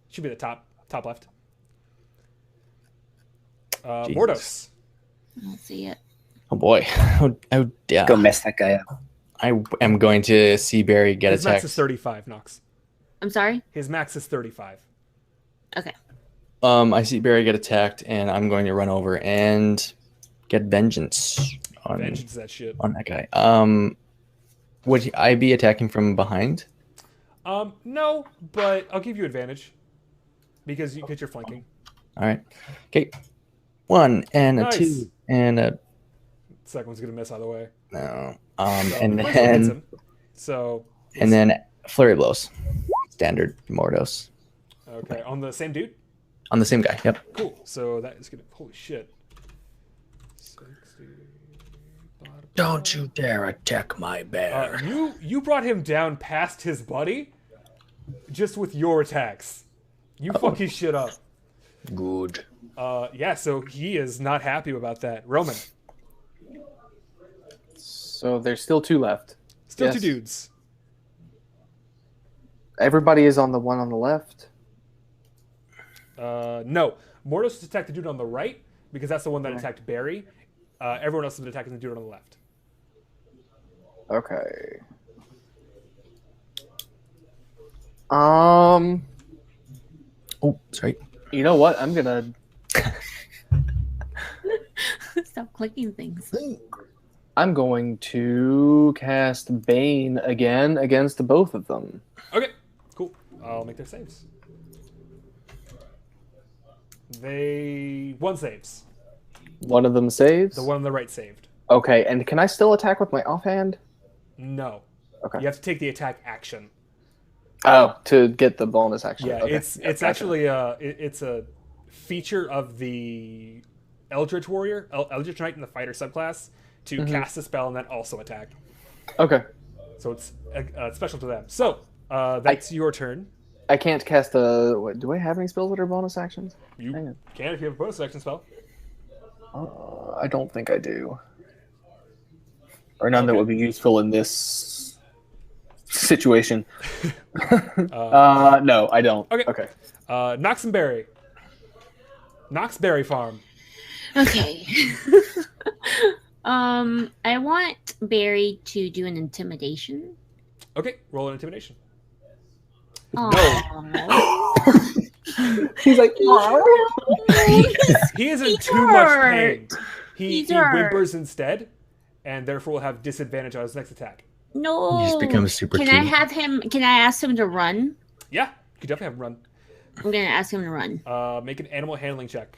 Should be the top left. Jesus. Mordos. I don't see it. Oh boy. Oh, yeah. Go mess that guy up. I am going to see Barry get His max attacked. is 35, Nox. I'm sorry? His max is 35. Okay. I see Barry get attacked, and I'm going to run over and get vengeance on Vengeance is that shit. on that guy. Would I be attacking from behind? No, but I'll give you advantage. Because you're flanking. All right. Okay. 1 and a Nice. 2 and a Second one's gonna miss either way. no. So, And the first one hits then him. So flurry blows. Standard Mordos okay, on the same dude? on the same guy. Yep. Cool. So that is gonna holy shit. 60, Don't you dare attack my bear. you brought him down past his buddy just with your attacks. You fuck his shit up. Good. Yeah, so he is not happy about that. Roman. So there's still 2 left. Still Yes. 2 dudes. Everybody is on the one on the left. No. Mordos attacked the dude on the right because that's the one that attacked Barry. Everyone else has been attacking the dude on the left. Okay. Oh, sorry. You know what? I'm gonna. Stop clicking things. I'm going to cast Bane again against both of them. Okay, cool. I'll make their saves. One saves. One of them saves. The one on the right saved. Okay, and can I still attack with my offhand? No. Okay. You have to take the attack action. Oh, to get the bonus action. Yeah, Okay. it's Gotcha. actually it's a feature of the Eldritch Warrior, Eldritch Knight in the Fighter subclass to cast a spell and then also attack. Okay. So it's special to them. So that's your turn. I can't cast a. What, do I have any spells that are bonus actions? You Hang on. can if you have a bonus action spell. I don't think I do. Or none that would be useful in this situation. No, I don't. Okay. Okay. Nox and Berry. Nox Berry Farm. Okay. I want Barry to do an intimidation. Okay, roll an intimidation. Aw. He's like, He is in He's too much hurt. pain. He He's hurt. whimpers instead, and therefore will have disadvantage on his next attack. No. He just becomes super Can cute. I have him? Can I ask him to run? Yeah, you could definitely have him I'm gonna ask him to run. run. Make an animal handling check.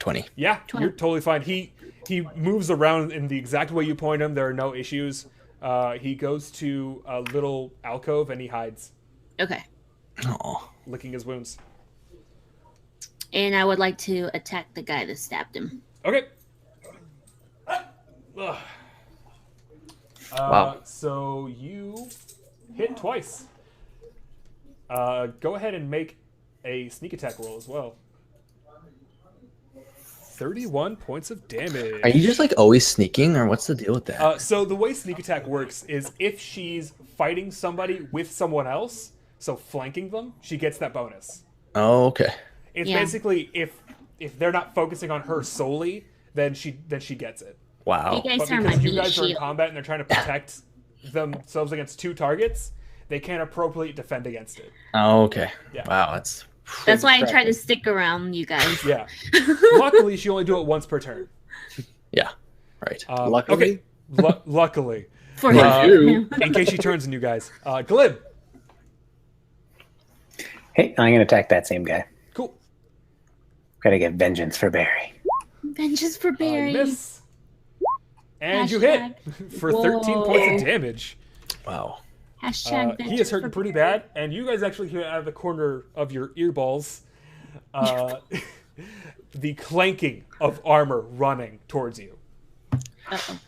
20. Yeah, 20. you're totally fine. He moves around in the exact way you point him. There are no issues. He goes to a little alcove and he hides, Okay. Oh. licking his wounds. And I would like to attack the guy that stabbed him. Okay. Ugh. Wow. So you hit twice. Go ahead and make a sneak attack roll as well. 31 points of damage. Are you just like always sneaking, or what's the deal with that? So the way sneak attack works is if she's fighting somebody with someone else, so flanking them, she gets that bonus. Oh, okay. It's Yeah. basically if they're not focusing on her solely, then she gets it. Wow. You guys But are my because you meat guys are in shield. combat and they're trying to protect themselves against two targets, they can't appropriately defend against it. Oh, okay. Yeah. Wow, that's That's why I try to stick around you guys. Yeah. Luckily, she only do it once per turn. yeah. Right. Luckily? Okay. Luckily. For you. In case she turns on you guys. Glib. Hey, I'm gonna attack that same guy. Cool. Gotta get vengeance for Barry. Vengeance for Barry. Miss. And you hit for 13 Whoa. points of damage. Wow. Hashtag He is hurting pretty bad, and you guys actually hear out of the corner of your earballs the clanking of armor running towards you. Uh-oh.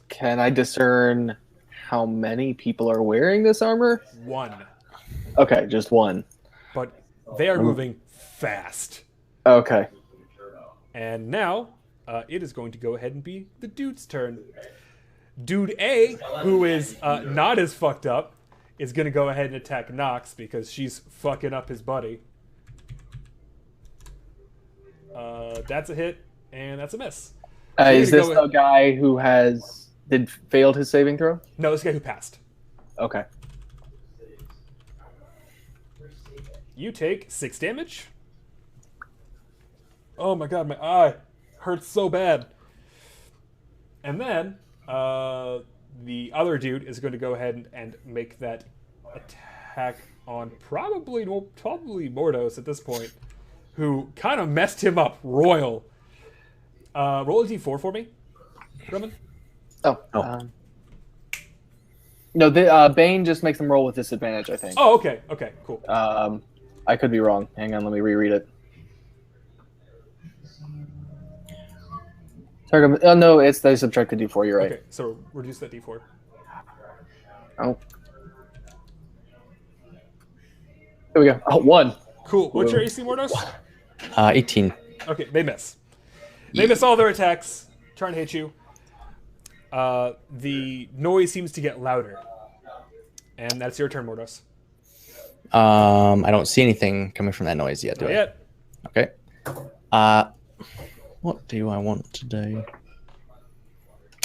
Can I discern how many people are wearing this armor? One. Okay, just one. But they are moving fast. Okay. And now it is going to go ahead and be the dude's turn. Dude A, who is not as fucked up, is going to go ahead and attack Nox because she's fucking up his buddy. That's a hit, and that's a miss. Is this the guy who failed his saving throw? No, this guy who passed. Okay. You take 6 damage. Oh my god, my eye hurts so bad. And then the other dude is going to go ahead and make that attack on probably Mordos at this point, who kind of messed him up royal. Roll a d4 for me, Roman. Oh. Oh. No, Bane just makes them roll with disadvantage, I think. Oh, okay, cool. I could be wrong. Hang on, let me reread it. Target. Oh no, they subtract the d4. You're right. Okay, so reduce that d4. Oh. There we go. Oh, 1. Cool. What's your AC, Mordos? 18. Okay, they miss. They miss all their attacks. Trying to hit you. The noise seems to get louder. And that's your turn, Mordos. I don't see anything coming from that noise yet, do Not I? yet. Okay. What do I want today?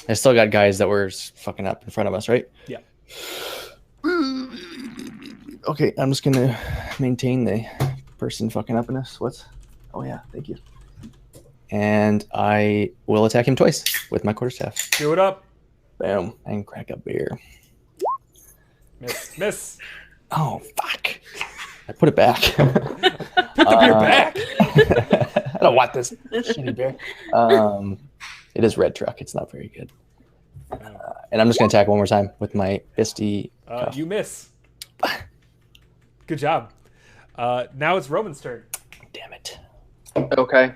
I still got guys that were fucking up in front of us, right? Yeah. Okay, I'm just gonna maintain the person fucking up in us. What? Oh yeah, thank you. And I will attack him twice with my quarterstaff. Do it up. Boom, and crack a beer. Miss. Oh fuck! I put it back. Put the beer back. I don't want this shitty beer. It is red truck. It's not very good. And I'm just gonna attack one more time with my fisty. You miss. Good job. Now it's Roman's turn. Damn it. Okay.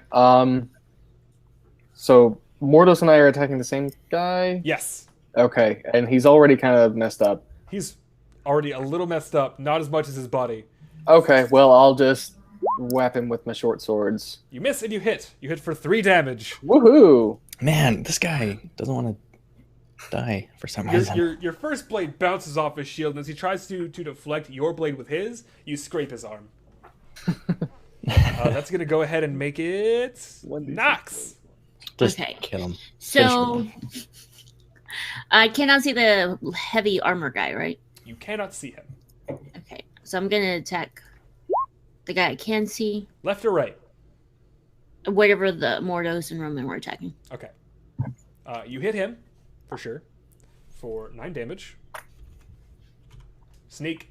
So Mordos and I are attacking the same guy? Yes. Okay, and he's already kind of messed up. He's already a little messed up, not as much as his buddy. Okay, well, I'll just whap him with my short swords. You miss and you hit. You hit for 3 damage. Woohoo! Man, this guy doesn't want to die for some reason. Your first blade bounces off his shield, and as he tries to deflect your blade with his, you scrape his arm. That's going to go ahead and make it Nox. Just Okay. kill him. So I cannot see the heavy armor guy, right? You cannot see him. Okay. So I'm gonna attack the guy I can see. Left or right? Whatever the Mordos and Roman were attacking. Okay. You hit him, for sure, for 9 damage. Sneak.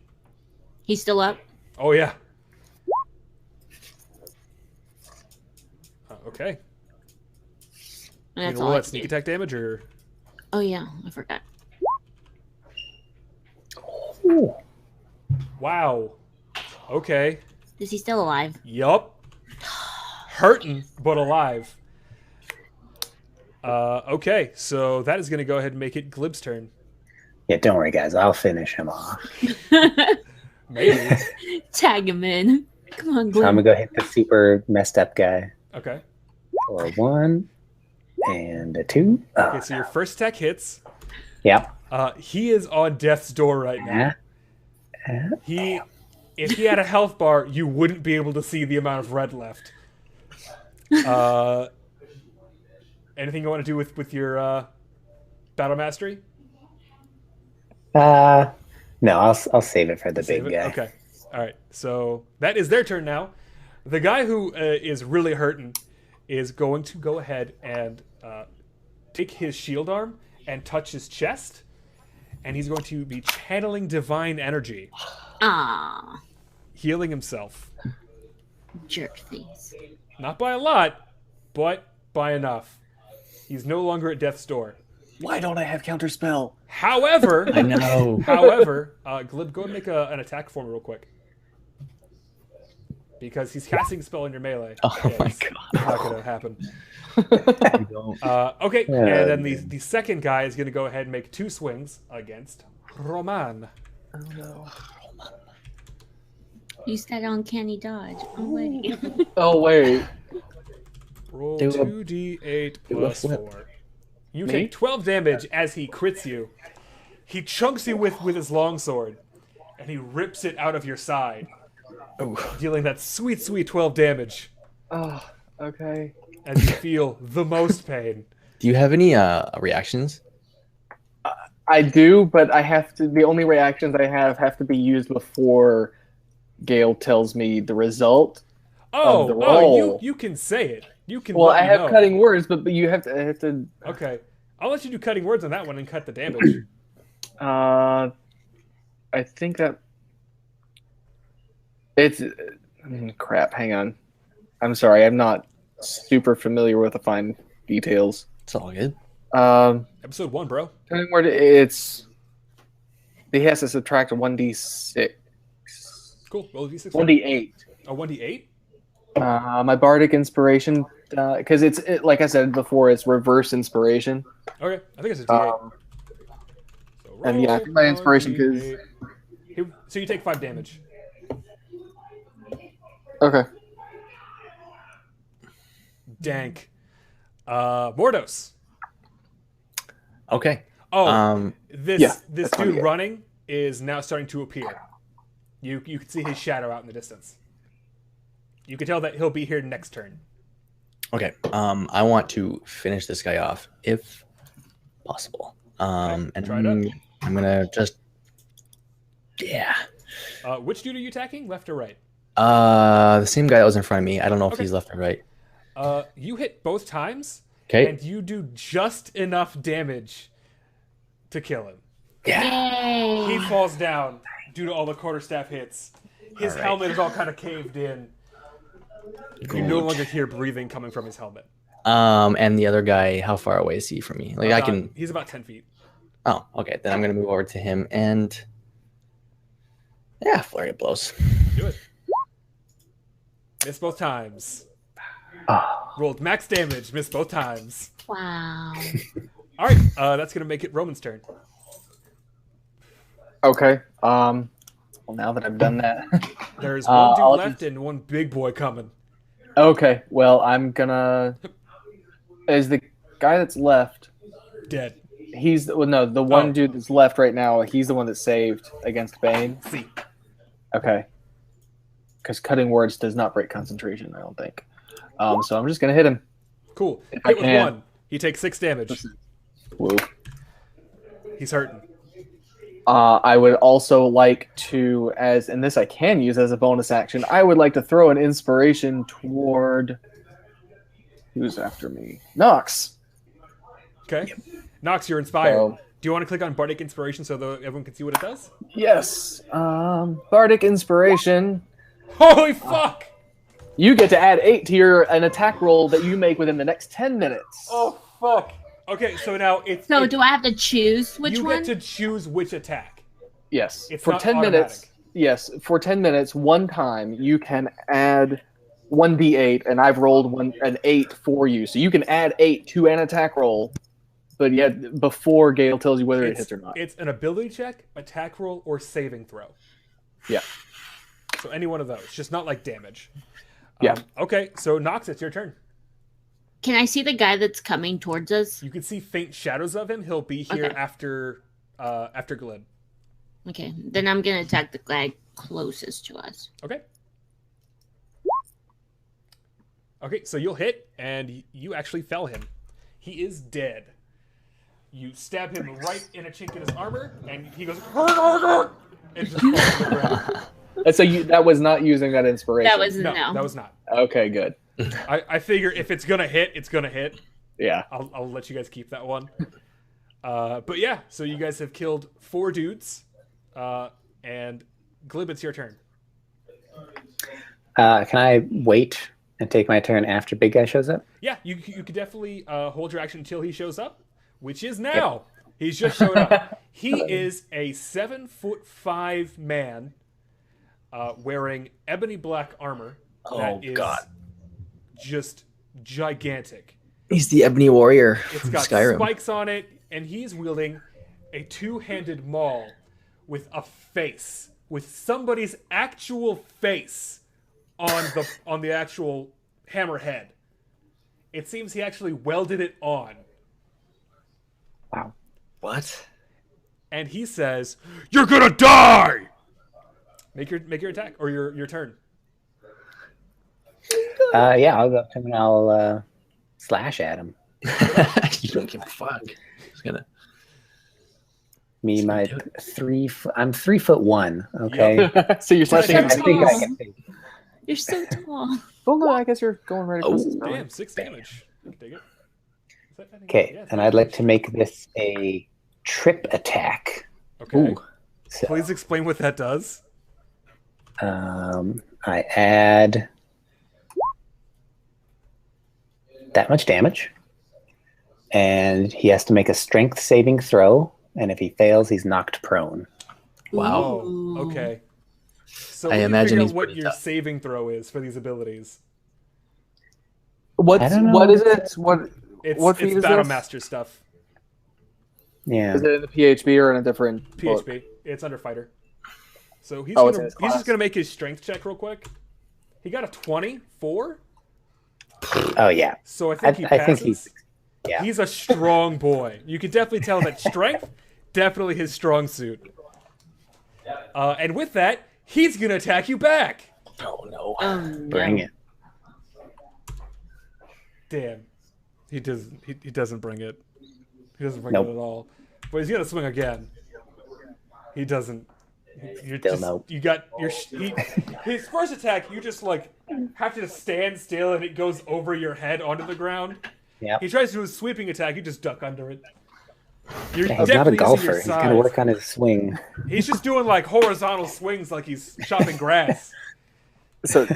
He's still up. Oh, yeah. Okay. And You that's roll all I that can sneak do. attack damage, or Oh yeah, I forgot. Ooh. wow. Okay. Is he still alive? Yup. Hurting, but alive. Okay, so that is going to go ahead and make it Glib's turn. Yeah, don't worry, guys. I'll finish him off. Maybe. Tag him in. Come on, So I'm Glib. gonna go hit the super messed up guy Okay. for 1 and a 2. Oh, Okay, so your first attack hits. yep. He is on death's door right now. If he had a health bar, you wouldn't be able to see the amount of red left. Anything you want to do with your battle mastery? No, I'll save it for the Save big it? guy. Okay. All right. So that is their turn now. The guy who is really hurting is going to go ahead and take his shield arm and touch his chest, and he's going to be channeling divine energy, Ah, healing himself. jerk face. Not by a lot, but by enough. He's no longer at death's door. Why don't I have counterspell? However, I know. Glib, go and make an attack for me real quick. Because he's casting a spell in your melee. Oh my it's god. not going to happen. You don't. Okay, Yeah. and then the second guy is going to go ahead and make 2 swings against Roman. Oh no. Use that uncanny dodge. Oh wait. Oh wait. Roll Do a- 2d8 do a plus flip. 4. You Me? take 12 damage as he crits you. He chunks you with his longsword, and he rips it out of your side, dealing that sweet, sweet 12 damage Oh, okay. as you feel the most pain. Do you have any reactions? I do, but I have to. The only reactions I have to be used before Gale tells me the result. Of the roll. You can say it. You can. Well, let I me have know. cutting words, but you have to. I have to. Okay, I'll let you do cutting words on that one and cut the damage. I think that it's crap. Hang on. I'm sorry. I'm not super familiar with the fine details. It's all good. Episode 1, bro. Cutting word. It's he has to subtract 1d6, Cool. Roll a d6. 1d8. A 1d8. My bardic inspiration, because it's like I said before, it's reverse inspiration. Okay, I think it's a d8. So And yeah, I think my roll inspiration 1d8. So you take 5 damage. Okay. Dank. Mordos. Okay. Oh, this yeah, this that's dude 1d8. running is now starting to appear. You can see his shadow out in the distance. You can tell that he'll be here next turn. Okay. I want to finish this guy off if possible. And try it out. I'm gonna just yeah. Which dude are you attacking? Left or right? The same guy that was in front of me. I don't know if Okay. he's left or right. You hit both times, Okay. and you do just enough damage to kill him. Yeah. He Yay. falls down due to all the quarterstaff hits. His All right. helmet is all kind of caved in. You no longer hear breathing coming from his helmet. And the other guy, how far away is he from me? Like I can. He's about 10 feet. Oh, okay. Then I'm gonna move over to him and yeah, flurry of blows. Do it. Miss both times. Oh, Rolled max damage. Missed both times. Wow. All right. That's gonna make it Roman's turn. Okay. Well, now that I've done that. There's one dude I'll left and one big boy coming. Okay. Well, I'm gonna. Is the guy that's left? Dead. He's well, no, the one Oh. dude that's left right now. He's the one that's saved against Bane. See. Okay. Because cutting words does not break concentration. I don't think. So I'm just gonna hit him. Cool. I Hit with can. 1. He takes 6 damage. Whoa. He's hurting. I would also like to, and this I can use as a bonus action, I would like to throw an inspiration toward who's after me? Nox. Okay. Nox, you're inspired. So, Do you want to click on Bardic Inspiration so that everyone can see what it does? yes. Bardic inspiration. Holy fuck! You get to add 8 to an attack roll that you make within the next 10 minutes. Oh fuck. Okay, so now it's. So do I have to choose which you one? get to choose which attack. Yes. It's for not 10 automatic. minutes. Yes, for 10 minutes, one time you can add 1d8, and I've rolled an 8 for you. So you can add 8 to an attack roll, but yet before Gale tells you whether it hits or not. It's an ability check, attack roll, or saving throw. Yeah. So any one of those, just not like damage. Yeah. Okay, so Nox, it's your turn. Can I see the guy that's coming towards us? You can see faint shadows of him. He'll be here Okay. after Glib. Okay, then I'm gonna attack the guy closest to us. Okay. Okay, so you'll hit, and you actually fell him. He is dead. You stab him right in a chink in his armor, and he goes and just falls to the ground. And so that was not using that inspiration. That was No, no. that was not. Okay, good. I figure if it's gonna hit, it's gonna hit. Yeah. I'll let you guys keep that one. But yeah, so you guys have killed 4 dudes, and Glib, it's your turn. Can I wait and take my turn after Big Guy shows up? Yeah, you could definitely hold your action until he shows up, which is now. He's just showed up. He is a 7'5" man, wearing ebony black armor. Oh, God. Just gigantic. He's the Ebony Warrior It's from got Skyrim. spikes on it, and he's wielding a 2-handed maul with a face, with somebody's actual face on the actual hammerhead. It seems he actually welded it on. Wow. What? And he says, "You're gonna die." Make your attack or your turn. Yeah, I'll go up to him and I'll slash at him. You don't give a fuck. He's gonna. My 3 foot. I'm 3'1". Okay. So you're slashing I him. think I can take. You're so tall. Oh no, I guess you're going right across his belly. Damn, 6 damage. Dig it. Is that- I think- Okay, yeah, it's and not I'd like damage. to make this a trip attack. Okay. Ooh. So, Please explain what that does. I add that much damage, and he has to make a strength saving throw, and if he fails, he's knocked prone. Wow. Ooh. Oh, okay. So I we need to imagine figure out he's what pretty your tough. saving throw is for these abilities. What I don't know. is it? What It's feat is Battle this? Master stuff. Yeah. Is it in the PHP or in a different book? PHP. It's under fighter. So he's Oh, it's in gonna his he's class. just gonna make his strength check real quick. He got a 24, Oh yeah. so I think he I passes. think yeah. He's a strong boy. You can definitely tell that strength, definitely his strong suit. And with that, he's gonna attack you back. Oh no. Bring it. Damn, he doesn't. He doesn't bring it. He doesn't bring Nope. it at all. But he's gonna swing again. He doesn't. You're Still just, nope. You got your. His first attack, you just like have to just stand still, and it goes over your head onto the ground. Yeah. He tries to do a sweeping attack, you just duck under it. You're He's not a definitely using golfer. your He's got to size. work on his swing. He's just doing like horizontal swings, like he's chopping grass. So,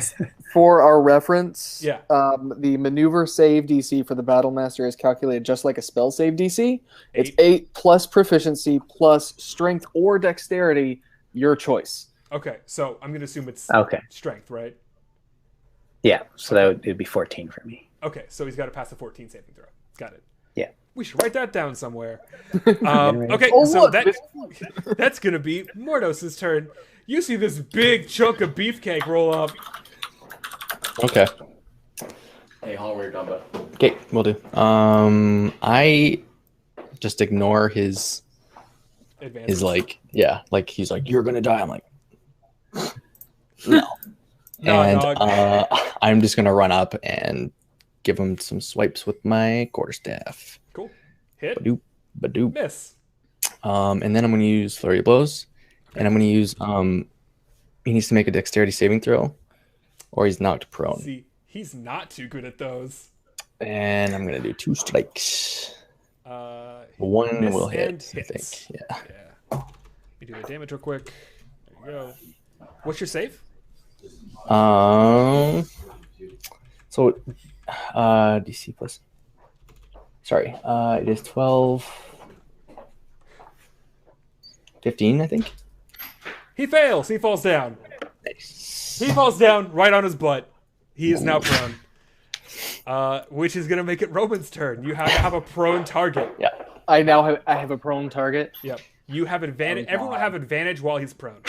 for our reference, Yeah. the maneuver save DC for the Battle Master is calculated just like a spell save DC. It's 8. 8 plus proficiency plus strength or dexterity, your choice. Okay, so I'm gonna assume it's Okay. strength, right? Yeah. So it'd be 14 for me. Okay, so he's got to pass a 14 saving throw. Got it. Yeah. We should write that down somewhere. ready. Okay, Oh, so look, that's gonna be Mordos' turn. You see this big chunk of beefcake roll up. Okay. Hey, Hallward, Dumba. Okay, we'll do. I just ignore his Advances. like, yeah, like he's like, you're gonna die. I'm like, Nah, no. And dog. I'm just gonna run up and give him some swipes with my quarterstaff. Cool. Hit. Badoop, badoop. Miss. And then I'm gonna use flurry of blows, and I'm gonna use he needs to make a dexterity saving throw, or he's knocked prone. See, he's not too good at those. And I'm gonna do 2 strikes. Miss One will hit, and I hits. think. Yeah. Yeah. Let me do the damage real quick. There you go. What's your save? So, DC plus. Sorry, it is 12, 15, I think. He fails. He falls down. Nice. He falls down right on his butt. He is now prone. Which is going to make it Roman's turn. You have to have a prone target. Yeah. I have a prone target. Yep. You have advantage. Oh, Everyone will have advantage while he's prone.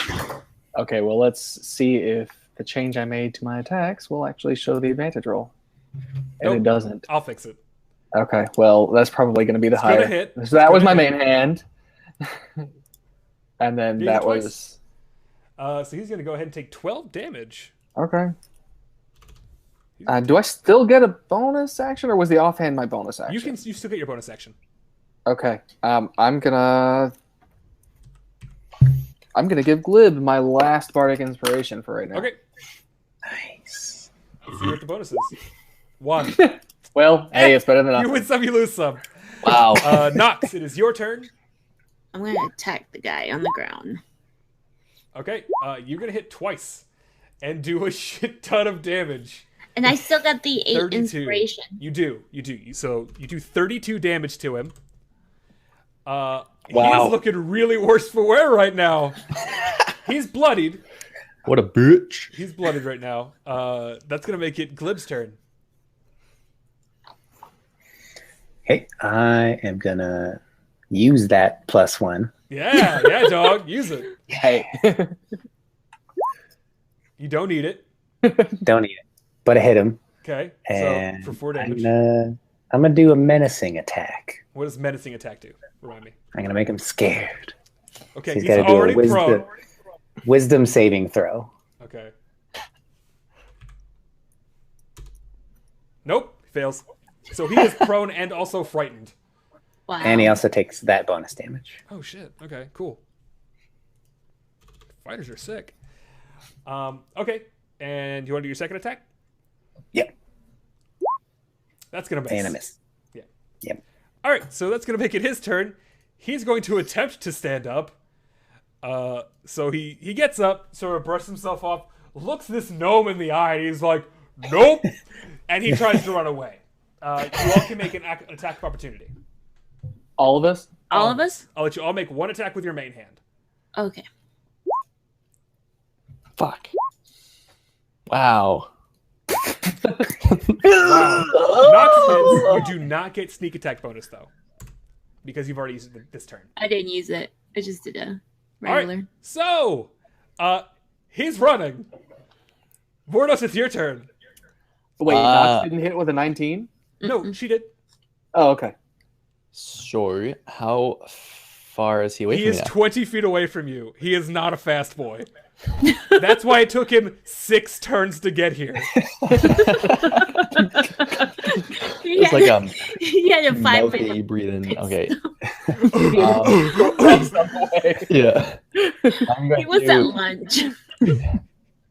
Okay, well, let's see if the change I made to my attacks will actually show the advantage roll. And Nope. it doesn't. I'll fix it. Okay, well, that's probably going to be the It's gonna higher. hit. So that was my Gonna main hand. And then You that hit twice. was... So he's going to go ahead and take 12 damage. Okay. Do I still get a bonus action, or was the offhand my bonus action? You still get your bonus action. Okay. I'm gonna give Glib my last bardic inspiration for right now. Okay. Nice. Let's see what the bonus is. 1. Well, hey, it's better than You nothing. win some, you lose some. Wow. Nox, it is your turn. I'm gonna attack the guy on the ground. Okay. You're going to hit twice and do a shit ton of damage. And I still got the 8 32. inspiration. You do. So you do 32 damage to him. Wow. He's looking really worse for wear right now. He's bloodied. What a bitch. He's bloodied right now. That's going to make it Glib's turn. Okay, I am gonna use that +1. Yeah, dog. Use it. Hey. You don't need it. Don't need it, but I hit him. Okay. And So for 4 damage. I'm gonna do a menacing attack. What does menacing attack do? Remind me. I'm gonna make him scared. Okay, He's he's gotta do a already prone. wisdom saving throw. Okay. Nope, fails. So he is prone and also frightened. Wow. And he also takes that bonus damage. Oh shit. Okay, cool. Fighters are sick. Okay. And you want to do your second attack? Yep. That's gonna miss. And I miss. Yeah. Yep. All right, so that's gonna make it his turn. He's going to attempt to stand up. So he gets up, sort of brushes himself off, looks this gnome in the eye, and he's like, "Nope," and he tries to run away. You all can make an attack of opportunity. All of us? All of us? I'll let you all make one attack with your main hand. Okay. Fuck. Wow. Wow. Nox hits. You do not get sneak attack bonus though, because you've already used it this turn. I didn't use it. I just did a All regular. right. So, he's running. Mordos, it's your turn. Wait, Nox didn't hit with a 19? No, she did. Oh, okay. Sorry. How far is he away He from is me now? 20 feet away from you. He is not a fast boy. That's why it took him 6 turns to get here. It's like He had a 5 mouthy minute. breathing. Okay. That's not the way. Yeah. He was at lunch.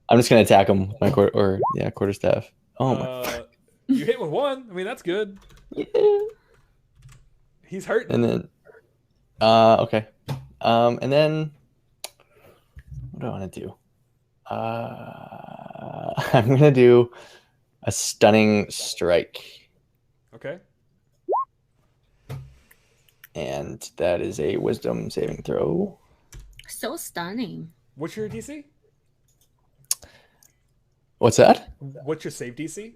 I'm just gonna attack him. My quarterstaff. Oh my. You hit with 1. I mean, that's good. He's hurting. And then, okay. And then, what do I want to do? I'm gonna do a stunning strike, Okay. and that is a wisdom saving throw. So stunning. What's your DC? What's that? What's your save DC?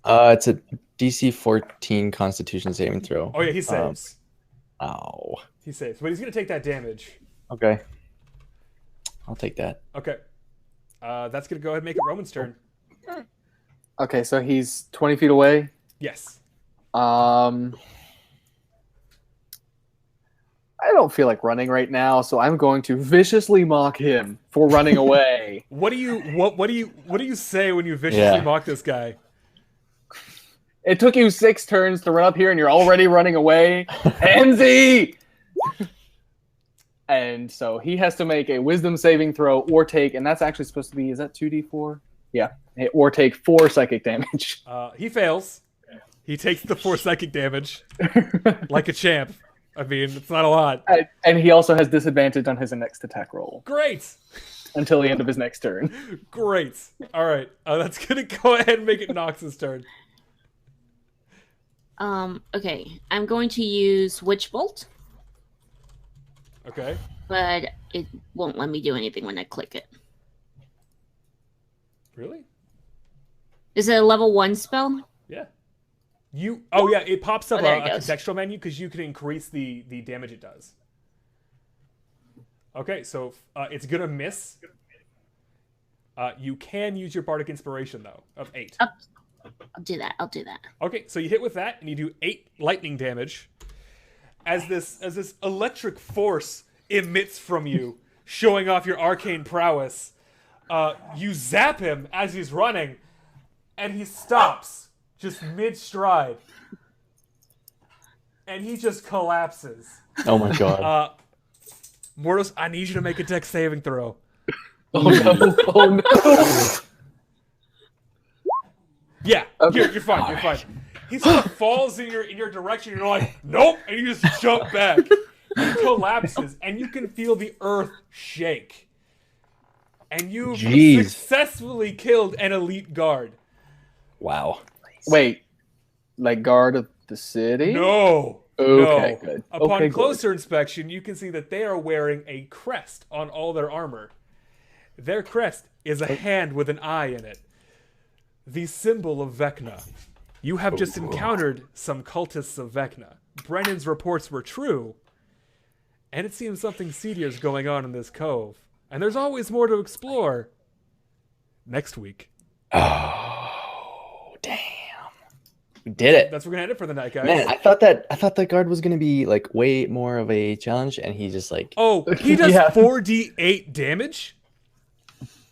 It's a DC 14 Constitution saving throw. Oh, yeah, he saves. Ow. He saves. But he's going to take that damage. Okay. I'll take that. Okay. That's going to go ahead and make it Roman's turn. Okay, so he's 20 feet away. Yes. I don't feel like running right now, so I'm going to viciously mock him for running away. What do you say when you viciously mock this guy? It took you 6 turns to run up here, and you're already running away. Enzy! And so he has to make a wisdom saving throw or take, and that's actually supposed to be, is that 2d4? Yeah, or take 4 psychic damage. He fails. He takes the 4 psychic damage like a champ. I mean, it's not a lot. And he also has disadvantage on his next attack roll Great. until the end of his next turn. Great. All right. That's going to go ahead and make it Nox's turn. Okay, I'm going to use Witch Bolt, Okay. but it won't let me do anything when I click it. Really? Is it a level 1 spell? Yeah. Oh yeah, it pops up there a it goes. contextual menu because you can increase the damage it does. Okay, so it's gonna miss. You can use your bardic inspiration though of 8. I'll do that. I'll do that. Okay, so you hit with that and you do 8 lightning damage. As this electric force emits from you, showing off your arcane prowess. You zap him as he's running, and he stops just mid-stride. And he just collapses. Oh my god. Mordos, I need you to make a dex saving throw. Oh no! Oh no! Yeah, Okay. you're fine. You're fine. He sort of falls in your direction. You're like, nope, and you just jump back. He collapses, and you can feel the earth shake. And you've Jeez. successfully killed an elite guard. Wow. Wait, like guard of the city? No. Okay, no. good. Upon Okay, closer inspection, you can see that they are wearing a crest on all their armor. Their crest is a hand with an eye in it. The symbol of Vecna. You have just encountered some cultists of Vecna. Brennan's reports were true, and it seems something seedier is going on in this cove. And there's always more to explore. Next week. Oh, damn. We did it. That's where we're gonna end it for the night, guys. Man, I thought that guard was gonna be like way more of a challenge, and he just like Oh, he does Yeah. 4d8 damage?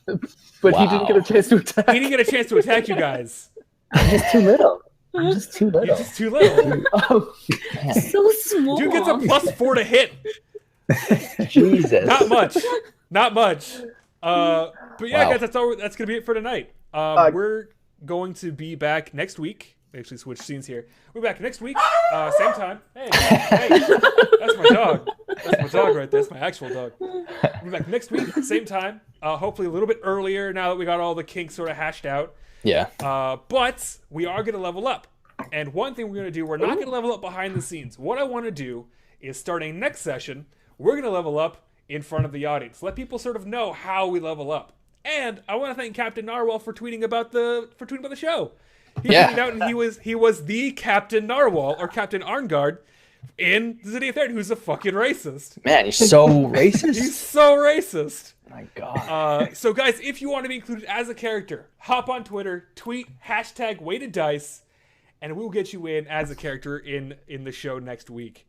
But Wow. he didn't get a chance to attack. He didn't get a chance to attack you guys. I'm just too little. I'm just too You're little. just too little. Oh, man, So small. Dude gets a +4 to hit. Jesus. Not much. Not much. But yeah, Wow. guys, that's gonna be it for tonight. We're going to be back next week. Actually, switch scenes here. We're back next week, same time. Hey, that's my dog. That's my dog right there. That's my actual dog. We'll be back next week, same time. Hopefully a little bit earlier now that we got all the kinks sort of hashed out. Yeah. But we are going to level up. And one thing we're going to do, we're not going to level up behind the scenes. What I want to do is starting next session, we're going to level up in front of the audience. Let people sort of know how we level up. And I want to thank CaptainNarwhal for tweeting about the show. He Yeah. tweeted out and he was the CaptainNarwhal or Captain Arngard in the City of Therin, who's a fucking racist. Man, you're so racist. He's so racist. My God. So guys, if you want to be included as a character, hop on Twitter, tweet #WeightedDice, and we'll get you in as a character in the show next week.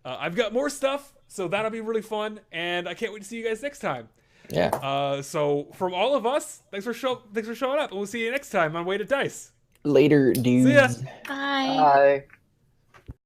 I've got more stuff, so that'll be really fun, and I can't wait to see you guys next time. Yeah. So from all of us, thanks for showing up, and we'll see you next time on WeightedDice. Later, dudes. See ya. Bye. Bye.